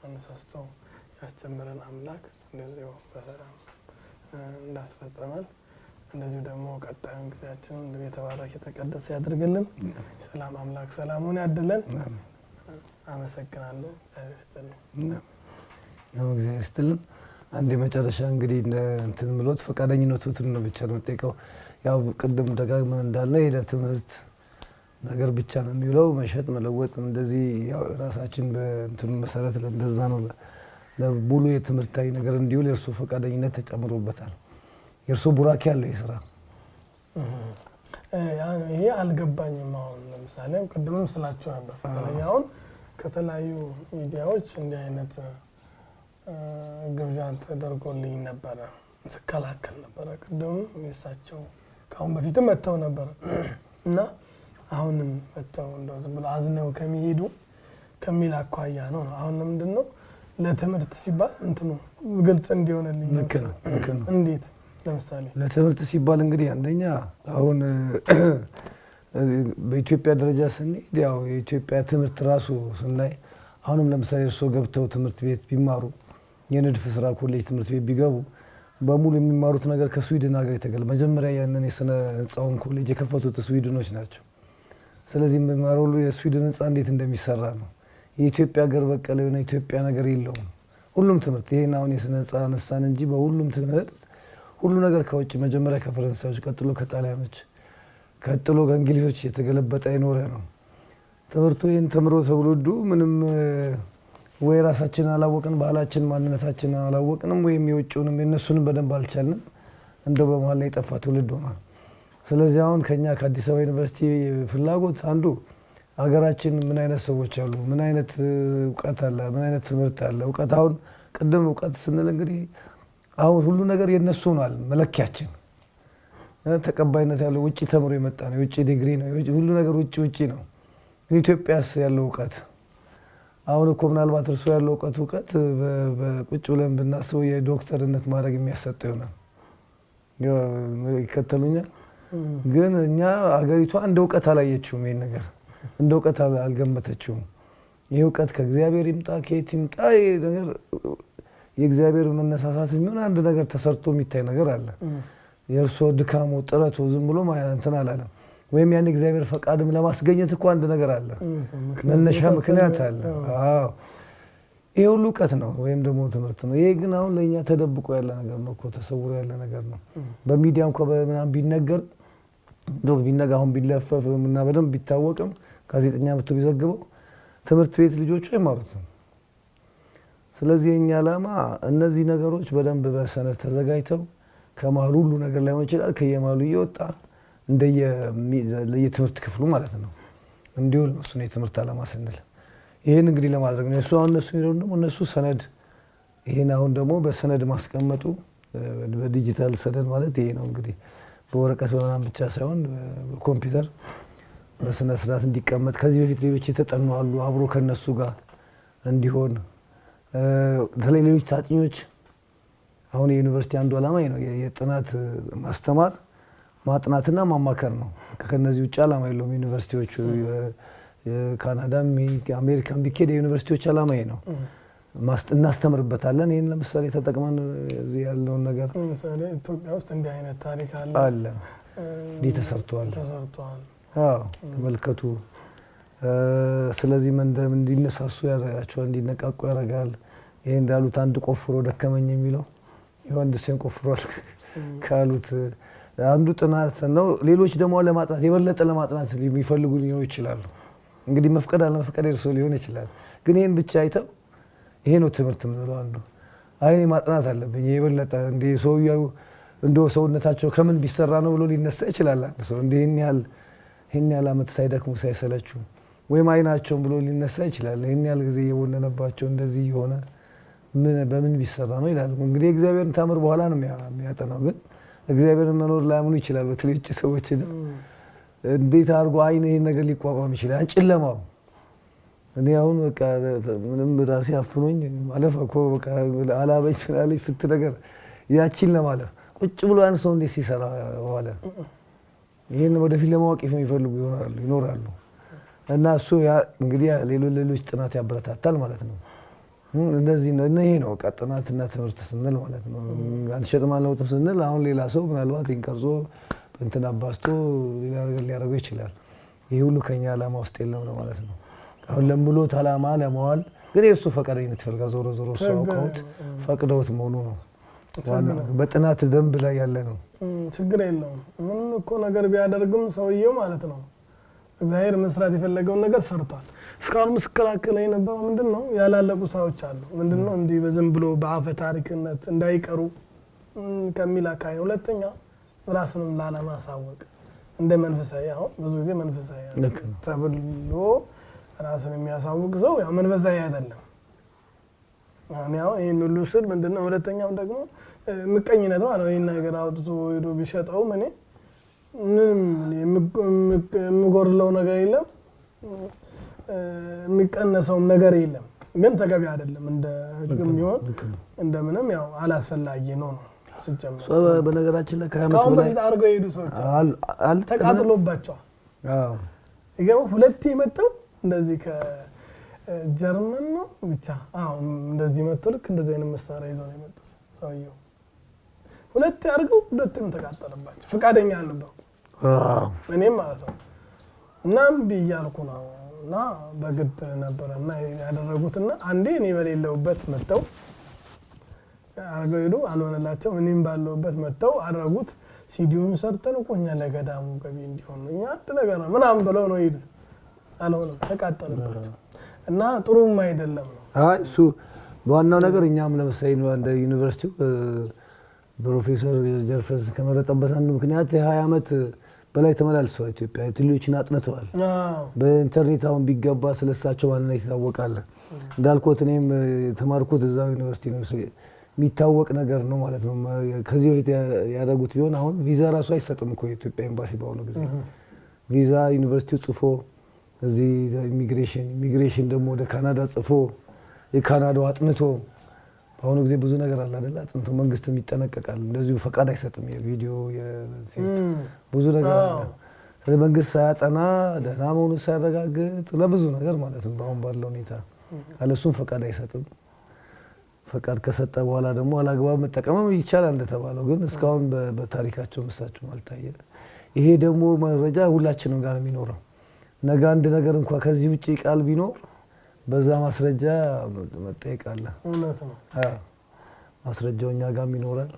አነሳስቶ ያስጀመረን አምላክ እንደዚሁ በሰላም እንዳስፈጸመን እንደዚሁ ደግሞ ቀጣዩን ጊዜያችንን የተባረከ የተቀደሰ ያድርግልን። ሰላም አምላክ ሰላሙን ያድለን። አመሰግናለሁ። እግዚአብሔር ይስጥልን። እግዚአብሔር ይስጥልን። አንድ የመጨረሻ እንግዲህ እንትን ምሎት ፈቃደኝነቱን ነው ብቻ ነው የምጠይቀው። ያው ቅድም ደጋግመን እንዳልነው ይሄ ለትምህርት ነገር ብቻ ነው የሚውለው። መሸጥ መለወጥ እንደዚህ ያው ራሳችን በእንትኑ መሰረት እንደዛ ነው ለሙሉ የትምህርታዊ ነገር እንዲውል የእርሱ ፈቃደኝነት ተጨምሮበታል። የእርሱ ቡራኬ ያለው ይስራ። ይሄ አልገባኝም። አሁን ለምሳሌ ቅድምም ስላችሁ ነበር አሁን ከተለያዩ ሚዲያዎች እንዲህ አይነት ግብዣ ተደርጎልኝ ነበረ፣ ስከላከል ነበረ። ቅድም የእሳቸው ከአሁን በፊትም መጥተው ነበረ እና አሁንም መጥተው እንደው ዝም ብሎ አዝነው ከሚሄዱ ከሚል አኳያ ነው። አሁን ምንድን ነው ለትምህርት ሲባል እንትኑ ግልጽ እንዲሆንልኝ ነው። እንዴት ለምሳሌ ለትምህርት ሲባል እንግዲህ አንደኛ አሁን በኢትዮጵያ ደረጃ ስንሄድ ያው የኢትዮጵያ ትምህርት ራሱ ስናይ አሁንም ለምሳሌ እርሶ ገብተው ትምህርት ቤት ቢማሩ የንድፍ ስራ ኮሌጅ ትምህርት ቤት ቢገቡ በሙሉ የሚማሩት ነገር ከስዊድን ሀገር የተገለ መጀመሪያ ያንን የስነ ህንጻውን ኮሌጅ የከፈቱት ስዊድኖች ናቸው። ስለዚህ የሚማረው ሁሉ የስዊድን ህንጻ እንዴት እንደሚሰራ ነው። የኢትዮጵያ ሀገር በቀል የሆነ ኢትዮጵያ ነገር የለውም። ሁሉም ትምህርት ይሄን አሁን የስነ ህንጻ አነሳን እንጂ በሁሉም ትምህርት ሁሉ ነገር ከውጭ መጀመሪያ ከፈረንሳዮች ቀጥሎ ከጣሊያኖች ቀጥሎ ከእንግሊዞች የተገለበጠ አይኖረ ነው። ትምህርቱ ይሄን ተምሮ ተብሎዱ ምንም ወይ ራሳችን አላወቅን ባህላችን ማንነታችን አላወቅንም ወይም የውጭውንም የነሱንም በደንብ አልቻልንም እንደው በመሃል ላይ የጠፋ ትውልድ ሆኗል። ስለዚህ አሁን ከኛ ከአዲስ አበባ ዩኒቨርሲቲ ፍላጎት አንዱ ሀገራችን ምን አይነት ሰዎች አሉ፣ ምን አይነት እውቀት አለ፣ ምን አይነት ትምህርት አለ። እውቀት አሁን ቅድም እውቀት ስንል እንግዲህ አሁን ሁሉ ነገር የነሱ ሆኗል መለኪያችን። ተቀባይነት ያለው ውጪ ተምሮ የመጣ ነው፣ የውጪ ዲግሪ ነው፣ ሁሉ ነገር ውጪ ነው። ኢትዮጵያስ ያለው እውቀት አሁን እኮ ምናልባት እርሱ ያለው እውቀት በቁጭ ብለን ብናስበው የዶክተርነት ማድረግ የሚያሰጠው ይሆናል። ይከተሉኛል። ግን እኛ ሀገሪቷ እንደ እውቀት አላየችውም። ይሄን ነገር እንደ እውቀት አልገመተችውም። ይህ እውቀት ከእግዚአብሔር ይምጣ ከየት ይምጣ ነገር የእግዚአብሔር መነሳሳት የሚሆን አንድ ነገር ተሰርቶ የሚታይ ነገር አለ። የእርሱ ድካሙ ጥረቱ ዝም ብሎ እንትን አላለም። ወይም ያን እግዚአብሔር ፈቃድም ለማስገኘት እኮ አንድ ነገር አለ፣ መነሻ ምክንያት አለ። አዎ ይሄ ሁሉ እውቀት ነው ወይም ደግሞ ትምህርት ነው። ይሄ ግን አሁን ለኛ ተደብቆ ያለ ነገር ነው እኮ ተሰውሮ ያለ ነገር ነው። በሚዲያ እንኳን በምናም ቢነገር አሁን ቢለፈፍ እና በደንብ ቢታወቅም ጋዜጠኛ መጥቶ ቢዘግበው ትምህርት ቤት ልጆቹ አይማሩትም። ስለዚህ የኛ ዓላማ እነዚህ ነገሮች በደንብ በሰነድ ተዘጋጅተው ከመሀሉ ሁሉ ነገር ላይሆን ይችላል ከየመሀሉ እየወጣ ለየትምህርት ክፍሉ ማለት ነው እንዲሁም እሱ ነው የትምህርት ዓላማ ስንል ይሄን እንግዲህ ለማድረግ ነው። አሁን እነሱ ይሄን ደግሞ እነሱ ሰነድ ይሄን አሁን ደግሞ በሰነድ ማስቀመጡ በዲጂታል ሰነድ ማለት ይሄ ነው እንግዲህ በወረቀት በመናም ብቻ ሳይሆን በኮምፒውተር በስነ ስርዓት እንዲቀመጥ ከዚህ በፊት ሌሎች የተጠኑ አሉ አብሮ ከነሱ ጋር እንዲሆን ለሌሎች ታጥኞች አሁን የዩኒቨርሲቲ አንዱ ዓላማ ነው የጥናት ማስተማር ማጥናትና ማማከር ነው። ከነዚህ ውጭ ዓላማ የለውም። ዩኒቨርሲቲዎች ካናዳም አሜሪካም ቢኬድ የዩኒቨርሲቲዎች ዓላማ ነው። እናስተምርበታለን። ይሄን ለምሳሌ ተጠቅመን እዚህ ያለውን ነገር ለምሳሌ ኢትዮጵያ ውስጥ እንዲህ አይነት ታሪክ አለ ተሰርቷል። አዎ ተመልከቱ። ስለዚህ መንደም እንዲነሳሱ ያደርጋቸዋል፣ እንዲነቃቁ ያደርጋል። ይሄ እንዳሉት አንድ ቆፍሮ ደከመኝ የሚለው ዮሐንስ ሲን ቆፍሯል ካሉት አንዱ ጥናት ነው። ሌሎች ደግሞ ለማጥናት የበለጠ ለማጥናት የሚፈልጉ ሊሆኑ ይችላሉ። እንግዲህ መፍቀድ አለመፍቀድ እርሱ ሊሆን ይችላል። ግን ይሄን ብቻ አይተው ይሄ ነው ትምህርት የምንለው አንዱ አይኔ ማጥናት አለብኝ የበለጠ እንደ ሰውየው እንደ ሰውነታቸው ከምን ቢሰራ ነው ብሎ ሊነሳ ይችላል። አንድ ሰው እንደ ይሄን ያህል ዓመት ሳይደክሙ ሳይሰለቹ ወይም አይናቸውን ብሎ ሊነሳ ይችላል። ይሄን ያህል ጊዜ የወነነባቸው እንደዚህ የሆነ በምን ቢሰራ ነው ይላል። እንግዲህ እግዚአብሔርን ታምር በኋላ ነው የሚያጠናው። ግን እግዚአብሔርን መኖር ላያምኑ ይችላል። በተለይ ውጭ ሰዎች እንዴት አድርጎ አይን ይሄን ነገር ሊቋቋም ይችላል? ጨለማው እኔ አሁን በቃ ምንም ራሴ አፍኖኝ ማለፍ እኮ በቃ አላበኝ ስላለኝ ስት ነገር ያቺን ለማለፍ ቁጭ ብሎ ያን ሰው እንዴት ሲሰራ ዋለ። ይሄን ወደፊት ለማወቅ የሚፈልጉ ይኖራሉ። እና እሱ እንግዲህ ሌሎች ጥናት ያበረታታል ማለት ነው። እንደዚህ ይሄ ነው በቃ ጥናትና ትምህርት ስንል ማለት ነው። አንሸጥም አልለውጥም ስንል አሁን ሌላ ሰው ምናልባት ይንቀርጾ እንትን አባስቶ ሌላ ነገር ሊያደርገው ይችላል። ይሄ ሁሉ ከኛ ዓላማ ውስጥ የለም ነው ማለት ነው። አሁን ለምሎት ዓላማ ለማዋል ግን የእሱ ፈቃደኝነት ይፈልጋል። ዞሮ ሰው አውቀውት ፈቅደውት መሆኑ ነው በጥናት ደንብ ላይ ያለ ነው። ችግር የለውም። ምን እኮ ነገር ቢያደርግም ሰውየው ማለት ነው እግዚአብሔር መስራት የፈለገውን ነገር ሰርቷል። እስካሁን ምስከላከለ የነበረው ምንድነው ያላለቁ ስራዎች አሉ። ምንድነው እንዲህ በዝም ብሎ በአፈ ታሪክነት እንዳይቀሩ ከሚል አካይ። ሁለተኛ ራስንም ላለማሳወቅ እንደ መንፈሳዊ አሁን ብዙ ጊዜ መንፈሳዊ ተብሎ ራስን የሚያሳውቅ ሰው ያው መንፈሳዊ አይደለም። ይህን ሁሉ ስል ምንድነው ሁለተኛው ደግሞ ምቀኝነት ማለት ነው። ይህን ነገር አውጥቶ ሄዶ ቢሸጠውም እኔ ምንም የምጎርለው ነገር የለም የሚቀነሰውም ነገር የለም። ግን ተገቢ አይደለም። እንደ ህግም ቢሆን እንደምንም ያው አላስፈላጊ ነው ሲጀምር። በነገራችን ላይ ከዓመት በላይ በላይ አድርገው የሄዱ ሰዎች ተቃጥሎባቸዋል። ይገርም ሁለቴ መጥተው እንደዚህ ከጀርመን ነው ብቻ እንደዚህ መጥተው ልክ እንደዚህ አይነት መሳሪያ ይዘው ነው የመጡት ሰውየው ሁለት ያርገው ሁለቱም ተቃጠለባቸው ፍቃደኛ አልነበሩ እኔም ማለት ነው እናም ብያልኩ ነው እና በግድ ነበርና ያደረጉትና አንዴ እኔ በሌለውበት መተው አርገው ሄዱ አልሆነላቸው እኔም ባለውበት መተው አደረጉት ሲዲውን ሰርተን ቆኛ ለገዳሙ ገቢ እንዲሆን ነው አንድ ነገር ነው ምናምን ብለው ነው ይሄድ አልሆነም ተቃጠለባቸው እና ጥሩም አይደለም ነው አይ እሱ ዋናው ነገር እኛም ለምሳሌ ነው እንደ ዩኒቨርሲቲው ፕሮፌሰር ጀርፈስ ከመረጠበት አንዱ ምክንያት የ20 ዓመት በላይ ተመላልሰው ኢትዮጵያ ትልዮችን አጥንተዋል በኢንተርኔት አሁን ቢገባ ስለሳቸው ማንነት ይታወቃል እንዳልኩት እኔም ተማርኩት እዛው ዩኒቨርሲቲ ነው የሚታወቅ ነገር ነው ማለት ነው ከዚህ በፊት ያደረጉት ቢሆን አሁን ቪዛ ራሱ አይሰጥም እኮ የኢትዮጵያ ኤምባሲ ባሁኑ ጊዜ ቪዛ ዩኒቨርሲቲው ጽፎ እዚህ ኢሚግሬሽን ደግሞ ወደ ካናዳ ጽፎ የካናዳው አጥንቶ በአሁኑ ጊዜ ብዙ ነገር አለ አይደል አጥንቶ መንግስትም ይጠነቀቃል እንደዚሁ ፈቃድ አይሰጥም የቪዲዮ ብዙ ነገር አለ ስለዚህ መንግስት ሳያጠና ደህና መሆኑን ሳያረጋግጥ ለብዙ ነገር ማለት ነው አሁን ባለው ሁኔታ አለሱም ፈቃድ አይሰጥም ፈቃድ ከሰጠ በኋላ ደግሞ አላግባብ መጠቀም ይቻላል እንደተባለው ግን እስካሁን በታሪካቸው መስታቸው አልታየ ይሄ ደግሞ መረጃ ሁላችንም ጋር ነው የሚኖረው ነገ አንድ ነገር እንኳን ከዚህ ውጪ ቃል ቢኖር በዛ ማስረጃ መጠየቅ አለ እውነት ነው ማስረጃውኛ ጋር ይኖራል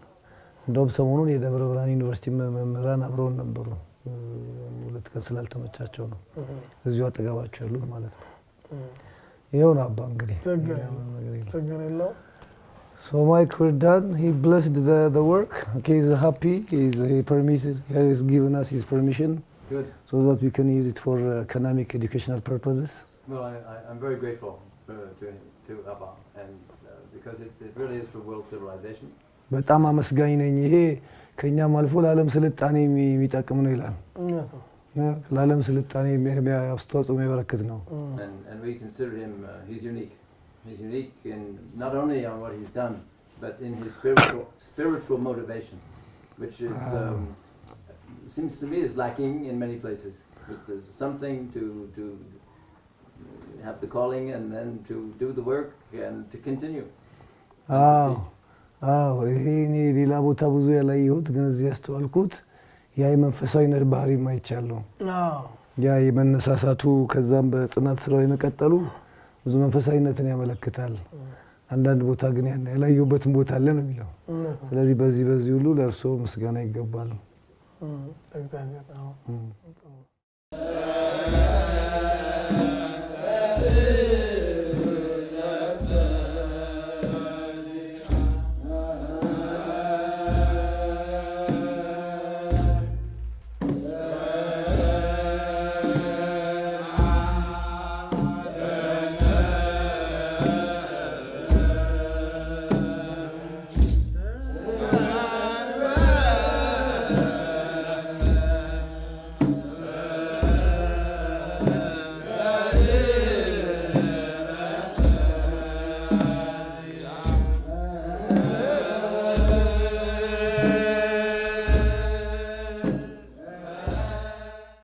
እንደውም ሰሞኑን የደብረ ብርሃን ዩኒቨርሲቲ መምህራን አብረውን ነበሩ ሁለት ቀን ስላልተመቻቸው ነው እዚሁ አጠገባቸው ያሉት ማለት ነው ይሄው ነው አባ እንግዲህ ችግር የለው So Mike, we're done. He blessed the work. Okay, he's happy. He permitted. He has given us his permission. Good. So that we can use it for academic educational purposes. Well, I'm very grateful to Abba, and because it really is for world civilization. በጣም አመስጋኝ ነኝ ይሄ ከኛም አልፎ ለዓለም ስልጣኔ የሚጠቅም ነው ይላል ለዓለም ስልጣኔ አስተዋጽኦ የሚያበረክት ነው And we consider him he's unique in not only on what he's done but in his spiritual motivation which is seems to me is lacking in many places but there's something to have the calling and then to do the work and to continue ይሄ እኔ ሌላ ቦታ ብዙ ያላየሁት ግን እዚህ ያስተዋልኩት ያ የመንፈሳዊነት ባህሪ ማይቻለው ያ የመነሳሳቱ ከዛም በጽናት ስራው የመቀጠሉ ብዙ መንፈሳዊነትን ያመለክታል አንዳንድ ቦታ ግን ያላየሁበትን ቦታ አለ ነው የሚለው ስለዚህ በዚህ ሁሉ ለእርሶ ምስጋና ይገባል እግዚአብሔር